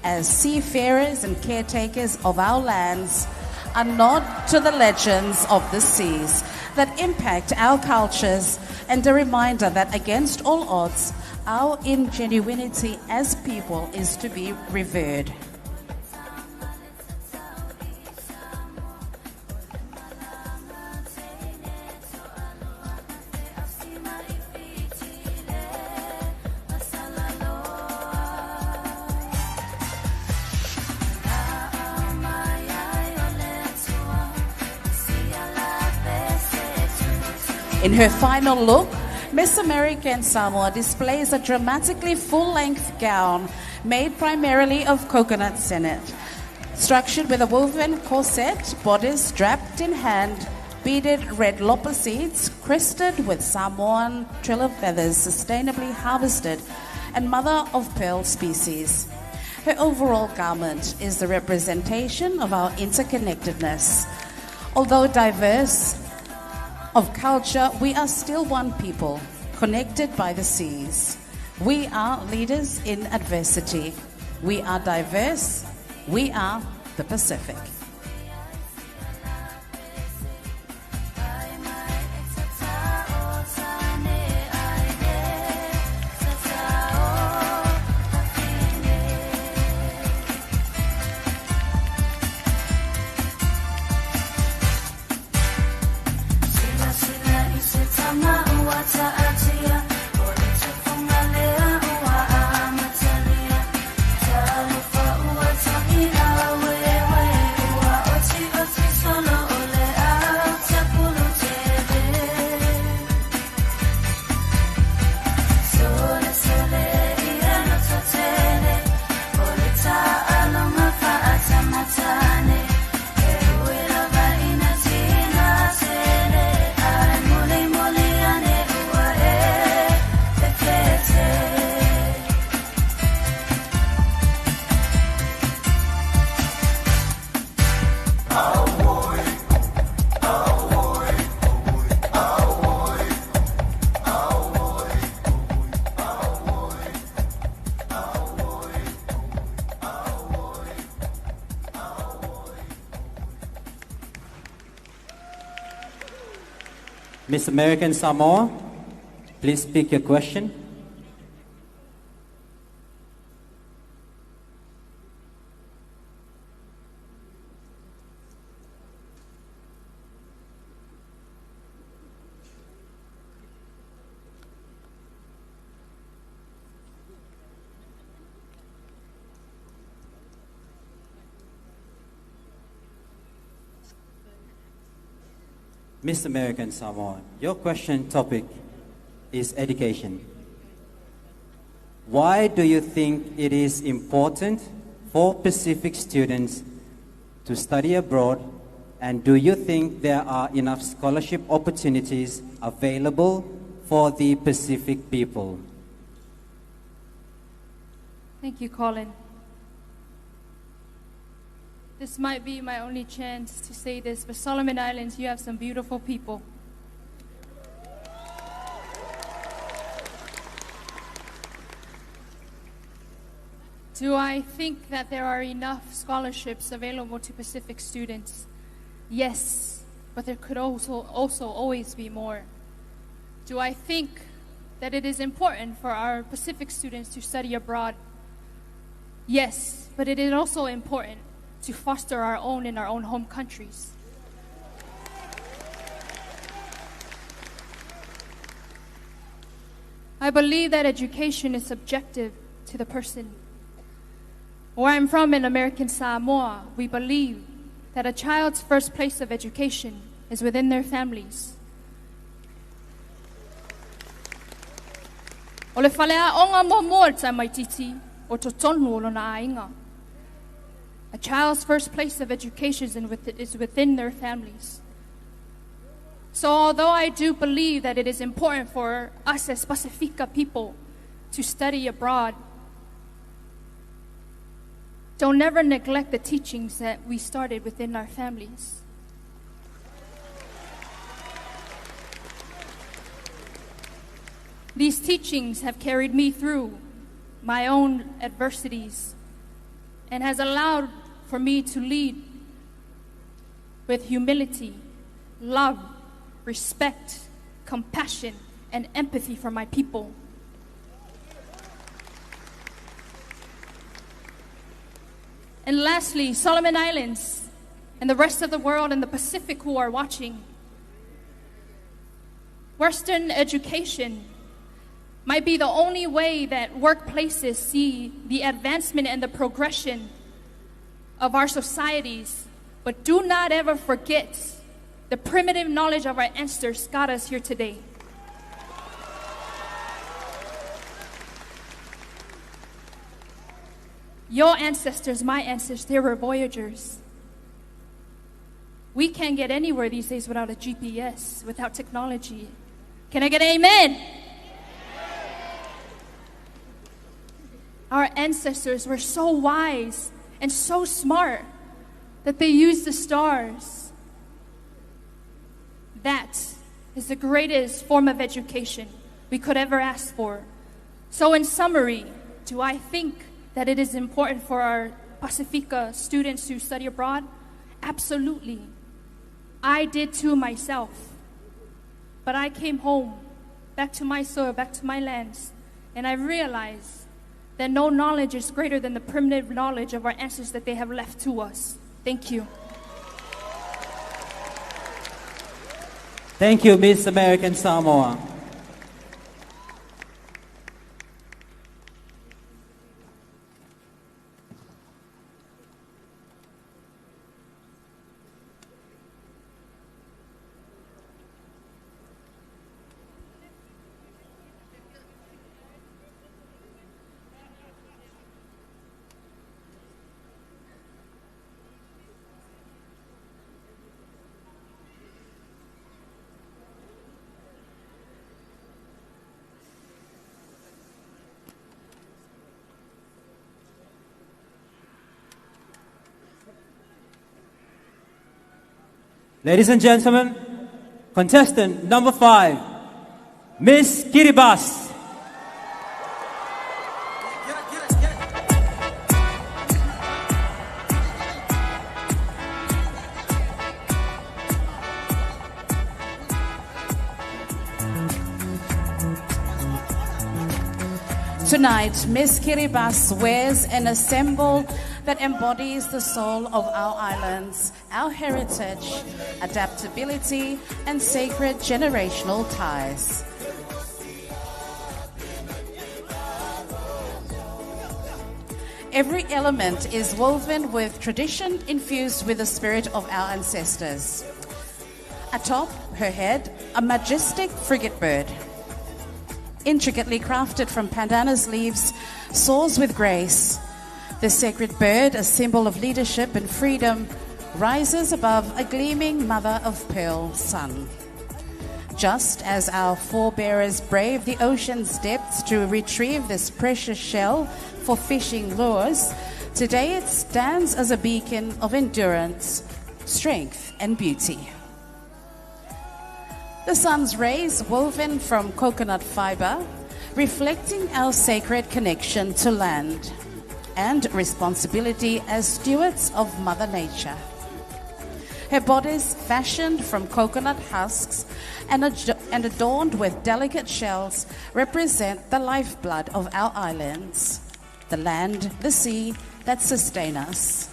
as seafarers and caretakers of our lands, a nod to the legends of the seas that impact our cultures, and a reminder that against all odds, our ingenuity as people is to be revered. In her final look, Miss American Samoa displays a dramatically full-length gown made primarily of coconut sinnet, structured with a woven corset, bodice draped in hand, beaded red lopper seeds, crested with Samoan triller feathers sustainably harvested, and mother-of-pearl species. Her overall garment is the representation of our interconnectedness. Although diverse of culture, we are still one people, connected by the seas. We are leaders in adversity. We are diverse. We are the Pacific. Miss American Samoa, please pick your question. Miss American Samoa, your question topic is education. Why do you think it is important for Pacific students to study abroad, and do you think there are enough scholarship opportunities available for the Pacific people? Thank you, Colin. This might be my only chance to say this, but Solomon Islands, you have some beautiful people. Do I think that there are enough scholarships available to Pacific students? Yes, but there could also always be more. Do I think that it is important for our Pacific students to study abroad? Yes, but it is also important to foster our own in our own home countries. I believe that education is subjective to the person. Where I'm from in American Samoa, we believe that a child's first place of education is within their families. O le whalea onga mo mōrta mai titi, o to tonu o lona ainga. A child's first place of education is within their families. So although I do believe that it is important for us as Pacifica people to study abroad, don't never neglect the teachings that we started within our families. These teachings have carried me through my own adversities and has allowed for me to lead with humility, love, respect, compassion, and empathy for my people. And lastly, Solomon Islands and the rest of the world and the Pacific who are watching, Western education might be the only way that workplaces see the advancement and the progression of our societies, but do not ever forget The primitive knowledge of our ancestors got us here today. Your ancestors, my ancestors, they were voyagers. We can't get anywhere these days without a GPS, without technology. Can I get an amen? Our ancestors were so wise and so smart that they used the stars. That is the greatest form of education we could ever ask for. So in summary, do I think that it is important for our Pacifica students to study abroad? Absolutely. I did too myself. But I came home, back to my soil, back to my lands, and I realized that no knowledge is greater than the primitive knowledge of our ancestors that they have left to us. Thank you. Thank you, Miss American Samoa. Ladies and gentlemen, contestant number 5, Miss Kiribati. Tonight, Miss Kiribati wears an ensemble that embodies the soul of our islands, our heritage, adaptability, and sacred generational ties. Every element is woven with tradition infused with the spirit of our ancestors. Atop her head, a majestic frigate bird, intricately crafted from pandanus leaves, soars with grace. The sacred bird, a symbol of leadership and freedom, rises above a gleaming mother-of-pearl sun. Just as our forebearers braved the ocean's depths to retrieve this precious shell for fishing lures, today it stands as a beacon of endurance, strength, and beauty. The sun's rays, woven from coconut fiber, reflecting our sacred connection to land and responsibility as stewards of Mother Nature. Her bodies, fashioned from coconut husks and adorned with delicate shells, represent the lifeblood of our islands, the land, the sea that sustain us.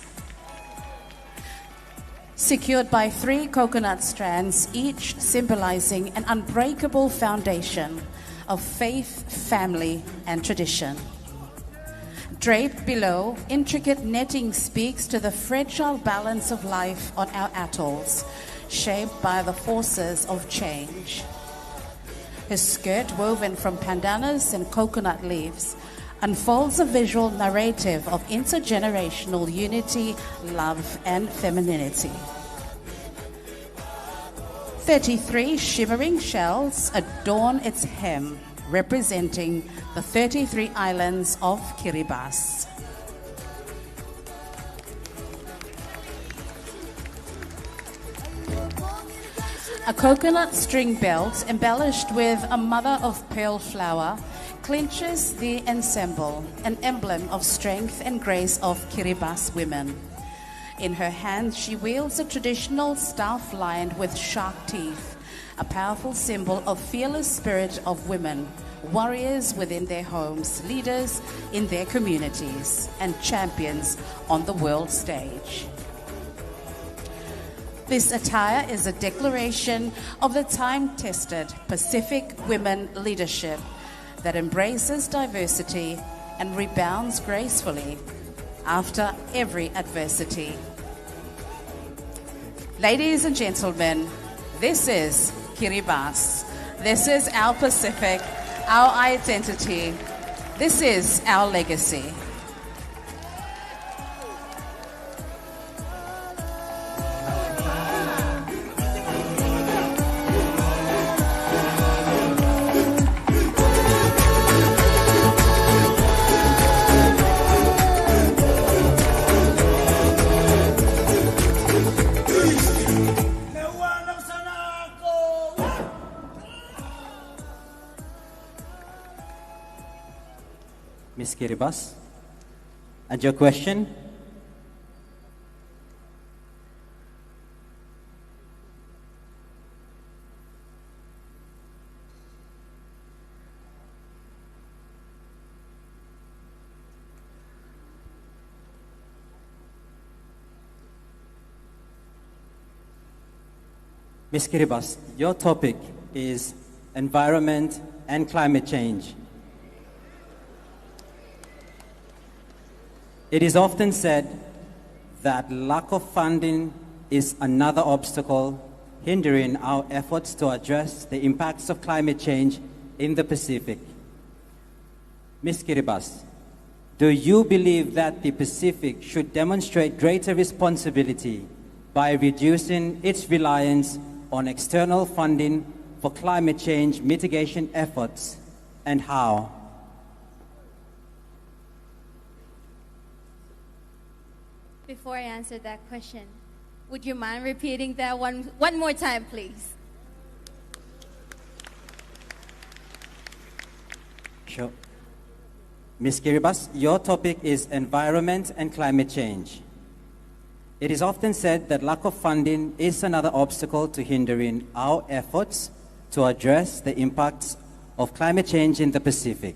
Secured by 3 coconut strands, each symbolizing an unbreakable foundation of faith, family, and tradition. Draped below, intricate netting speaks to the fragile balance of life on our atolls, shaped by the forces of change. Her skirt, woven from pandanus and coconut leaves, unfolds a visual narrative of intergenerational unity, love, and femininity. 33 shimmering shells adorn its hem, representing the 33 islands of Kiribati. A coconut string belt embellished with a mother-of-pearl flower clinches the ensemble, an emblem of strength and grace of Kiribati women. In her hand, she wields a traditional staff lined with sharp teeth, a powerful symbol of fearless spirit of women, warriors within their homes, leaders in their communities, and champions on the world stage. This attire is a declaration of the time-tested Pacific women leadership that embraces diversity and rebounds gracefully after every adversity. Ladies and gentlemen, This is Kiribati. This is our Pacific, our identity. This is our legacy. Ms. Kiribati, and your question? Ms. Kiribati, your topic is environment and climate change. It is often said that lack of funding is another obstacle hindering our efforts to address the impacts of climate change in the Pacific. Ms. Kiribati, do you believe that the Pacific should demonstrate greater responsibility by reducing its reliance on external funding for climate change mitigation efforts, and how? Before I answer that question, would you mind repeating that one more time, please? Sure. Ms. Kiribati, your topic is environment and climate change. It is often said that lack of funding is another obstacle to hindering our efforts to address the impacts of climate change in the Pacific.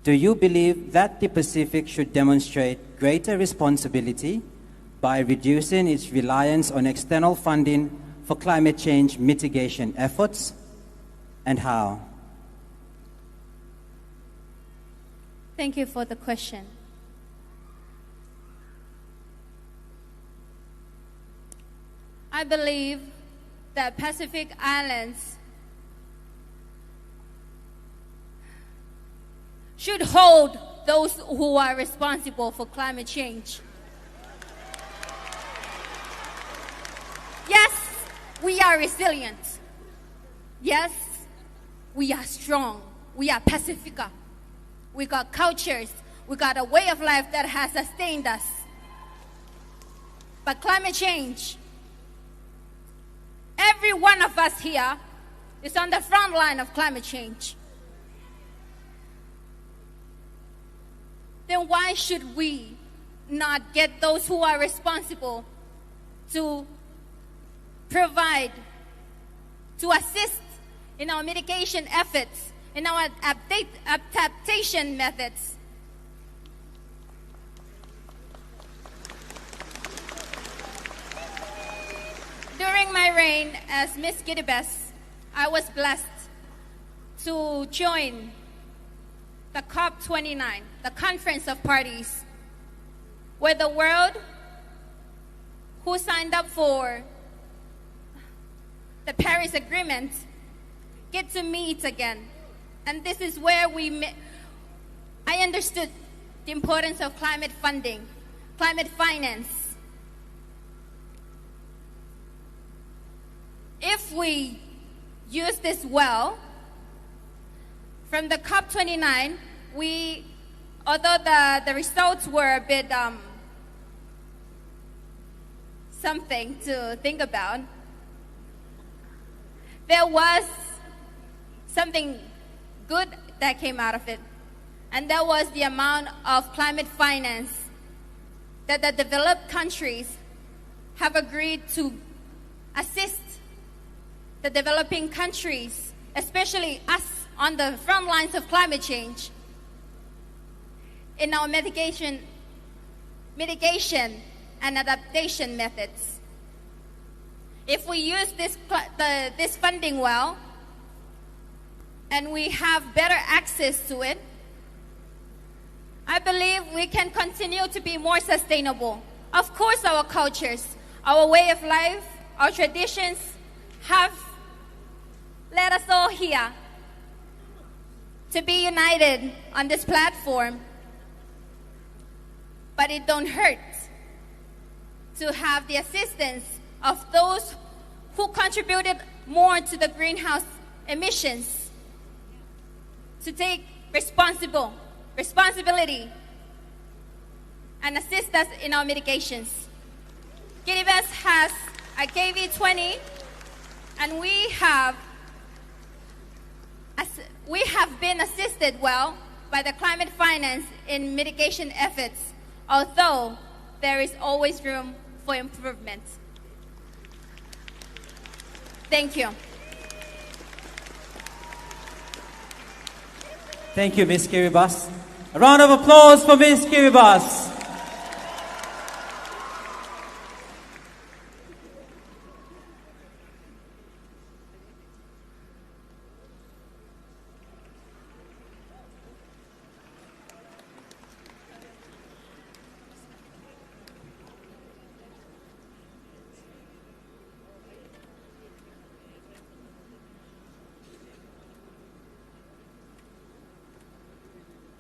Do you believe that the Pacific should demonstrate greater responsibility by reducing its reliance on external funding for climate change mitigation efforts, and how? Thank you for the question. I believe that Pacific Islands should hold those who are responsible for climate change. Yes, we are resilient. Yes, we are strong. We are Pacifica. We got cultures. We got a way of life that has sustained us. But climate change, every one of us here is on the front line of climate change. Then why should we not get those who are responsible to provide, to assist in our mitigation efforts, in our adaptation methods? During my reign as Miss Kiribati, I was blessed to join the COP29, the Conference of Parties, where the world who signed up for the Paris Agreement get to meet again. And this is where I understood the importance of climate funding, climate finance. If we use this well, from the COP29, although the results were a bit something to think about, there was something good that came out of it. And that was the amount of climate finance that the developed countries have agreed to assist the developing countries, especially us on the front lines of climate change, in our mitigation and adaptation methods. If we use this funding well, and we have better access to it, I believe we can continue to be more sustainable. Of course, our cultures, our way of life, our traditions have led us all here to be united on this platform. But it don't hurt to have the assistance of those who contributed more to the greenhouse emissions to take responsibility and assist us in our mitigations. Kiribati has a KV20, and we have been assisted well by the climate finance in mitigation efforts, although there is always room for improvement. Thank you. Thank you, Miss Kiribati. A round of applause for Miss Kiribati.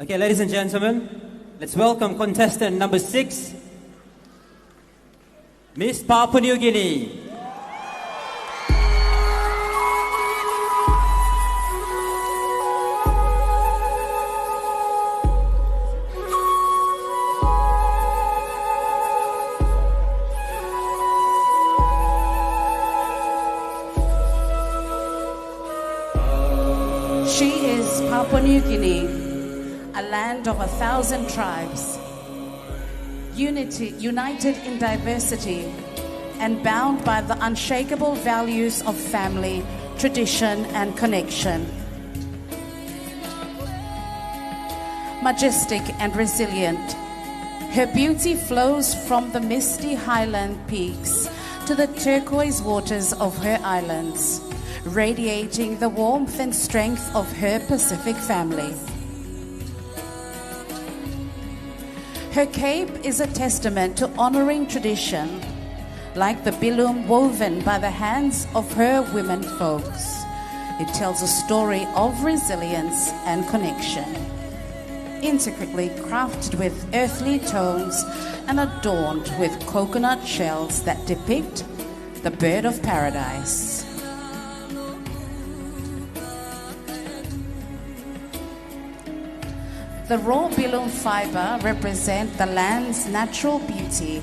Okay, ladies and gentlemen, let's welcome contestant number 6, Miss Papua New Guinea. She is Papua New Guinea, a land of 1,000 tribes, united in diversity and bound by the unshakable values of family, tradition, and connection. Majestic and resilient, her beauty flows from the misty highland peaks to the turquoise waters of her islands, radiating the warmth and strength of her Pacific family. Her cape is a testament to honoring tradition, like the bilum woven by the hands of her women folks. It tells a story of resilience and connection, intricately crafted with earthly tones and adorned with coconut shells that depict the bird of paradise. The raw bilum fiber represents the land's natural beauty,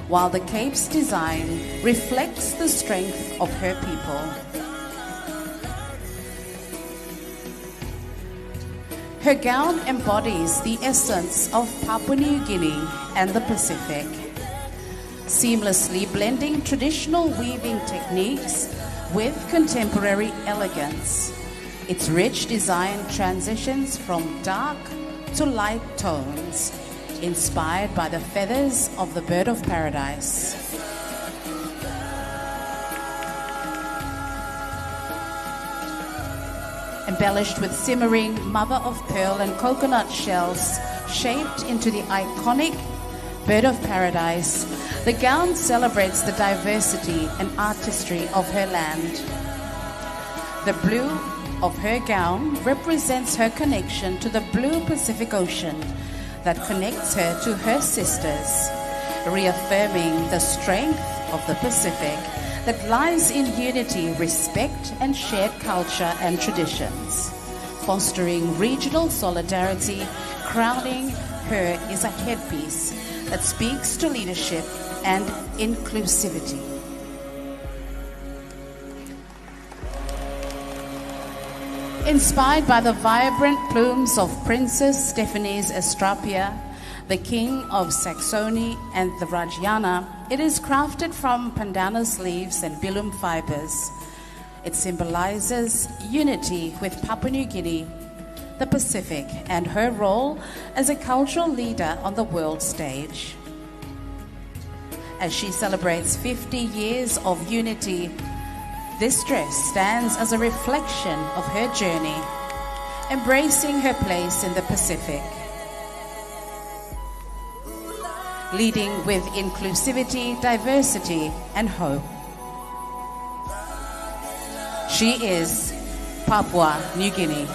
while the cape's design reflects the strength of her people. Her gown embodies the essence of Papua New Guinea and the Pacific, seamlessly blending traditional weaving techniques with contemporary elegance. Its rich design transitions from dark to light tones, inspired by the feathers of the bird of paradise. Embellished with simmering mother-of-pearl and coconut shells shaped into the iconic bird of paradise, the gown celebrates the diversity and artistry of her land. The blue of her gown represents her connection to the blue Pacific Ocean that connects her to her sisters, reaffirming the strength of the Pacific that lies in unity, respect, and shared culture and traditions. Fostering regional solidarity, crowning her is a headpiece that speaks to leadership and inclusivity. Inspired by the vibrant plumes of Princess Stephanie's Estrapia, the King of Saxony and the Rajana, it is crafted from pandanus leaves and bilum fibers. It symbolizes unity with Papua New Guinea, the Pacific, and her role as a cultural leader on the world stage. As she celebrates 50 years of unity, this dress stands as a reflection of her journey, embracing her place in the Pacific, leading with inclusivity, diversity, and hope. She is Papua New Guinea.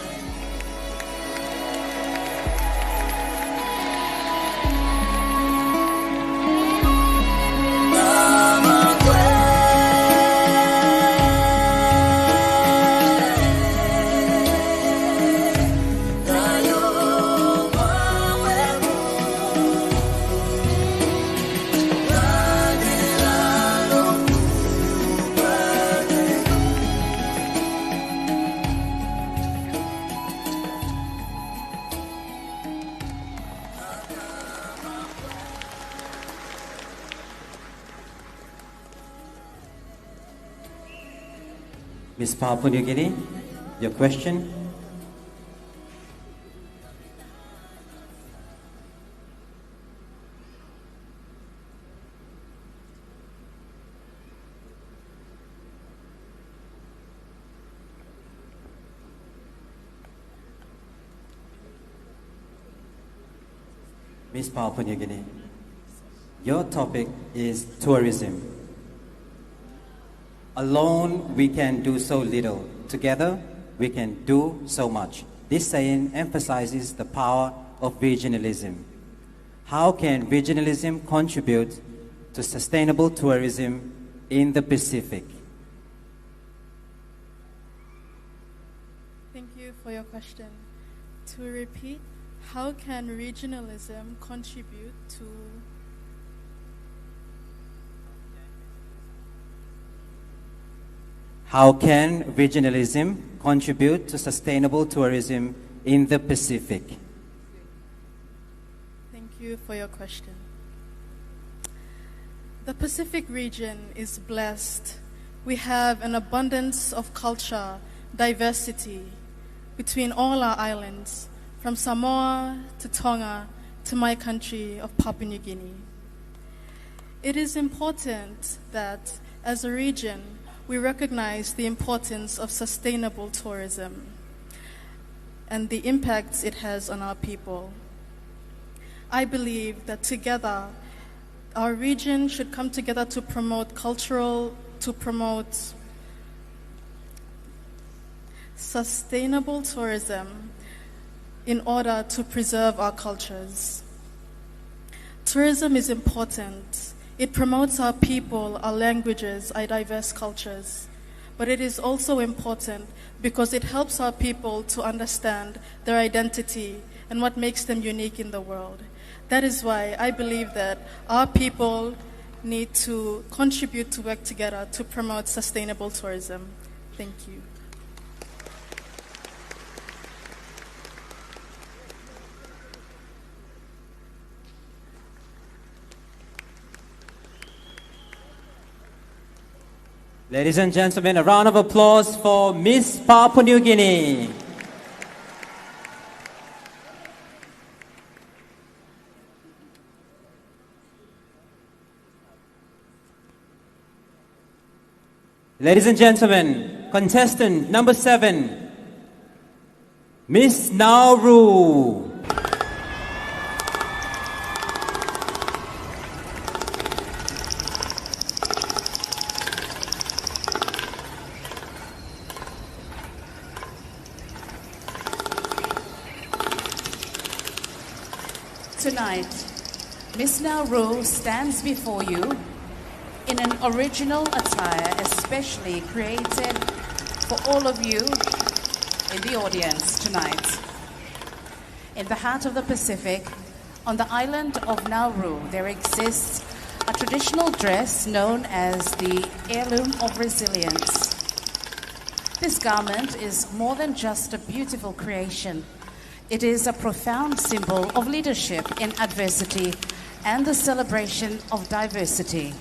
Miss Papua New Guinea, your question? Miss Papua New Guinea, your topic is tourism. Alone, we can do so little. Together, we can do so much. This saying emphasizes the power of regionalism. How can regionalism contribute to sustainable tourism in the Pacific? Thank you for your question. To repeat, how can regionalism contribute to How can regionalism contribute to sustainable tourism in the Pacific? Thank you for your question. The Pacific region is blessed. We have an abundance of culture, diversity between all our islands, from Samoa to Tonga to my country of Papua New Guinea. It is important that as a region, we recognize the importance of sustainable tourism and the impacts it has on our people. I believe that together, our region should come together to promote sustainable tourism in order to preserve our cultures. Tourism is important. It promotes our people, our languages, our diverse cultures. But it is also important because it helps our people to understand their identity and what makes them unique in the world. That is why I believe that our people need to contribute to work together to promote sustainable tourism. Thank you. Ladies and gentlemen, a round of applause for Miss Papua New Guinea. Ladies and gentlemen, contestant number 7, Miss Nauru. Tonight, Miss Nauru stands before you in an original attire especially created for all of you in the audience tonight. In the heart of the Pacific, on the island of Nauru, there exists a traditional dress known as the Heirloom of Resilience. This garment is more than just a beautiful creation. It is a profound symbol of leadership in adversity and the celebration of diversity.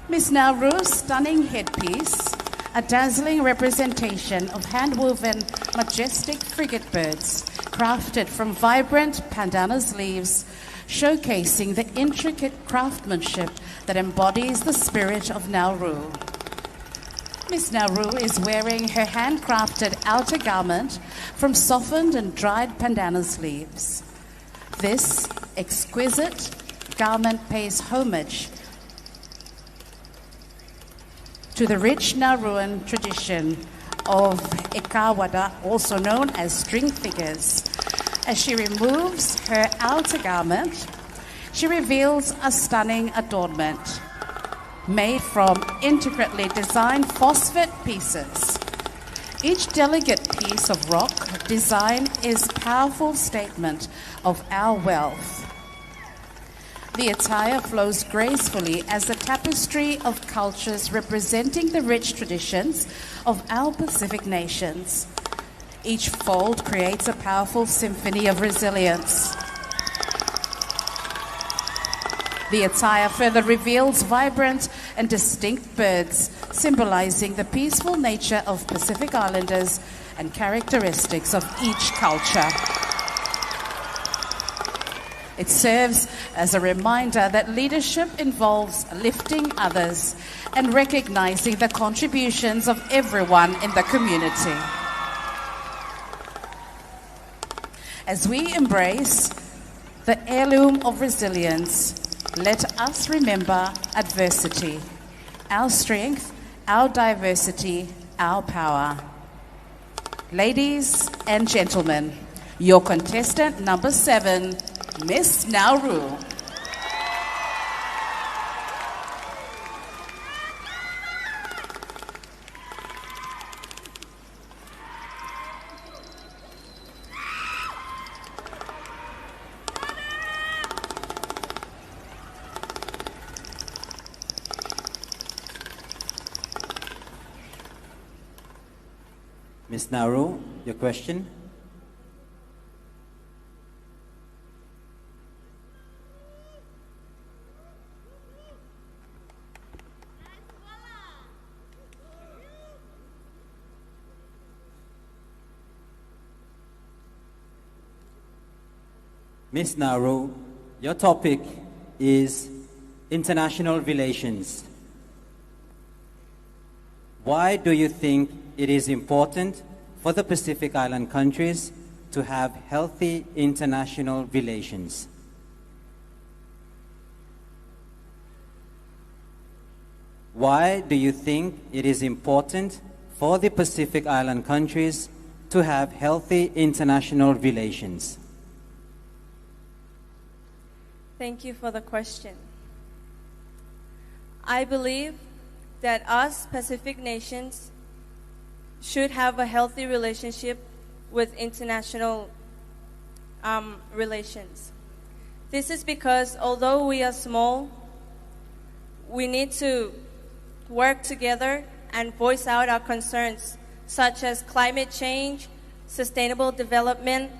Miss Nauru's stunning headpiece, a dazzling representation of hand-woven majestic frigate birds crafted from vibrant pandanus leaves, showcasing the intricate craftsmanship that embodies the spirit of Nauru. Miss Nauru is wearing her handcrafted outer garment from softened and dried pandanus leaves. This exquisite garment pays homage to the rich Nauruan tradition of ikawada, also known as string figures. As she removes her outer garment, she reveals a stunning adornment made from intricately designed phosphate pieces. Each delicate piece of rock design is a powerful statement of our wealth. The attire flows gracefully as a tapestry of cultures representing the rich traditions of our Pacific nations. Each fold creates a powerful symphony of resilience. The attire further reveals vibrant and distinct birds, symbolizing the peaceful nature of Pacific Islanders and characteristics of each culture. It serves as a reminder that leadership involves lifting others and recognizing the contributions of everyone in the community. As we embrace the heirloom of resilience, let us remember adversity, our strength, our diversity, our power. Ladies and gentlemen, your contestant number 7, Miss Nauru. Miss Nauru, your question? Miss Nauru, your topic is international relations. Why do you think it is important for the Pacific Island countries to have healthy international relations? Why do you think it is important for the Pacific Island countries to have healthy international relations? Thank you for the question. I believe that us Pacific nations should have a healthy relationship with international relations. This is because although we are small, we need to work together and voice out our concerns, such as climate change, sustainable development,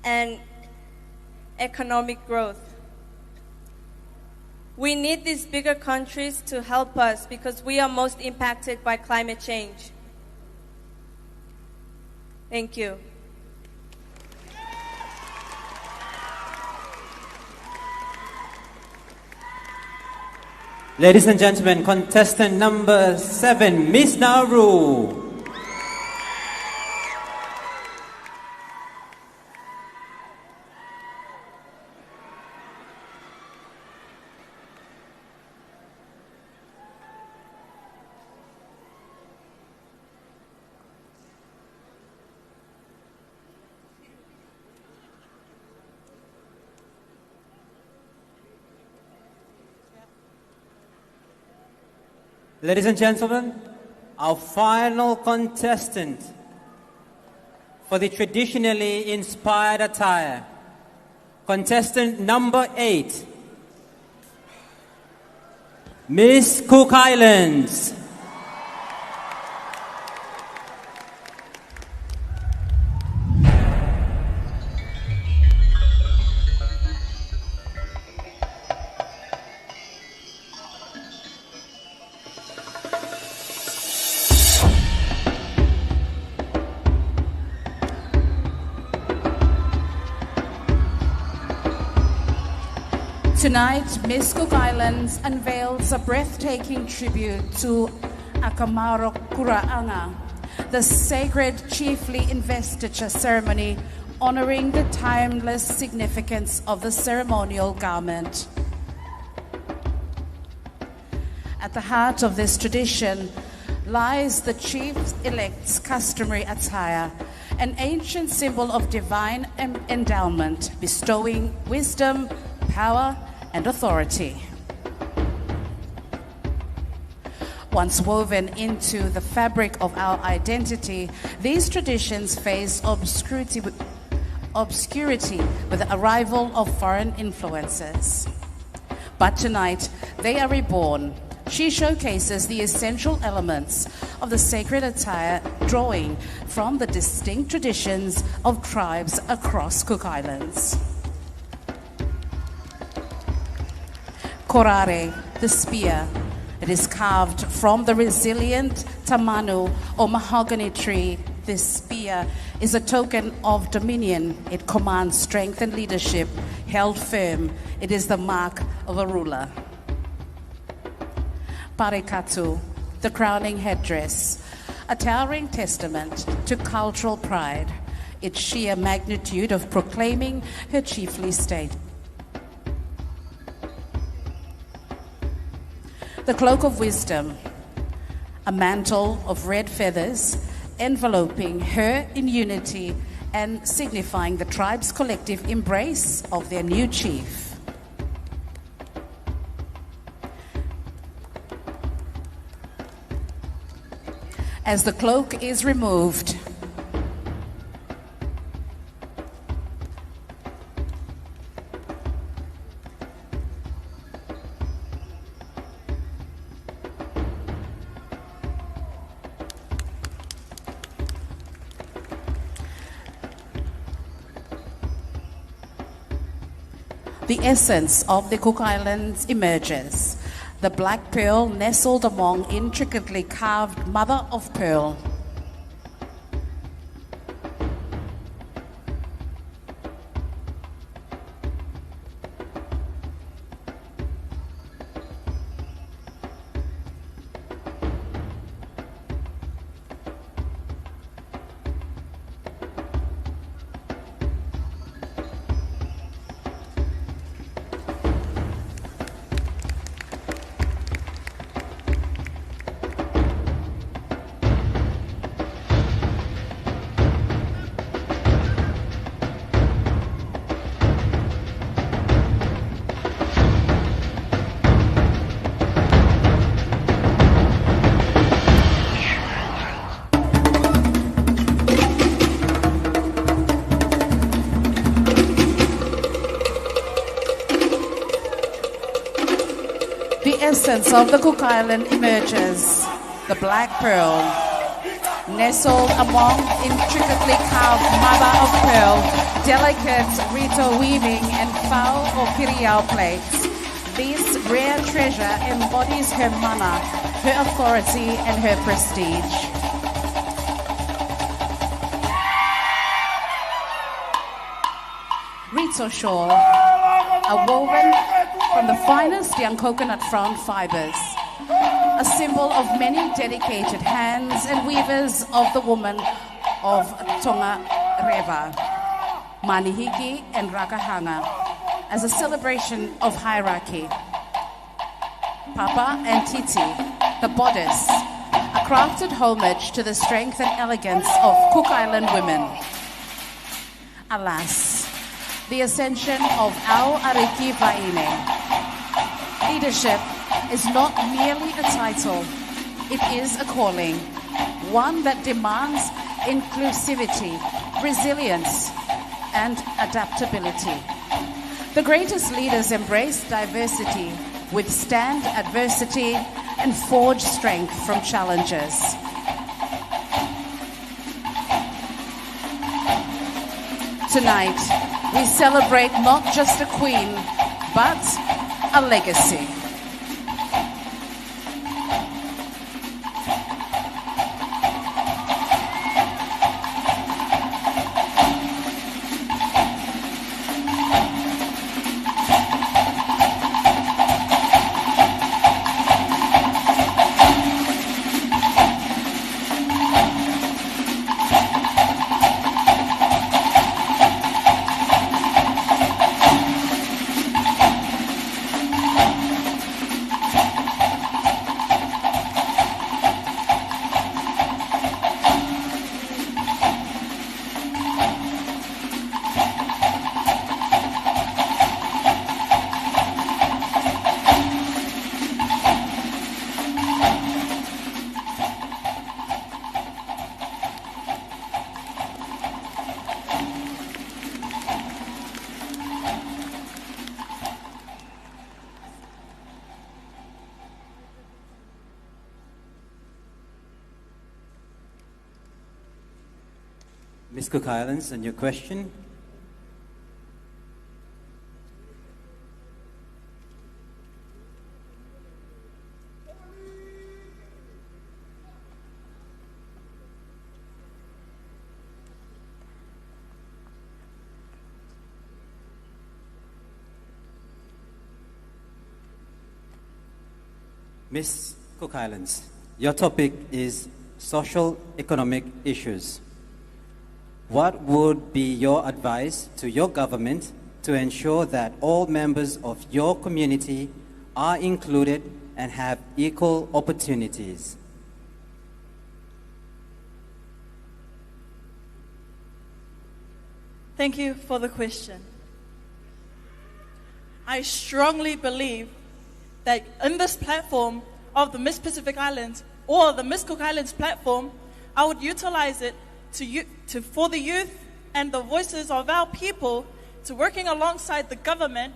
and economic growth. We need these bigger countries to help us because we are most impacted by climate change. Thank you. Ladies and gentlemen, contestant number 7, Miss Nauru. Ladies and gentlemen, our final contestant for the traditionally inspired attire, contestant number 8, Miss Cook Islands. Tonight, Miss Cook Islands unveils a breathtaking tribute to Akamaro Kuraanga, the sacred chiefly investiture ceremony honoring the timeless significance of the ceremonial garment. At the heart of this tradition lies the chief-elect's customary attire, an ancient symbol of divine endowment, bestowing wisdom, power, and authority. Once woven into the fabric of our identity, these traditions face obscurity with the arrival of foreign influences. But tonight, they are reborn. She showcases the essential elements of the sacred attire, drawing from the distinct traditions of tribes across Cook Islands. Korare, the spear. It is carved from the resilient tamanu or mahogany tree. This spear is a token of dominion. It commands strength and leadership. Held firm, it is the mark of a ruler. Parekatu, the crowning headdress, a towering testament to cultural pride, its sheer magnitude of proclaiming her chiefly state. The cloak of wisdom, a mantle of red feathers enveloping her in unity and signifying the tribe's collective embrace of their new chief. As the cloak is removed, the essence of the Cook Islands emerges. The black pearl nestled among intricately carved mother of pearl. The essence of the Cook Island emerges. The black pearl, nestled among intricately carved mother of pearl, delicate rito weaving and foul or kiriao plates. This rare treasure embodies her mana, her authority and her prestige. Rito shawl, a woven from the finest young coconut frond fibers, a symbol of many dedicated hands and weavers of the woman of Tonga Reva, Manihiki and Rakahanga, as a celebration of hierarchy. Papa and Titi, the bodice, a crafted homage to the strength and elegance of Cook Island women. Alas, the ascension of Au Ariki Vaine. Leadership is not merely a title, it is a calling, one that demands inclusivity, resilience, and adaptability. The greatest leaders embrace diversity, withstand adversity, and forge strength from challenges. Tonight, we celebrate not just a queen, but a legacy. Ms. Cook Islands, and your question? Ms. Cook Islands, your topic is social economic issues. What would be your advice to your government to ensure that all members of your community are included and have equal opportunities? Thank you for the question. I strongly believe that in this platform of the Miss Pacific Islands or the Miss Cook Islands platform, I would utilize it for the youth and the voices of our people to working alongside the government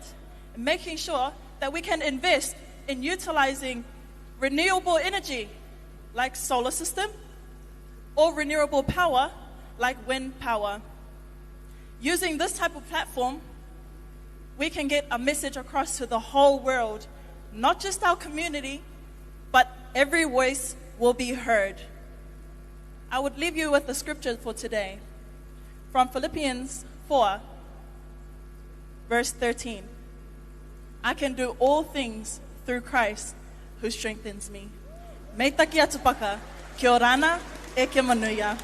and making sure that we can invest in utilizing renewable energy like solar system or renewable power like wind power. Using this type of platform, we can get a message across to the whole world, not just our community, but every voice will be heard. I would leave you with the scripture for today from Philippians 4, verse 13. I can do all things through Christ who strengthens me. Me taki atu paka, kia orana e ke manuia.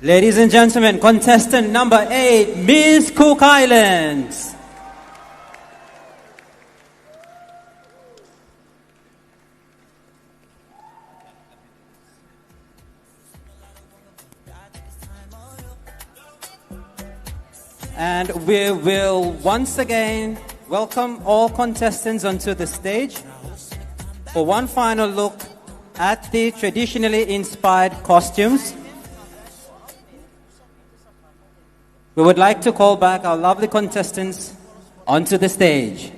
Ladies and gentlemen, contestant number 8, Miss Cook Islands. And we will once again welcome all contestants onto the stage for one final look at the traditionally inspired costumes. We would like to call back our lovely contestants onto the stage.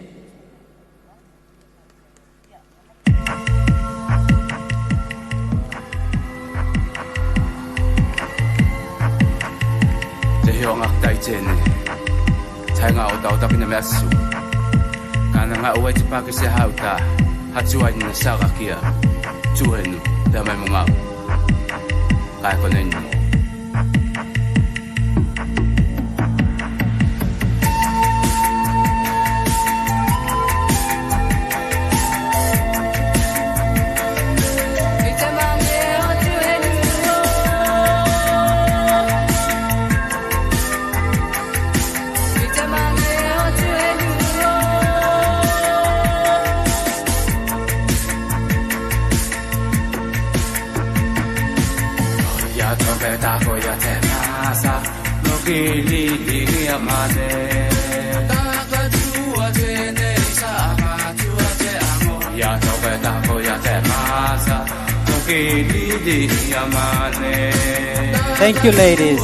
Thank you, ladies.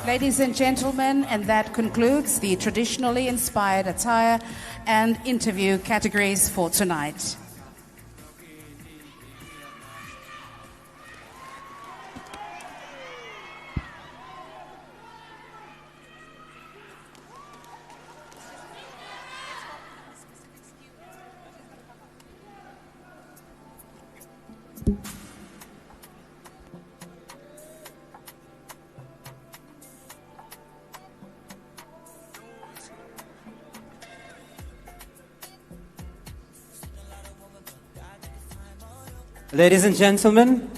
Ladies and gentlemen, and that concludes the traditionally inspired attire and interview categories for tonight. Ladies and gentlemen,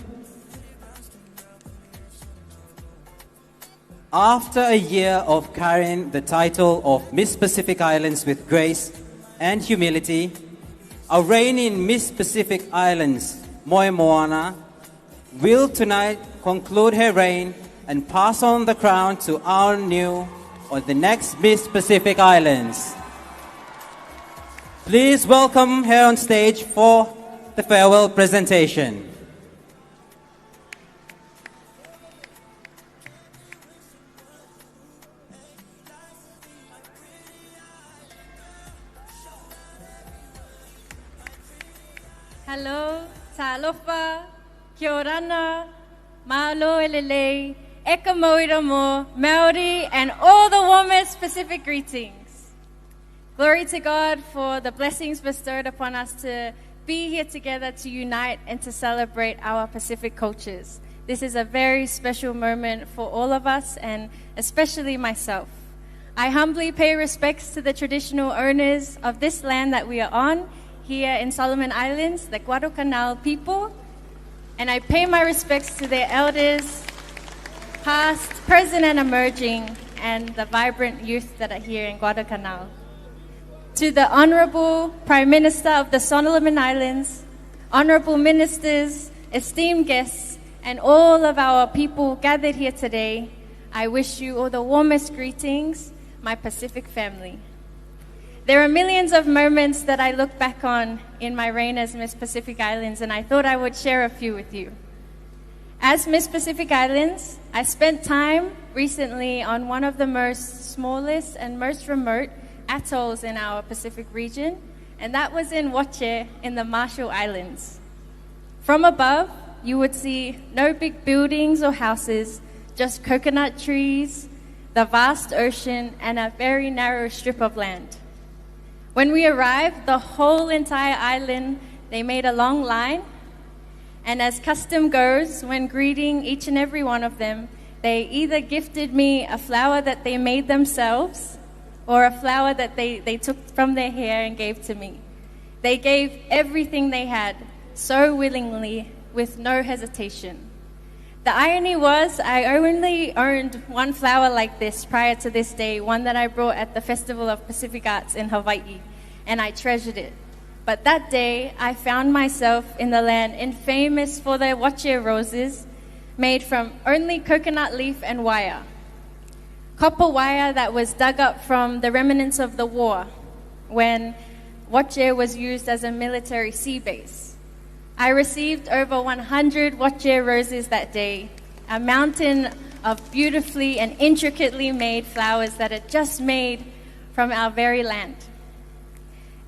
after a year of carrying the title of Miss Pacific Islands with grace and humility, our reigning Miss Pacific Islands, Moe Moana, will tonight conclude her reign and pass on the crown to our new on the next Miss Pacific Islands. Please welcome her on stage for the farewell presentation. Hello, talofa, kia orana, mahalo elelei, eka moiramo, Maori, and all the warmest Pacific greetings. Glory to God for the blessings bestowed upon us to be here together to unite and to celebrate our Pacific cultures. This is a very special moment for all of us and especially myself. I humbly pay respects to the traditional owners of this land that we are on, here in Solomon Islands, the Guadalcanal people, and I pay my respects to their elders, past, present, and emerging, and the vibrant youth that are here in Guadalcanal. To the Honorable Prime Minister of the Solomon Islands, honorable ministers, esteemed guests, and all of our people gathered here today, I wish you all the warmest greetings, my Pacific family. There are millions of moments that I look back on in my reign as Miss Pacific Islands, and I thought I would share a few with you. As Miss Pacific Islands, I spent time recently on one of the most smallest and most remote atolls in our Pacific region, and that was in Wache in the Marshall Islands. From above, you would see no big buildings or houses, just coconut trees, the vast ocean, and a very narrow strip of land. When we arrived, the whole entire island, they made a long line. And as custom goes, when greeting each and every one of them, they either gifted me a flower that they made themselves or a flower that they took from their hair and gave to me. They gave everything they had so willingly with no hesitation. The irony was I only owned one flower like this prior to this day, one that I brought at the Festival of Pacific Arts in Hawaii, and I treasured it. But that day, I found myself in the land infamous for their Wache roses, made from only coconut leaf and wire. Copper wire that was dug up from the remnants of the war, when Wache was used as a military sea base. I received over 100 Wache roses that day, a mountain of beautifully and intricately made flowers that are just made from our very land.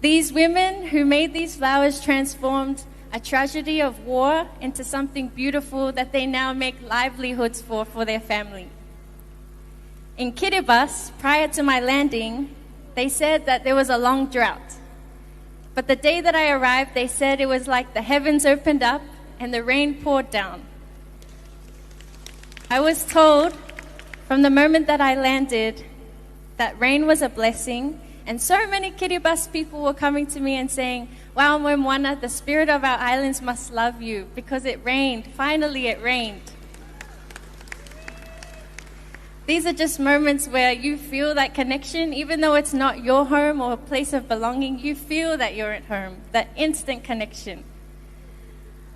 These women who made these flowers transformed a tragedy of war into something beautiful that they now make livelihoods for their family. In Kiribati, prior to my landing, they said that there was a long drought. But the day that I arrived, they said it was like the heavens opened up and the rain poured down. I was told from the moment that I landed that rain was a blessing, and so many Kiribati people were coming to me and saying, "Wow, Moana, the spirit of our islands must love you because it rained. Finally, it rained." These are just moments where you feel that connection, even though it's not your home or a place of belonging, you feel that you're at home, that instant connection.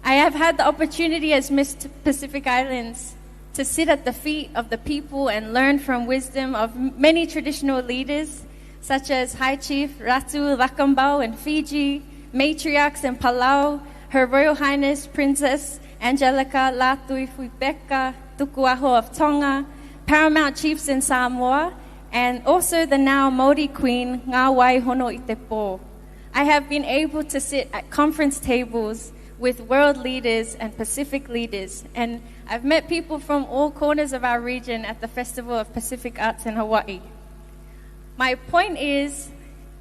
I have had the opportunity as Miss Pacific Islands to sit at the feet of the people and learn from wisdom of many traditional leaders, such as High Chief Ratu Rakambau in Fiji, matriarchs in Palau, Her Royal Highness Princess Angelica Latui Fuipeka Tukuaho of Tonga, paramount chiefs in Samoa, and also the now Māori Queen, Ngā Waihono i te Pō. I have been able to sit at conference tables with world leaders and Pacific leaders, and I've met people from all corners of our region at the Festival of Pacific Arts in Hawaii. My point is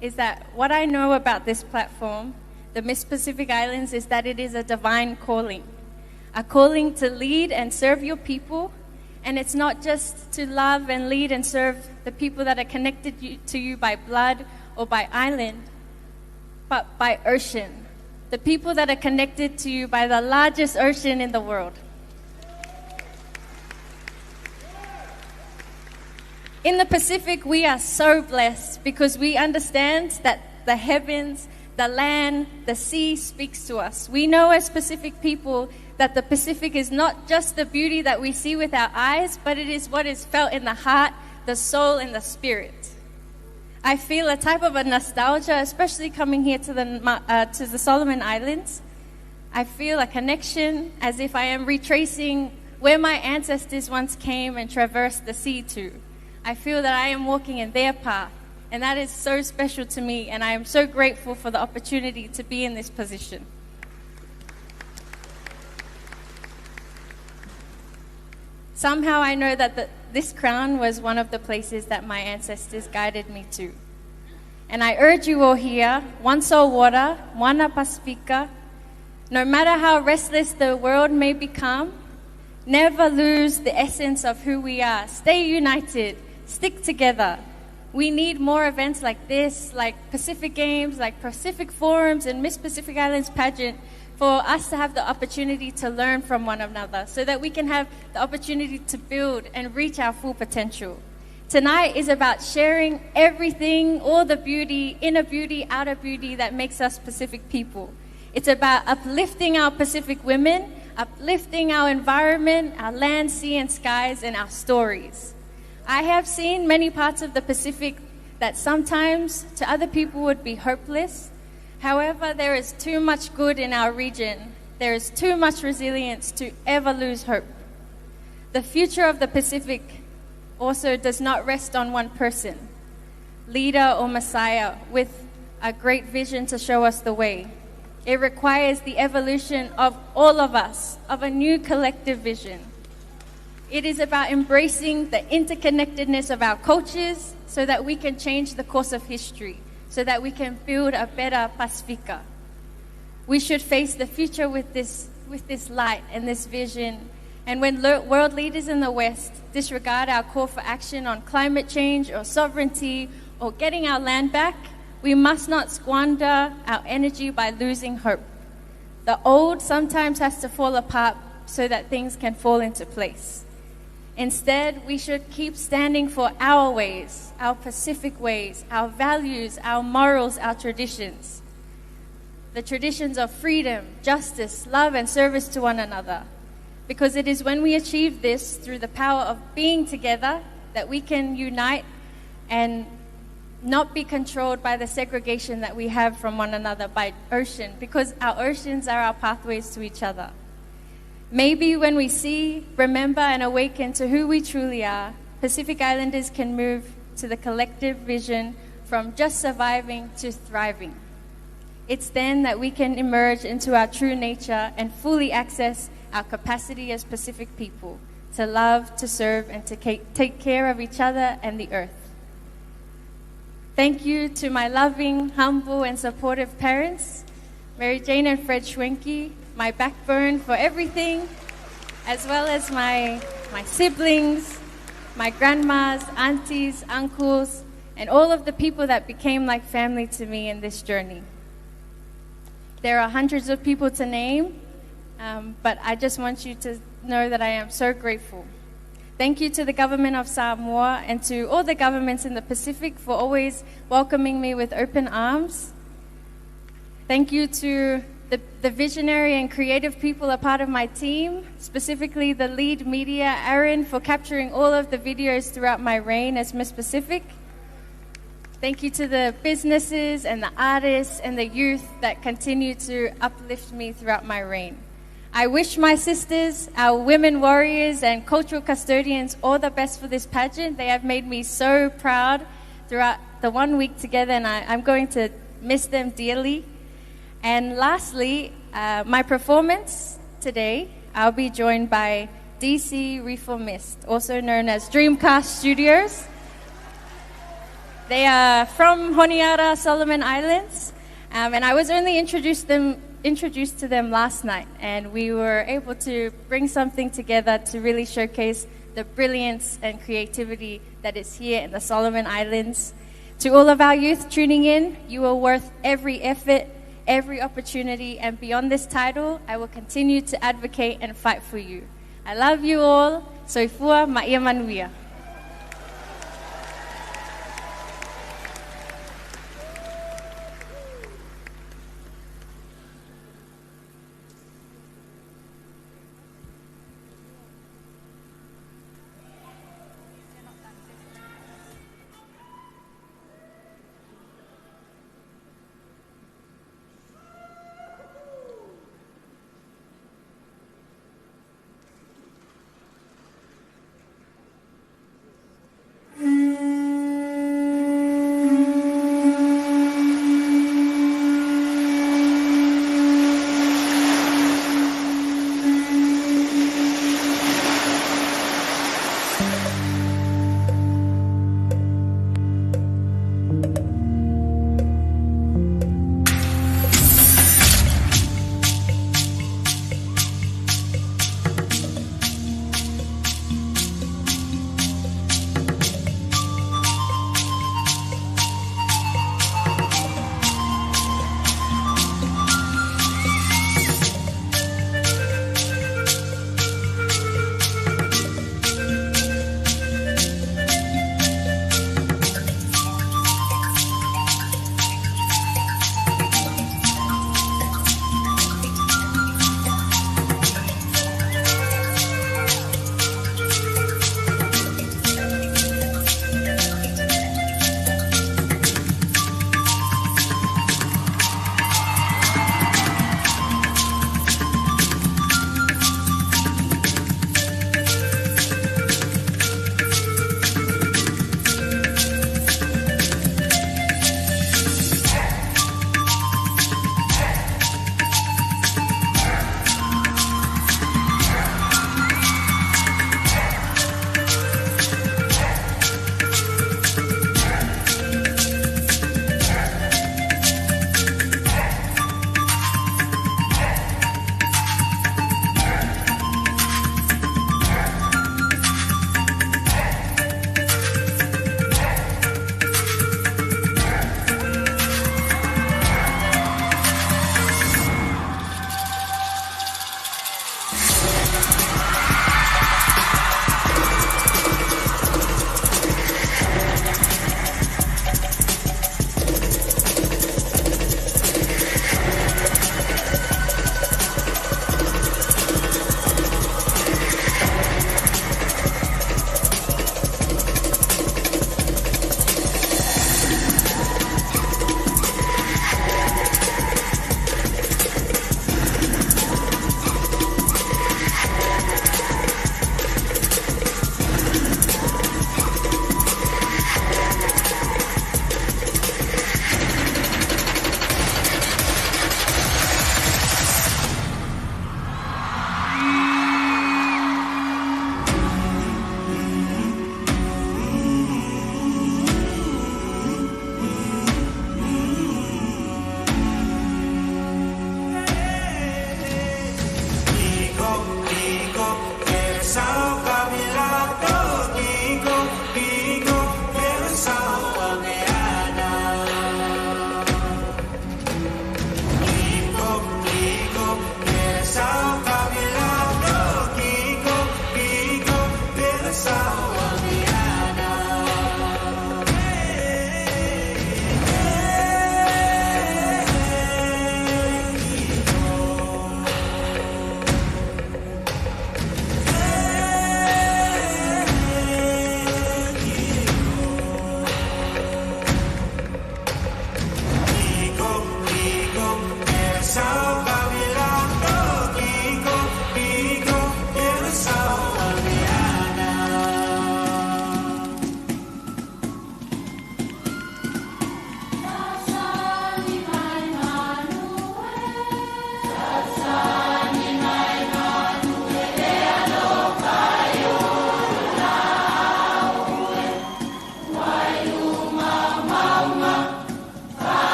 that what I know about this platform, the Miss Pacific Islands, is that it is a divine calling. A calling to lead and serve your people. And it's not just to love and lead and serve the people that are connected to you by blood or by island, but by ocean. The people that are connected to you by the largest ocean in the world. In the Pacific, we are so blessed because we understand that the heavens, the land, the sea speaks to us. We know as Pacific people that the Pacific is not just the beauty that we see with our eyes, but it is what is felt in the heart the soul and the spirit. I feel a type of a nostalgia, especially coming here to the Solomon Islands. I feel a connection as if I am retracing where my ancestors once came and traversed the sea to. I feel that I am walking in their path, and that is so special to me, and I am so grateful for the opportunity to be in this position. Somehow I know that this crown was one of the places that my ancestors guided me to. And I urge you all here, one soul water, moana Pasifika, no matter how restless the world may become, never lose the essence of who we are. Stay united, stick together. We need more events like this, like Pacific Games, like Pacific Forums and Miss Pacific Islands Pageant, for us to have the opportunity to learn from one another so that we can have the opportunity to build and reach our full potential. Tonight is about sharing everything, all the beauty, inner beauty, outer beauty that makes us Pacific people. It's about uplifting our Pacific women, uplifting our environment, our land, sea, and skies, and our stories. I have seen many parts of the Pacific that sometimes to other people would be hopeless. However, there is too much good in our region. There is too much resilience to ever lose hope. The future of the Pacific also does not rest on one person, leader or messiah, with a great vision to show us the way. It requires the evolution of all of us, of a new collective vision. It is about embracing the interconnectedness of our cultures so that we can change the course of history, so that we can build a better Pasifika. We should face the future with this light and this vision. And when world leaders in the West disregard our call for action on climate change or sovereignty or getting our land back, we must not squander our energy by losing hope. The old sometimes has to fall apart so that things can fall into place. Instead, we should keep standing for our ways, our Pacific ways, our values, our morals, our traditions. The traditions of freedom, justice, love, and service to one another. Because it is when we achieve this through the power of being together that we can unite and not be controlled by the segregation that we have from one another by ocean, because our oceans are our pathways to each other. Maybe when we see, remember, and awaken to who we truly are, Pacific Islanders can move to the collective vision from just surviving to thriving. It's then that we can emerge into our true nature and fully access our capacity as Pacific people to love, to serve, and to take care of each other and the earth. Thank you to my loving, humble, and supportive parents, Mary Jane and Fred Schwenke, my backbone for everything, as well as my siblings, my grandmas, aunties, uncles, and all of the people that became like family to me in this journey. There are hundreds of people to name, but I just want you to know that I am so grateful. Thank you to the government of Samoa and to all the governments in the Pacific for always welcoming me with open arms. Thank you to the visionary and creative people a part of my team, specifically the lead media, Aaron, for capturing all of the videos throughout my reign as Miss Pacific. Thank you to the businesses and the artists and the youth that continue to uplift me throughout my reign. I wish my sisters, our women warriors and cultural custodians all the best for this pageant. They have made me so proud throughout the 1 week together, and I'm going to miss them dearly. And lastly, my performance today, I'll be joined by DC Reformist, also known as Dreamcast Studios. They are from Honiara, Solomon Islands, and I was only introduced to them last night, and we were able to bring something together to really showcase the brilliance and creativity that is here in the Solomon Islands. To all of our youth tuning in, you are worth every effort, every opportunity, and beyond this title, I will continue to advocate and fight for you. I love you all. Soifua ma'ia manuia.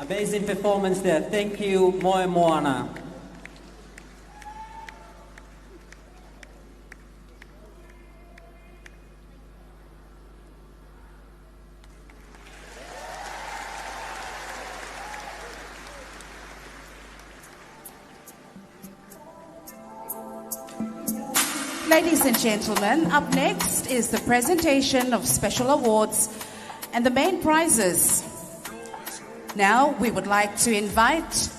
Amazing performance there. Thank you, Moe Moana. Ladies and gentlemen, up next is the presentation of special awards and the main prizes. Now we would like to invite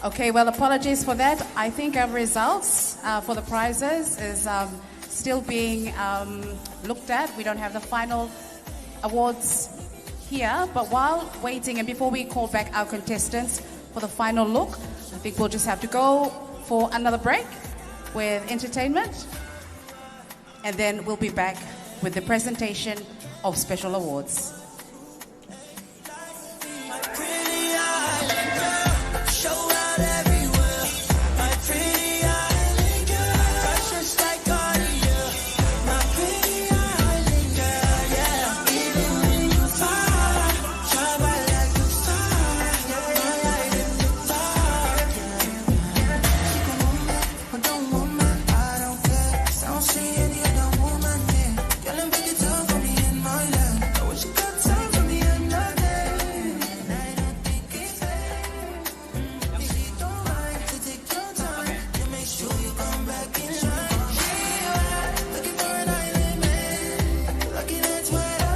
Okay, well, apologies for that. I think our results for the prizes is still being looked at. We don't have the final awards here, but while waiting and before we call back our contestants for the final look, I think we'll just have to go for another break with entertainment, and then we'll be back with the presentation of special awards.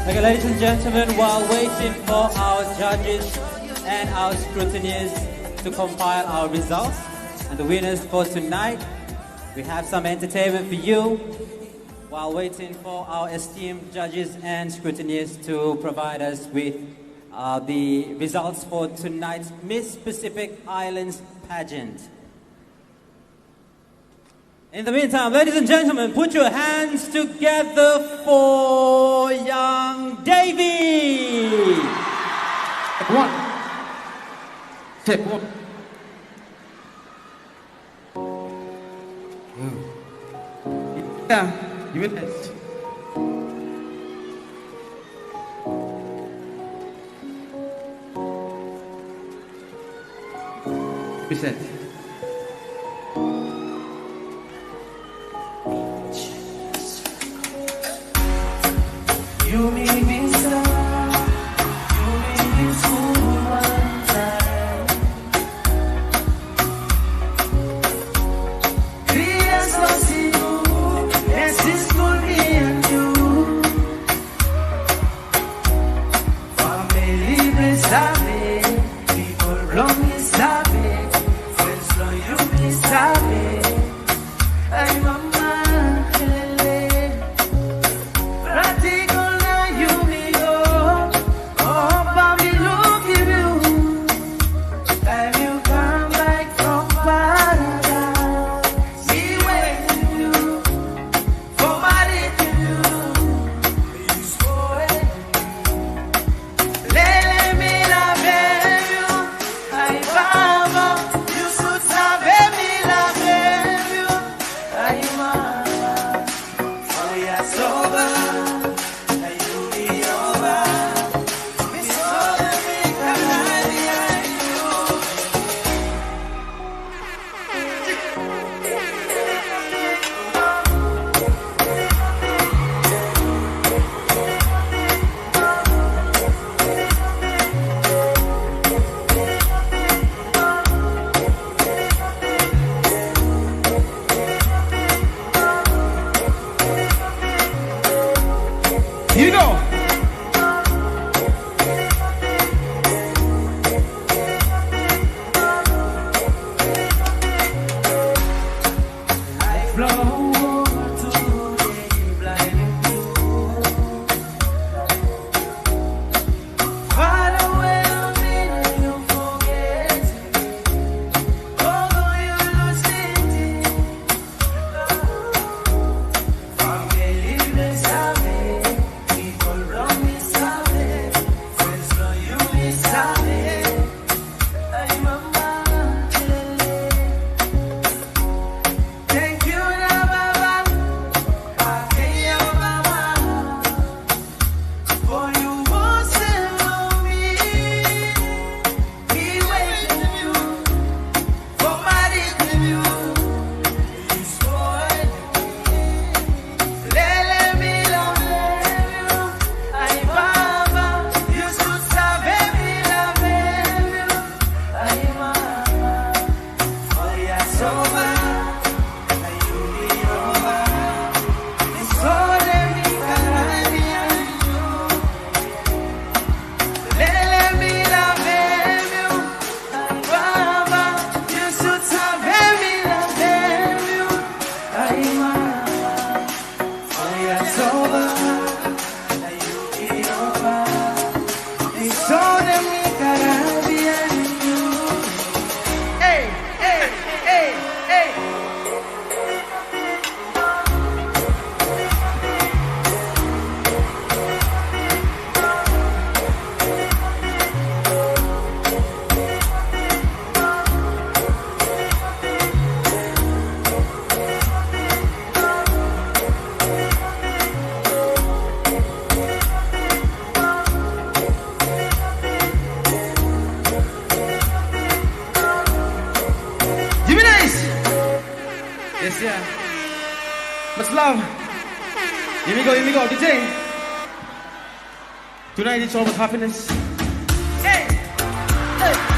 Okay, ladies and gentlemen, while waiting for our judges and our scrutineers to compile our results and the winners for tonight, we have some entertainment for you. While waiting for our esteemed judges and scrutineers to provide us with the results for tonight's Miss Pacific Islands pageant. In the meantime, ladies and gentlemen, put your hands together for young Davy. One. Step one. Yeah, you will next. Be set. You made me sad, you made me fool one time. 3 years lost in you, yes, it's for me and you. Family bless me, people wrong is me, friends happiness, yeah. Much love. Here we go, DJ. Tonight it's all about happiness. Hey! Hey!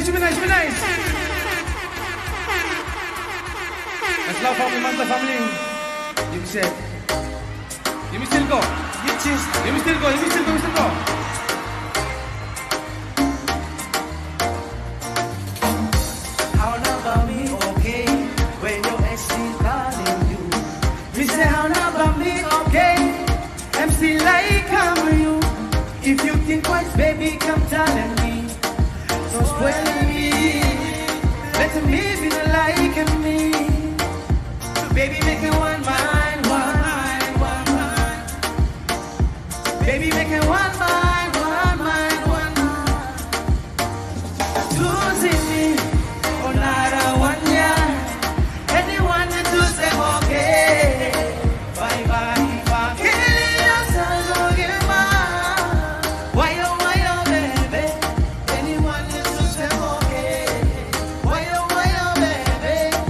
Should be nice. Let's love family, Manta family. You said. You still go. You still go. How about me, okay? When your ex is calling you. Me say how about me, okay? I'm still like I'm you. If you think twice, baby, come telling me. So spoiling me, let me be the like of me. Baby, make it one mind. Baby, make it one mind. Choosing me, or not a one year. Anyone that do say okay. Bye. Killing yourself, don't give up. Why oh, baby. Anyone that do say okay. Why oh, baby.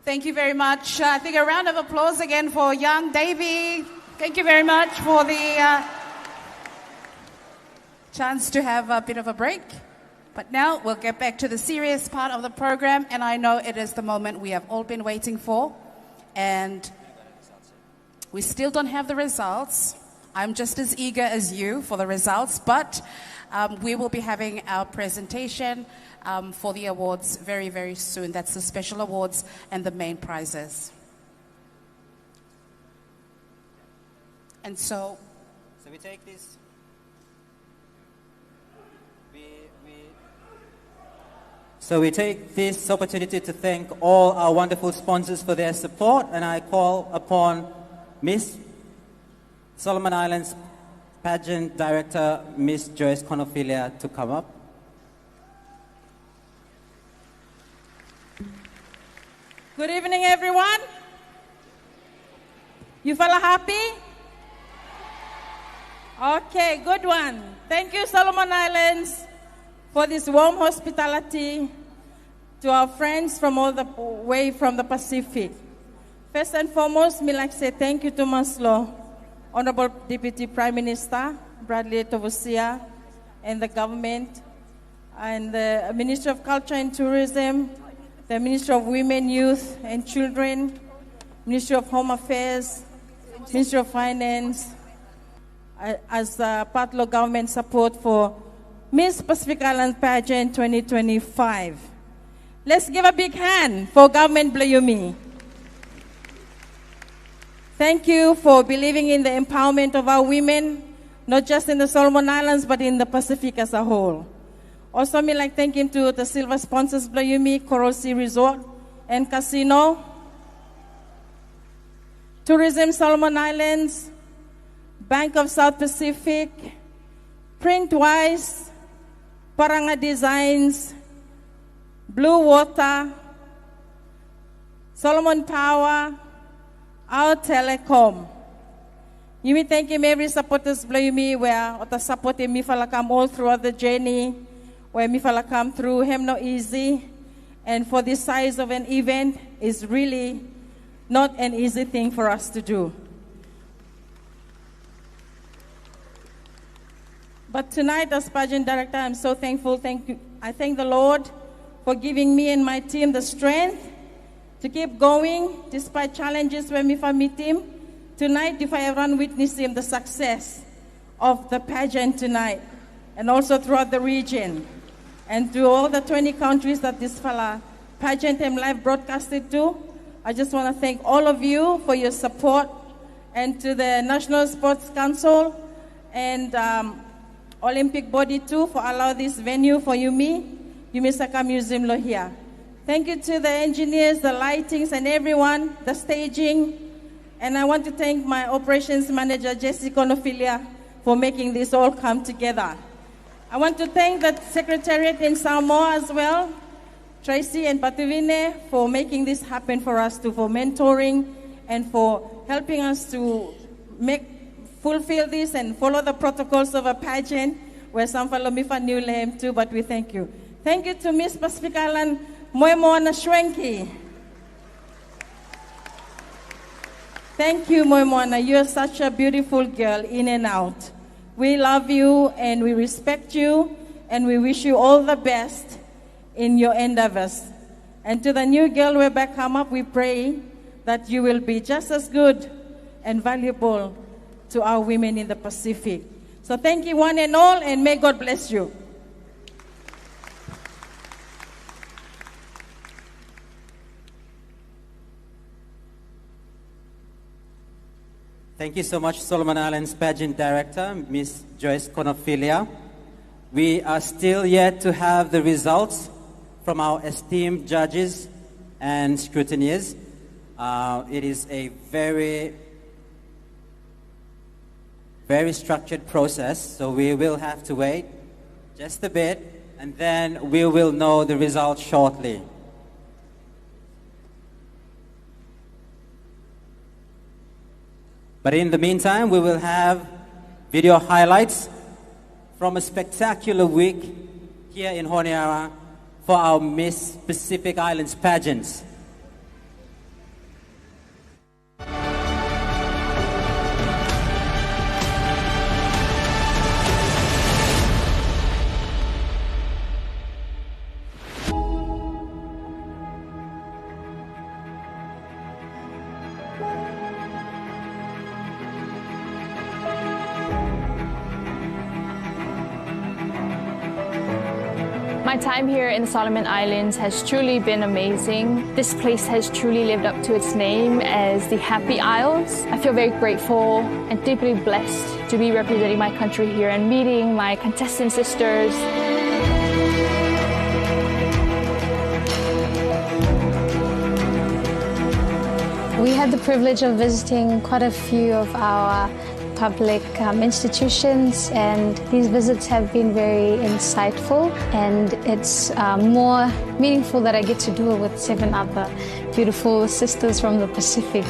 Thank you very much. I think a round of applause again for young Davy. Thank you very much for the chance to have a bit of a break. But now we'll get back to the serious part of the program, and I know it is the moment we have all been waiting for. And we still don't have the results. I'm just as eager as you for the results, but we will be having our presentation for the awards very, very soon. That's the special awards and the main prizes. And so we take this. So we take this opportunity to thank all our wonderful sponsors for their support, and I call upon Miss Solomon Islands Pageant Director, Miss Joyce Conophilia, to come up. Good evening, everyone. You fella happy? Okay, good one. Thank you, Solomon Islands, for this warm hospitality to our friends from all the way from the Pacific. First and foremost, me like to say thank you to Maslow, Honorable Deputy Prime Minister Bradley Tovusia, and the government, and the Ministry of Culture and Tourism, the Ministry of Women, Youth and Children, Ministry of Home Affairs, Ministry of Finance, as part of government support for Miss Pacific Island Pageant 2025. Let's give a big hand for Government Blayumi. Thank you for believing in the empowerment of our women, not just in the Solomon Islands, but in the Pacific as a whole. Also, me like thanking to the silver sponsors Blayumi, Coral Sea Resort and Casino, Tourism Solomon Islands, Bank of South Pacific, Printwise, Paranga Designs, Blue Water, Solomon Power, our Telecom. You may thank him every supporters blame me where the supporting me fala come all throughout the journey, where me fala come through him no easy. And for this size of an event is really not an easy thing for us to do. But tonight, as pageant director, I'm so thankful. Thank you. I thank the Lord for giving me and my team the strength to keep going despite challenges when we meet him. Tonight, if I everyone witness him, the success of the pageant tonight, and also throughout the region, and to all the 20 countries that this fella pageant and live broadcasted to, I just want to thank all of you for your support, and to the National Sports Council and Olympic body too for allowing this venue for Yumi Saka Museum Lohia. Thank you to the engineers, the lightings, and everyone, the staging. And I want to thank my operations manager, Jessica Conophilia, for making this all come together. I want to thank the Secretariat in Samoa as well, Tracy and Patuvine, for making this happen for us too, for mentoring and for helping us to fulfill this and follow the protocols of a pageant, where some follow me for new name too, but we thank you. Thank you to Miss Pacific Island, Moimoana Shwenki. Thank you, Moimoana. You are such a beautiful girl in and out. We love you and we respect you and we wish you all the best in your endeavors. And to the new girl we're back come up, we pray that you will be just as good and valuable to our women in the Pacific. So thank you one and all, and may God bless you. Thank you so much, Solomon Islands Pageant Director, Ms. Joyce Conophilia. We are still yet to have the results from our esteemed judges and scrutineers. It is a very structured process, so we will have to wait just a bit, and then we will know the results shortly. But in the meantime, we will have video highlights from a spectacular week here in Honiara for our Miss Pacific Islands pageants. My time here in the Solomon Islands has truly been amazing. This place has truly lived up to its name as the Happy Isles. I feel very grateful and deeply blessed to be representing my country here and meeting my contestant sisters. We had the privilege of visiting quite a few of our public institutions, and these visits have been very insightful, and it's more meaningful that I get to do it with 7 other beautiful sisters from the Pacific.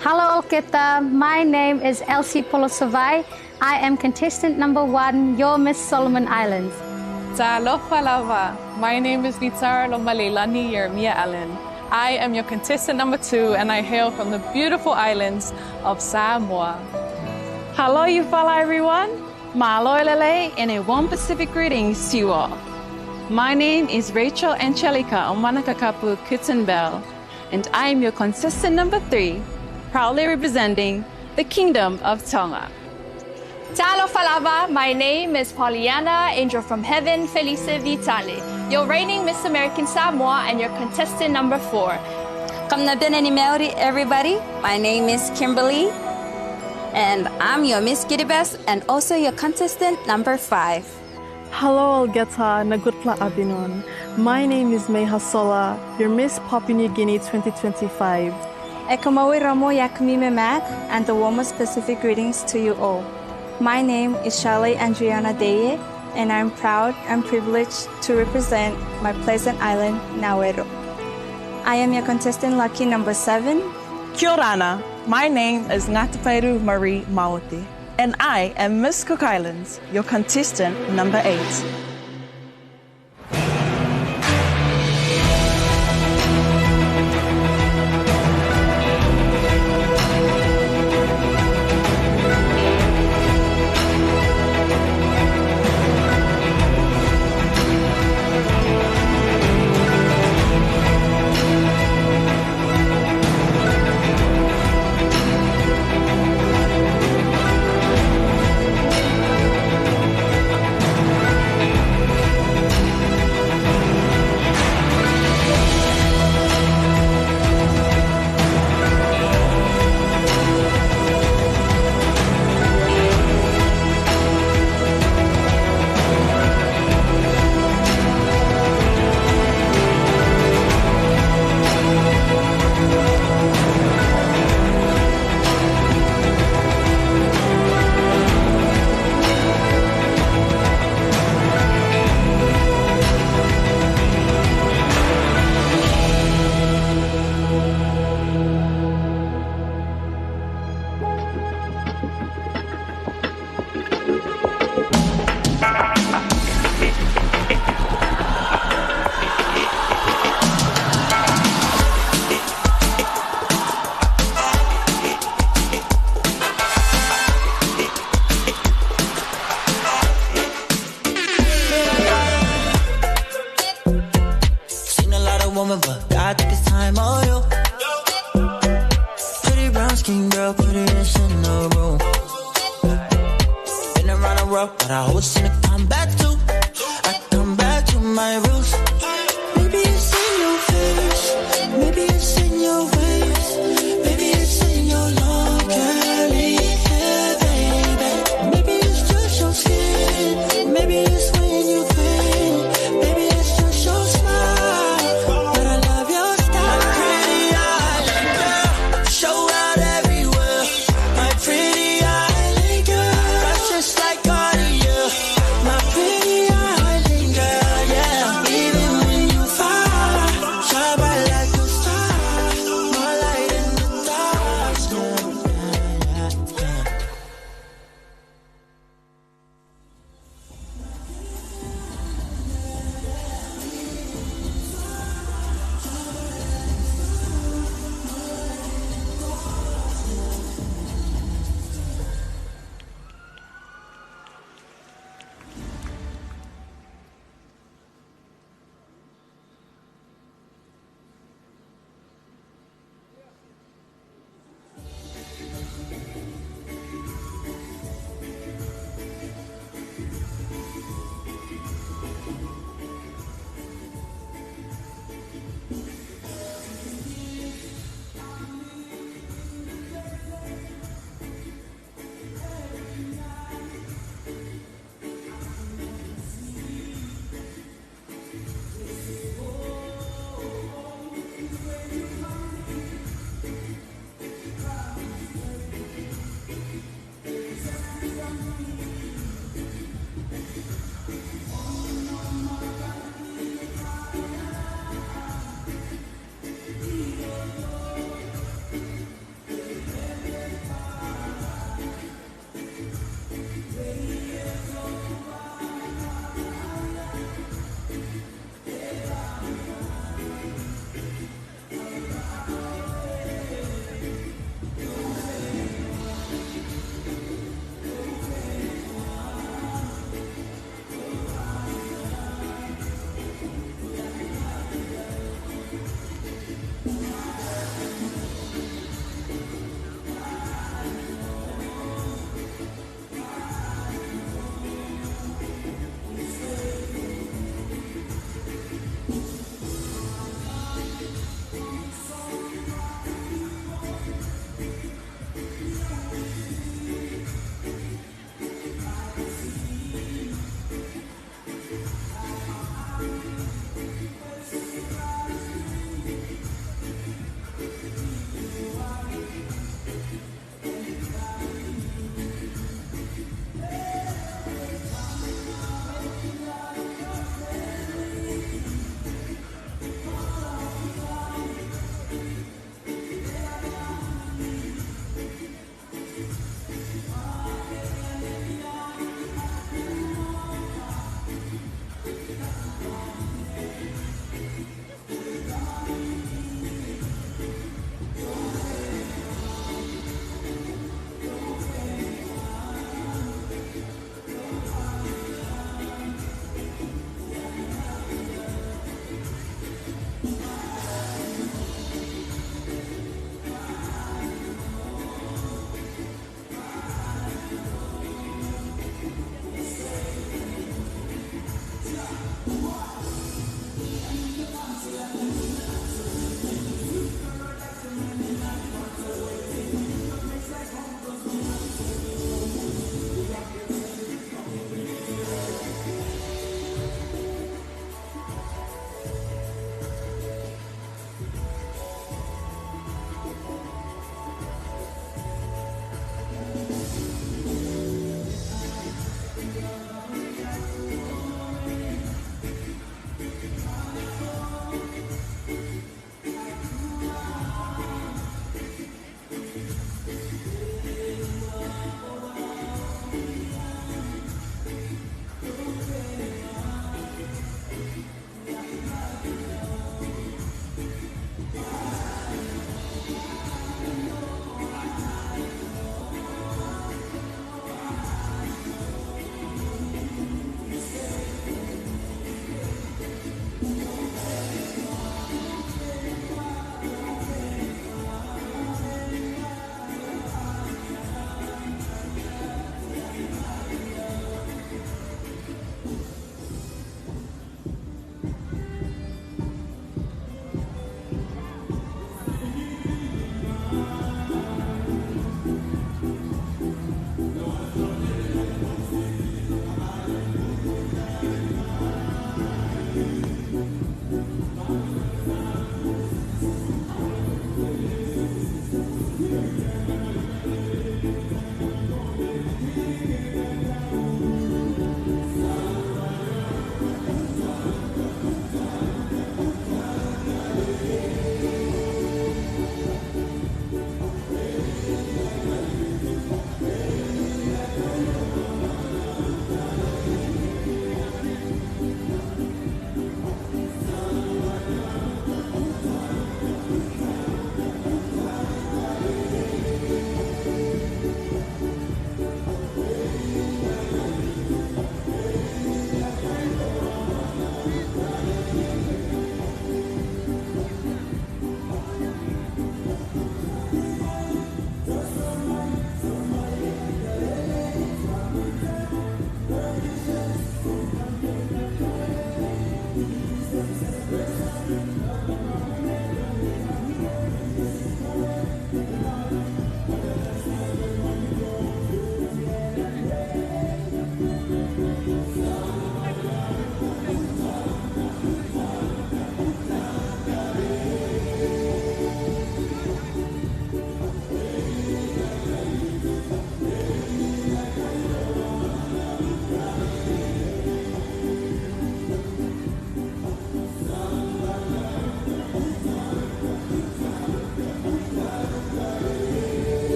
Hello, Olketa. My name is Elsie Polosavai. I am contestant number 1, your Miss Solomon Islands. Talofa lava. My name is Nitara Lomalelani Yermia Allen. I am your contestant number 2, and I hail from the beautiful islands of Samoa. Hello, Yufala, everyone. Mahalo Lele, and a warm Pacific greetings to you all. My name is Rachel Angelica Omanakakapu Kutsenbell, and I am your contestant number 3, proudly representing the Kingdom of Tonga. Talofa lava. My name is Pollyanna, angel from heaven, Felice Vitale, your reigning Miss American Samoa and your contestant number 4. Kamnabineni Maori, everybody. My name is Kimberly, and I'm your Miss Kiribati and also your contestant number 5. Hello, Olgeta Nagutla Abinon. My name is Meha Sola, your Miss Papua New Guinea 2025. Ekamawi Ramo Yakumime Mac, and the warmest Pacific greetings to you all. My name is Charlotte Andriana Deye, and I'm proud and privileged to represent my pleasant island, Nauero. I am your contestant lucky number 7. Kia orana. My name is Ngatapairu Marie Maote, and I am Miss Cook Islands, your contestant number 8. Like Cartier, my pretty island girl, yeah. Even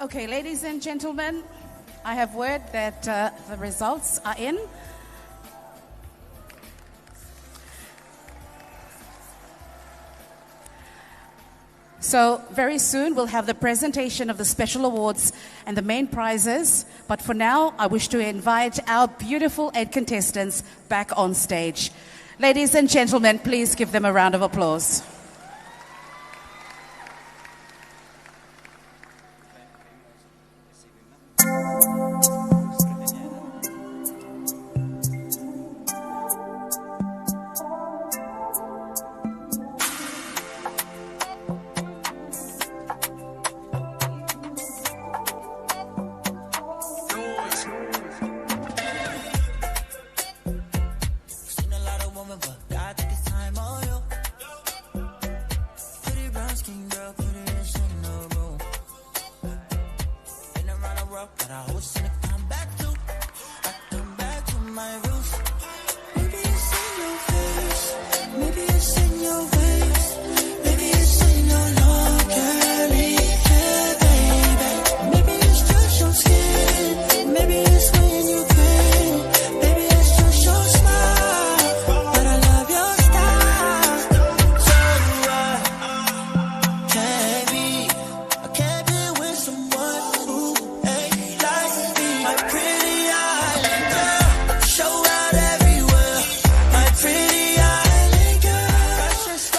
Okay, ladies and gentlemen, I have word that the results are in. So very soon we'll have the presentation of the special awards and the main prizes. But for now, I wish to invite our beautiful 8 contestants back on stage. Ladies and gentlemen, please give them a round of applause.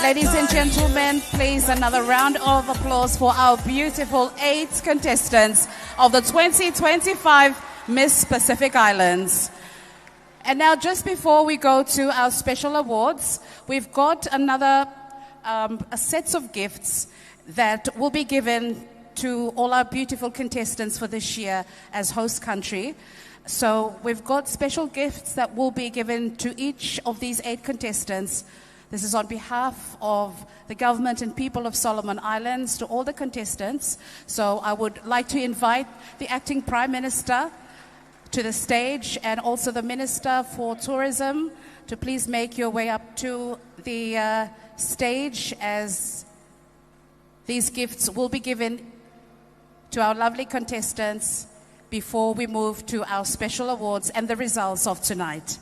Ladies and gentlemen, please another round of applause for our beautiful 8 contestants of the 2025 Miss Pacific Islands. And now just before we go to our special awards, we've got another a set of gifts that will be given to all our beautiful contestants for this year as host country. So we've got special gifts that will be given to each of these 8 contestants. This is on behalf of the government and people of Solomon Islands to all the contestants. So I would like to invite the acting Prime Minister to the stage and also the Minister for Tourism to please make your way up to the stage, as these gifts will be given to our lovely contestants before we move to our special awards and the results of tonight.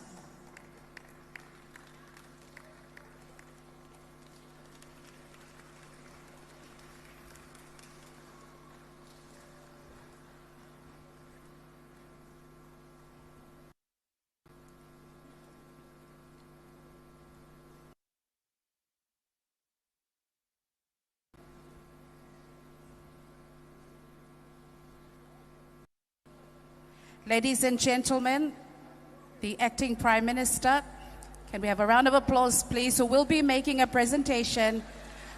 Ladies and gentlemen, the acting Prime Minister, can we have a round of applause, please, who will be making a presentation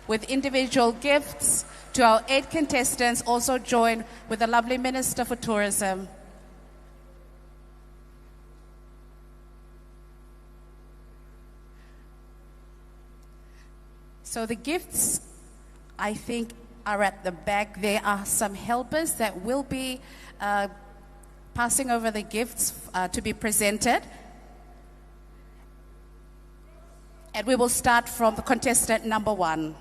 with individual gifts to our 8 contestants, also joined with the lovely Minister for Tourism. So the gifts, I think, are at the back. There are some helpers that will be passing over the gifts to be presented. And we will start from the contestant number 1.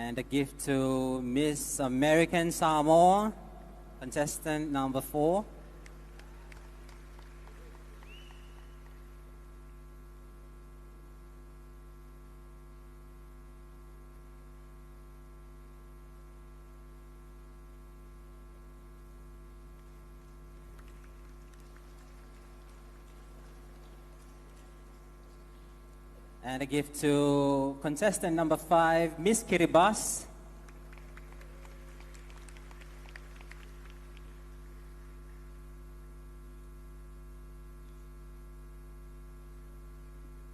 And a gift to Miss American Samoa, contestant number 4. And a gift to contestant number 5, Miss Kiribati.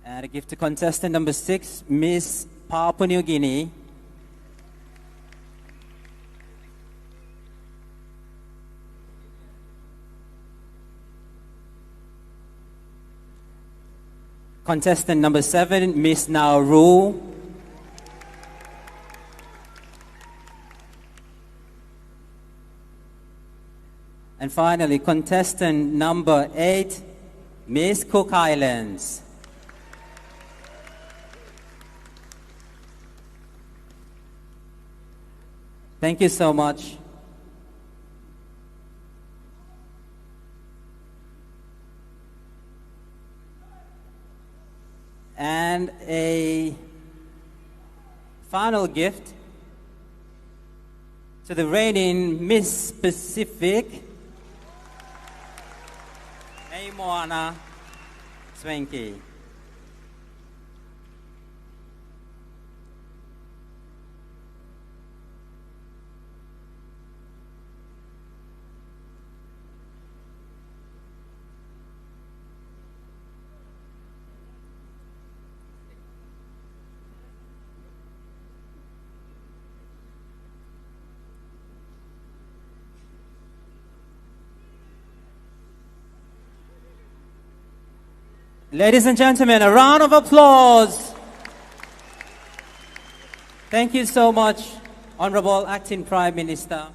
And a gift to contestant number 6, Miss Papua New Guinea. Contestant number 7, Miss Nauru. And finally, contestant number 8, Miss Cook Islands. Thank you so much. And a final gift to the reigning Miss Pacific, Moana Swanky. Ladies and gentlemen, a round of applause. Thank you so much, Honorable Acting Prime Minister.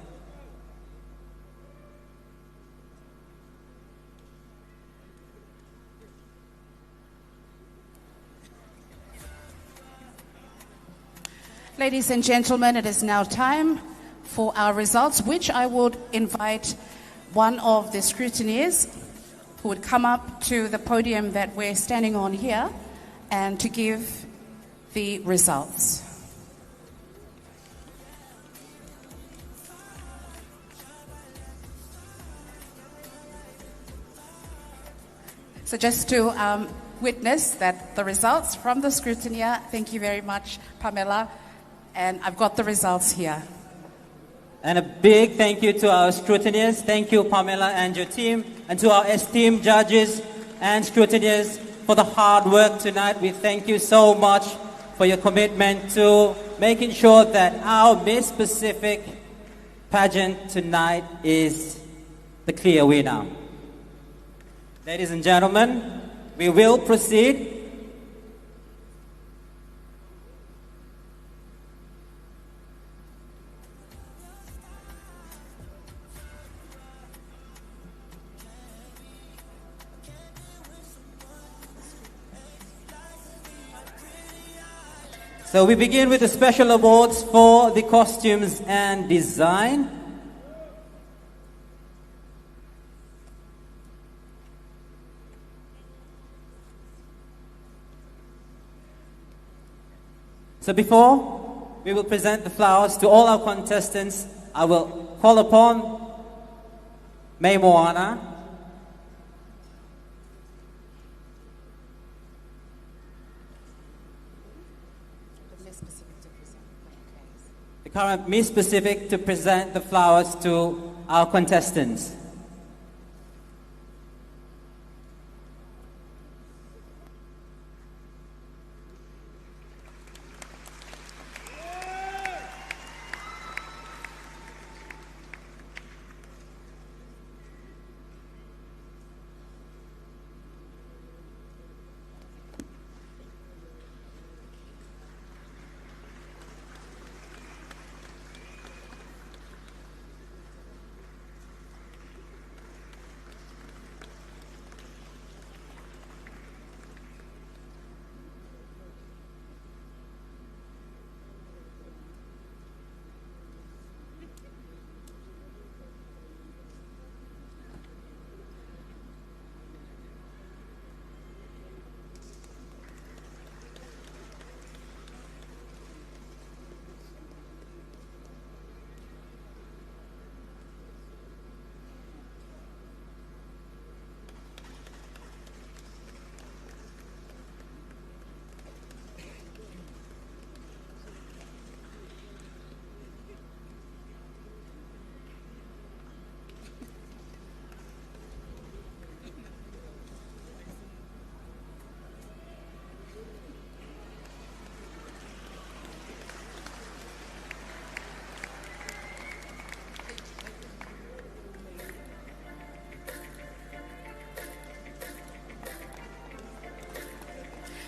Ladies and gentlemen, it is now time for our results, which I would invite one of the scrutineers who would come up to the podium that we're standing on here and to give the results. So just to witness that the results from the scrutineer, thank you very much, Pamela, and I've got the results here. And a big thank you to our scrutineers. Thank you, Pamela and your team, and to our esteemed judges and scrutineers for the hard work tonight. We thank you so much for your commitment to making sure that our Miss Pacific pageant tonight is the clear winner. Ladies and gentlemen, we will proceed. So we begin with the special awards for the costumes and design. So before we will present the flowers to all our contestants, I will call upon May Moana, the current Miss Pacific, to present the flowers to our contestants.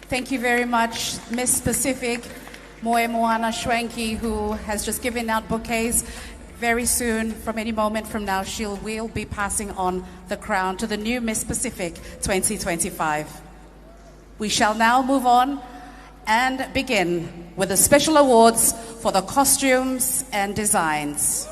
Thank you very much, Miss Pacific Moe Moana Schwenke, who has just given out bouquets. Very soon, from any moment from now, will be passing on the crown to the new Miss Pacific 2025. We shall now move on and begin with the special awards for the costumes and designs.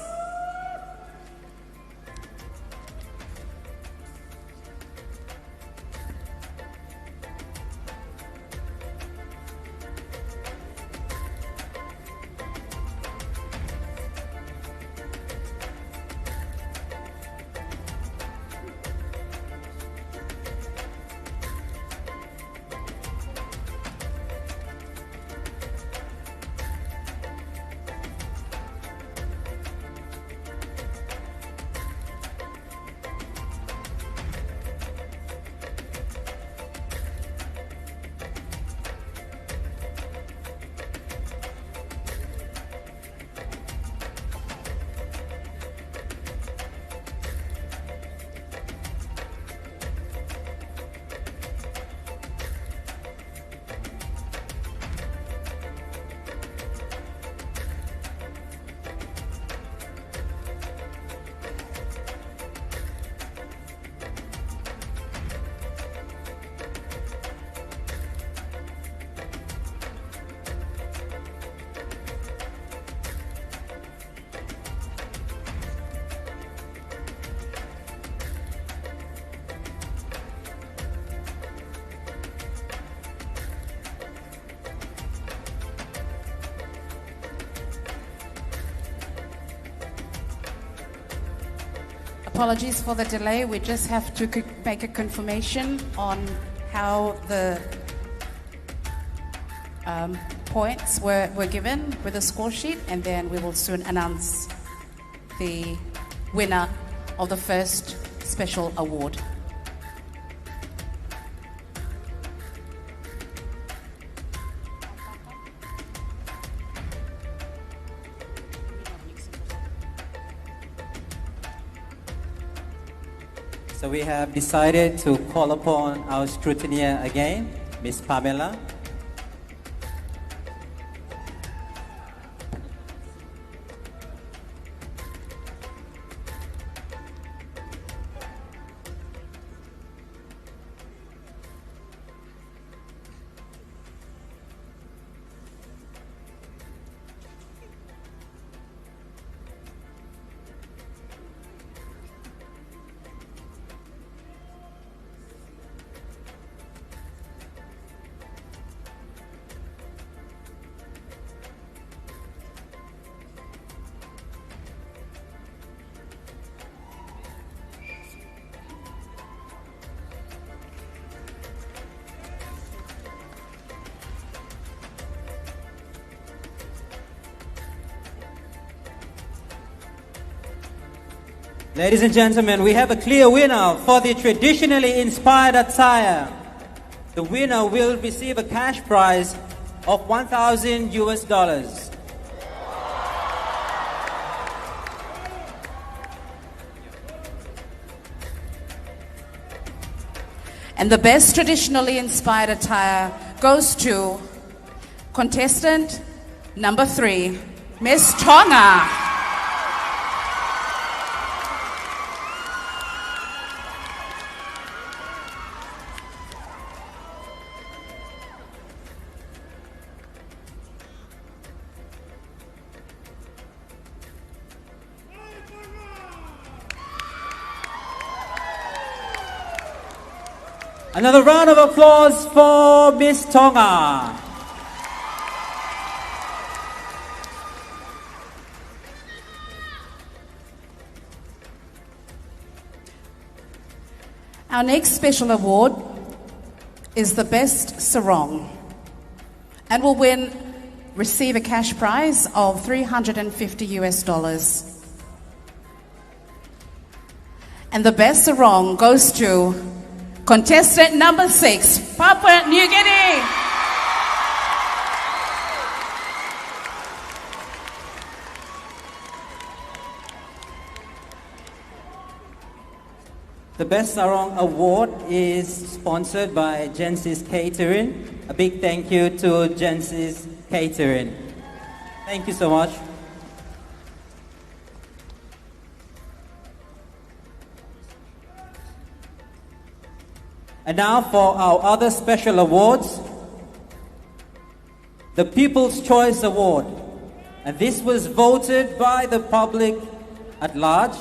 Apologies for the delay. We just have to make a confirmation on how the points were given with the score sheet, and then we will soon announce the winner of the first special award. So we have decided to call upon our scrutineer again, Ms. Pamela. Ladies and gentlemen, we have a clear winner for the traditionally inspired attire. The winner will receive a cash prize of $1,000. And the best traditionally inspired attire goes to contestant number 3, Miss Tonga. Another round of applause for Miss Tonga. Our next special award is the best sarong, and will receive a cash prize of $350. And the best sarong goes to contestant number 6, Papua New Guinea. The Best Sarong Award is sponsored by Genesis Catering. A big thank you to Jensis Catering. Thank you so much. And now for our other special awards, the People's Choice Award. And this was voted by the public at large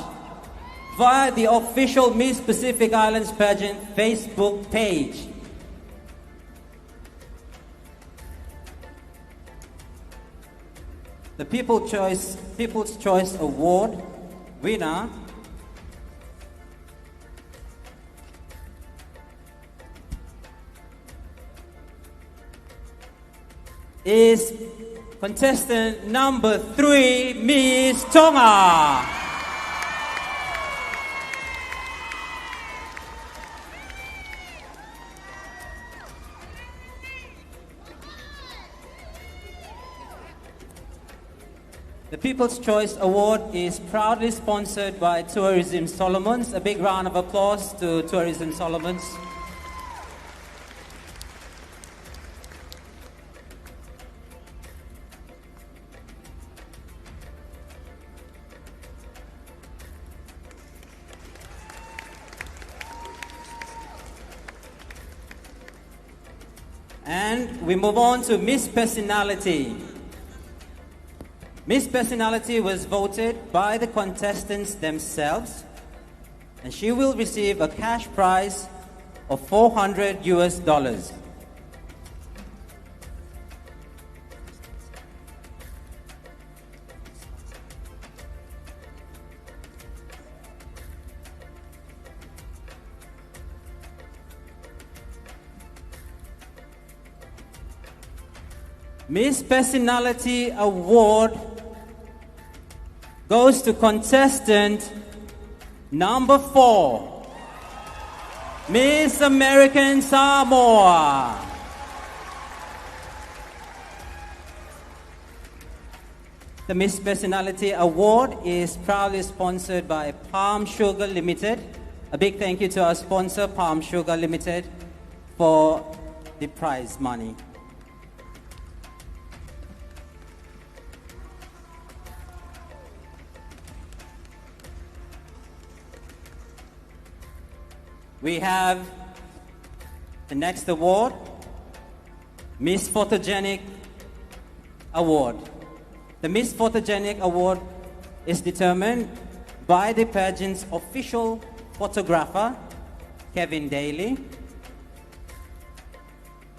via the official Miss Pacific Islands Pageant Facebook page. The People's Choice Award winner is contestant number 3, Miss Tonga. The People's Choice Award is proudly sponsored by Tourism Solomons. A big round of applause to Tourism Solomons. And we move on to Miss Personality. Miss Personality was voted by the contestants themselves, and she will receive a cash prize of $400. Miss Personality Award goes to contestant number 4, Miss American Samoa. The Miss Personality Award is proudly sponsored by Palm Sugar Limited. A big thank you to our sponsor, Palm Sugar Limited, for the prize money. We have the next award, Miss Photogenic Award. The Miss Photogenic Award is determined by the pageant's official photographer, Kevin Daly.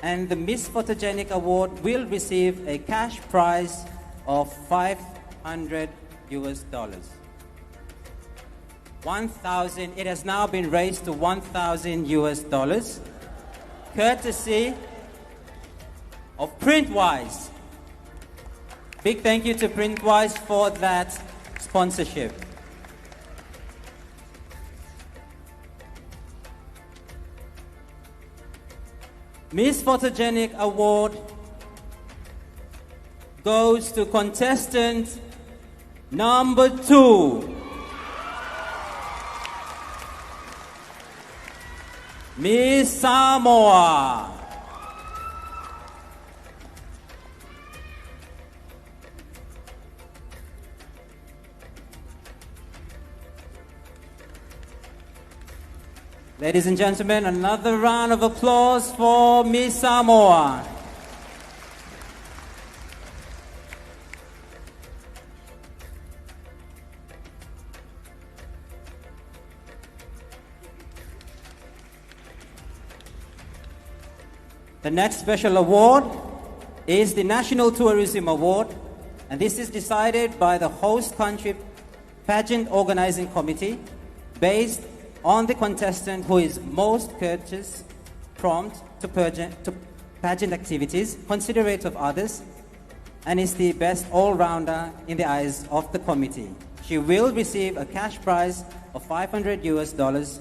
And the Miss Photogenic Award will receive a cash prize of $500. 1,000. It has now been raised to $1,000, courtesy of Printwise. Big thank you to Printwise for that sponsorship. Miss Photogenic Award goes to contestant number 2, Miss Samoa. Ladies and gentlemen, another round of applause for Miss Samoa. The next special award is the National Tourism Award, and this is decided by the host country pageant organizing committee based on the contestant who is most courteous, prompt to pageant activities, considerate of others, and is the best all-rounder in the eyes of the committee. She will receive a cash prize of $500,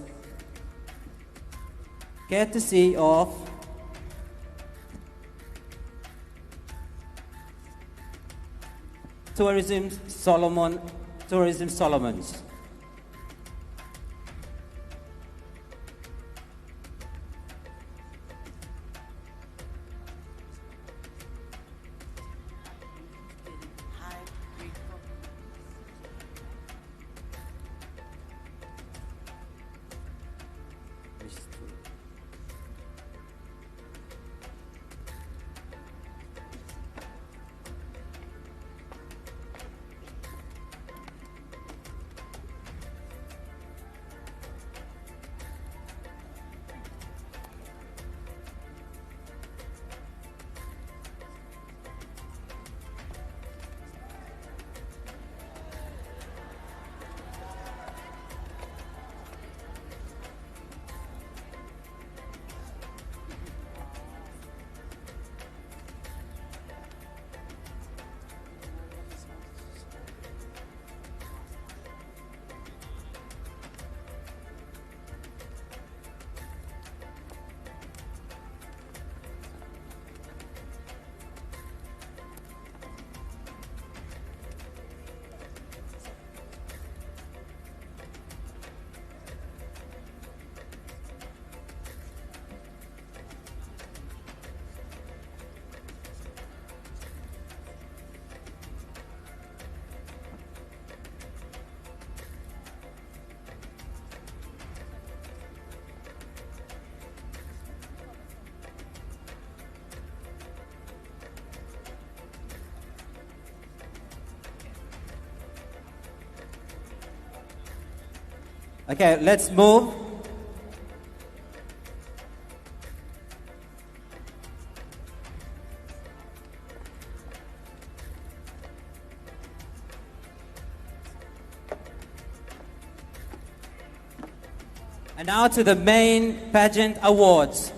courtesy of Tourism Solomons. Okay, let's move. And now to the main pageant awards.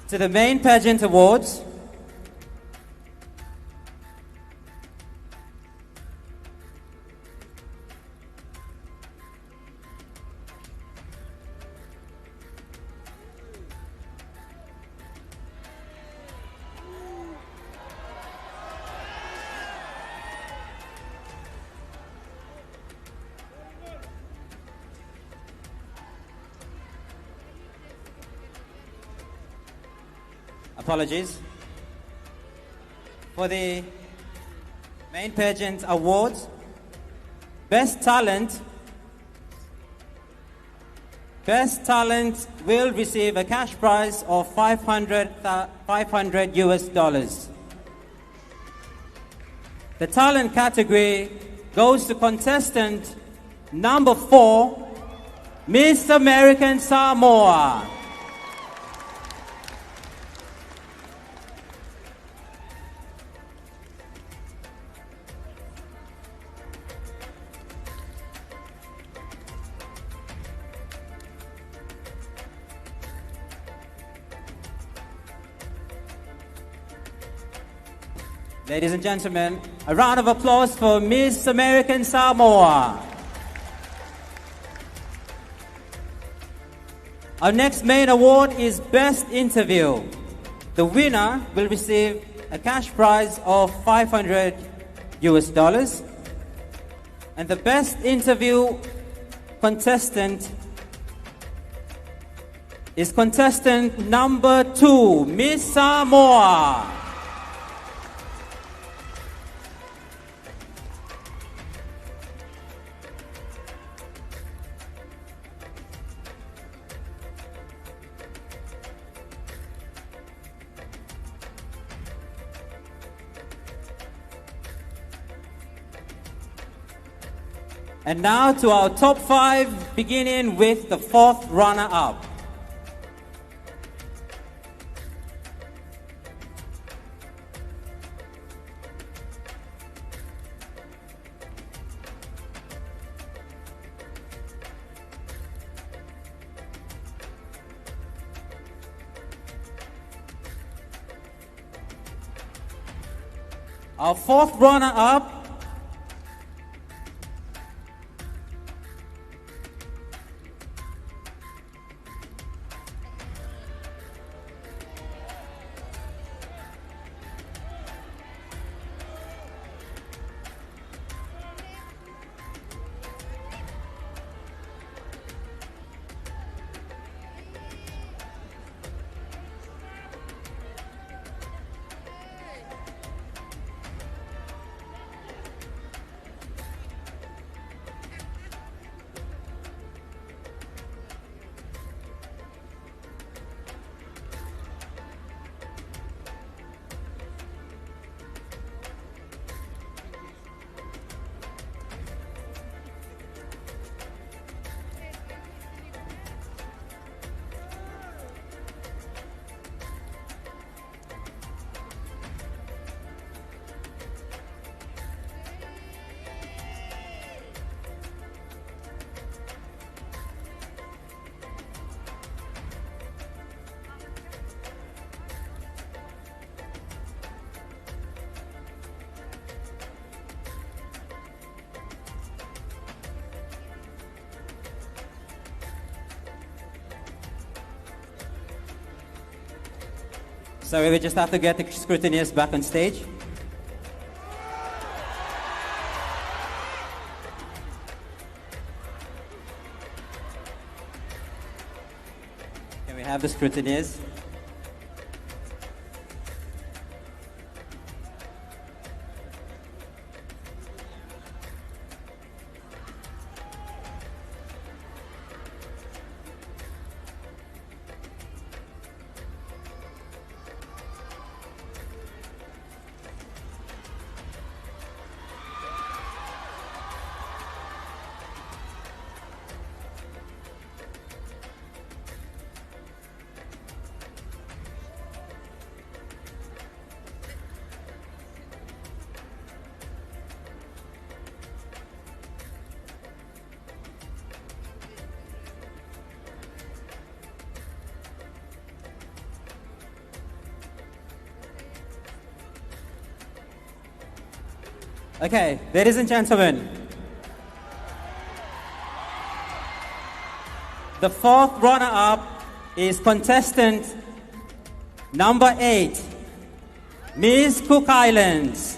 To the main pageant awards. Apologies. For the main pageant awards, Best Talent will receive a cash prize of 500 US dollars. The talent category goes to contestant number 4, Miss American Samoa. Ladies and gentlemen, a round of applause for Miss American Samoa. Our next main award is Best Interview. The winner will receive a cash prize of 500 US dollars. And the Best Interview contestant is contestant number 2, Miss Samoa. And now to our top 5, beginning with the 4th runner-up. Our 4th runner-up So we just have to get the scrutineers back on stage. Can we have the scrutineers? Okay, ladies and gentlemen, the fourth runner-up is contestant number 8, Miss Cook Islands.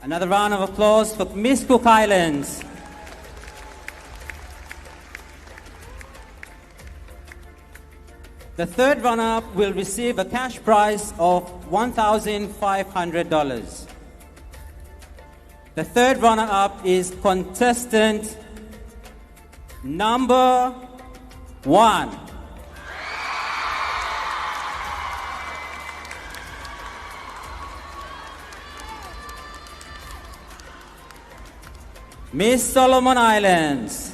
Another round of applause for Miss Cook Islands. The third runner-up will receive a cash prize of $1,500. The third runner-up is contestant number 1. Miss Solomon Islands.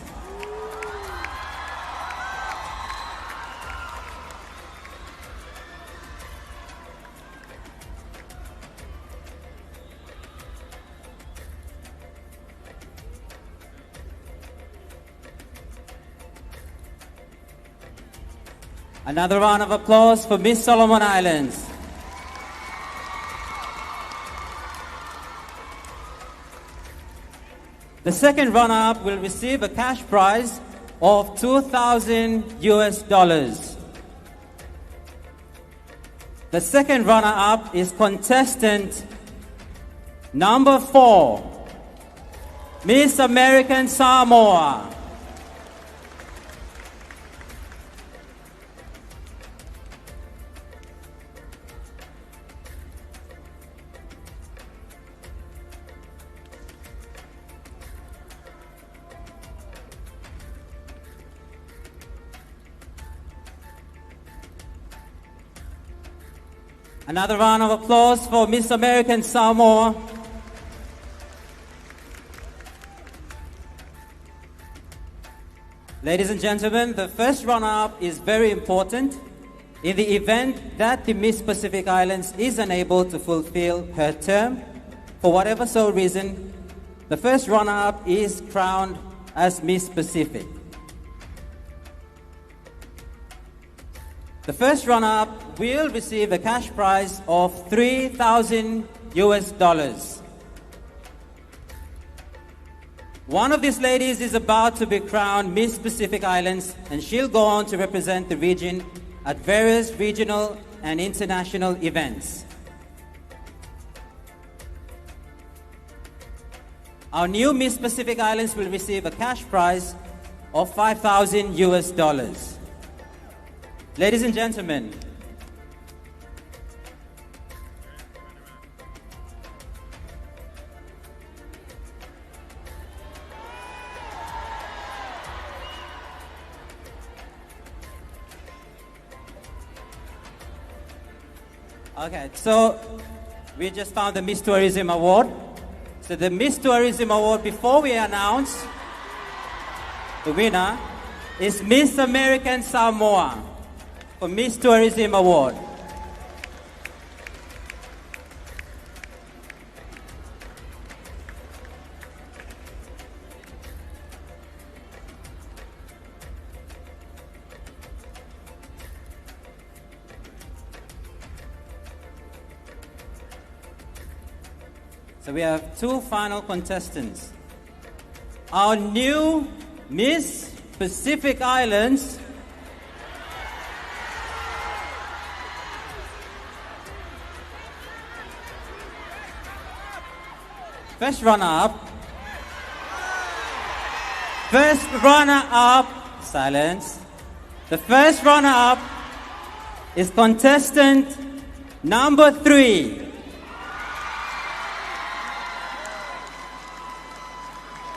Another round of applause for Miss Solomon Islands. The second runner-up will receive a cash prize of $2,000. The second runner-up is contestant number 4, Miss American Samoa. Another round of applause for Miss American Samoa. Ladies and gentlemen, the first runner-up is very important. In the event that the Miss Pacific Islands is unable to fulfill her term, for whatever so reason, the first runner-up is crowned as Miss Pacific. The first runner-up will receive a cash prize of $3,000. One of these ladies is about to be crowned Miss Pacific Islands, and she'll go on to represent the region at various regional and international events. Our new Miss Pacific Islands will receive a cash prize of $5,000. Ladies and gentlemen, okay, so we just found the Miss Tourism Award. So the Miss Tourism Award, before we announce the winner, is Miss American Samoa for Miss Tourism Award. So we have 2 final contestants. Our new Miss Pacific Islands first runner-up. First runner-up. Silence. The first runner-up is contestant number 3.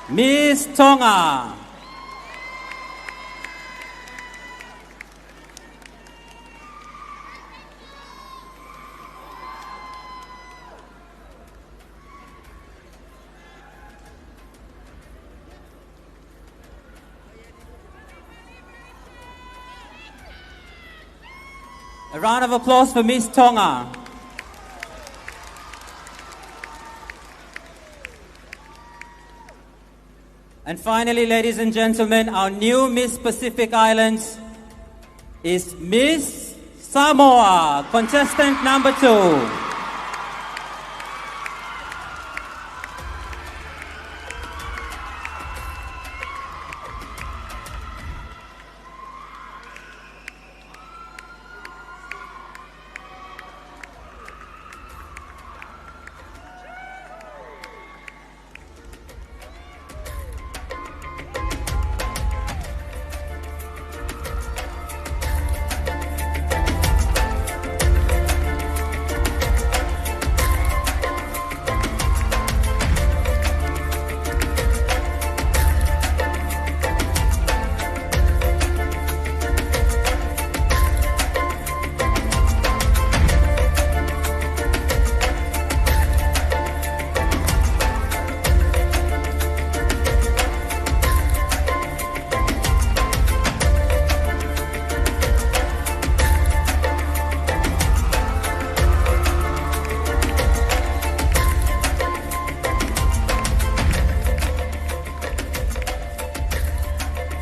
Miss Tonga. A round of applause for Miss Tonga. And finally, ladies and gentlemen, our new Miss Pacific Islands is Miss Samoa, contestant number 2.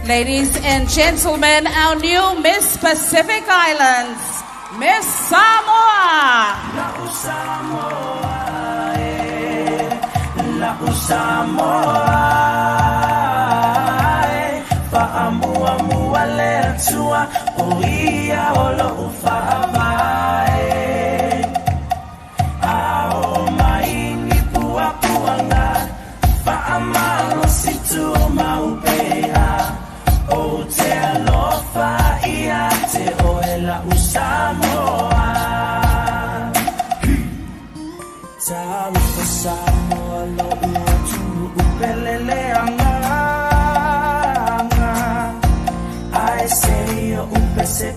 Ladies and gentlemen, our new Miss Pacific Islands, Miss Samoa.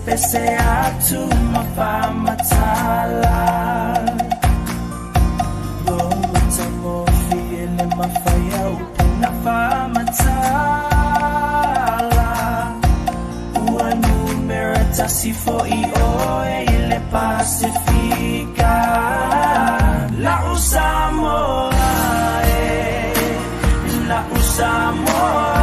Pese atu mafamatala Lomutamo fiele mafaya upena famatala Uanu merita sifo ioe ile Pacifica La Usamoa La Usamoa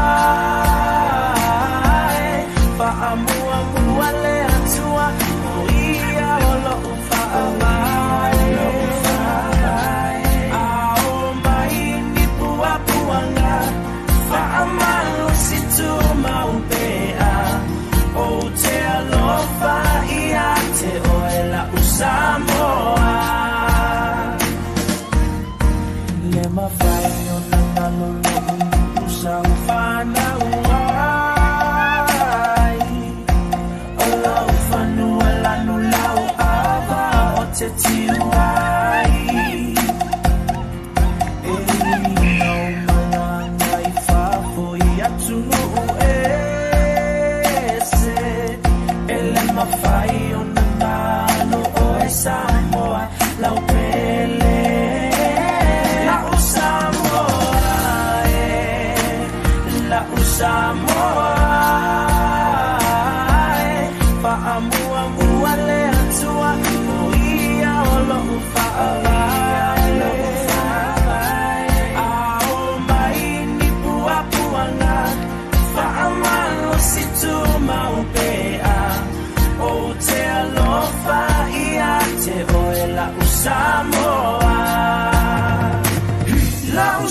La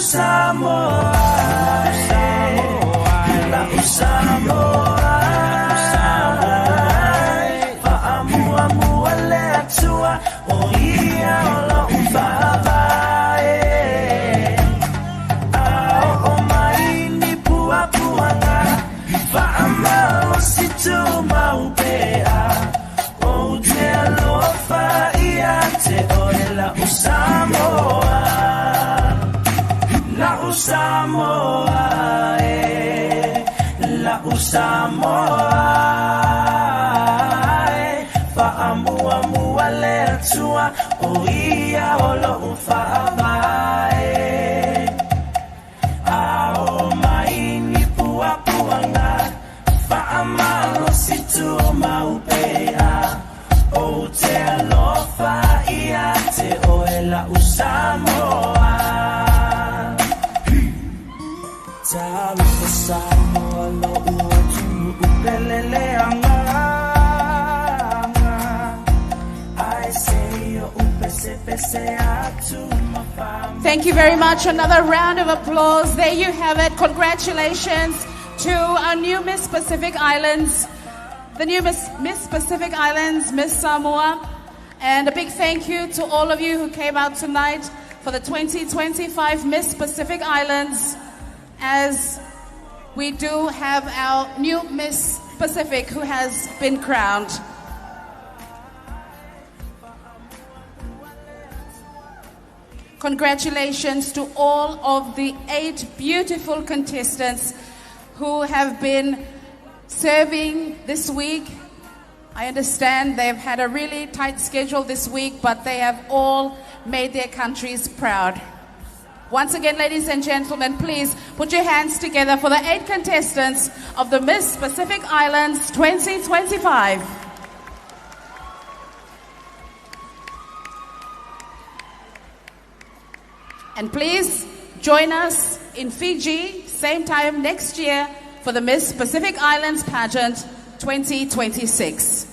Samoa. Fa'amua mua lea tua o ia olo o fa'amae A o mai ni pua puanga Fa'amalo si tu maupea O te alofa ia te oela usamoa Tawi ko Samoa lo ua tunu upelele anga Thank you very much. Another round of applause. There you have it. Congratulations to our new Miss Pacific Islands, the new Miss Pacific Islands, Miss Samoa. And a big thank you to all of you who came out tonight for the 2025 Miss Pacific Islands, as we do have our new Miss Pacific who has been crowned. Congratulations to all of the 8 beautiful contestants who have been serving this week. I understand they've had a really tight schedule this week, but they have all made their countries proud. Once again, ladies and gentlemen, please put your hands together for the 8 contestants of the Miss Pacific Islands 2025. And please join us in Fiji, same time next year, for the Miss Pacific Islands Pageant 2026.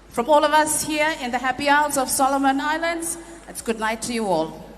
From all of us here in the Happy Isles of Solomon Islands, it's good night to you all.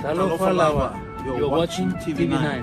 Talofa Lava. You're watching TV9.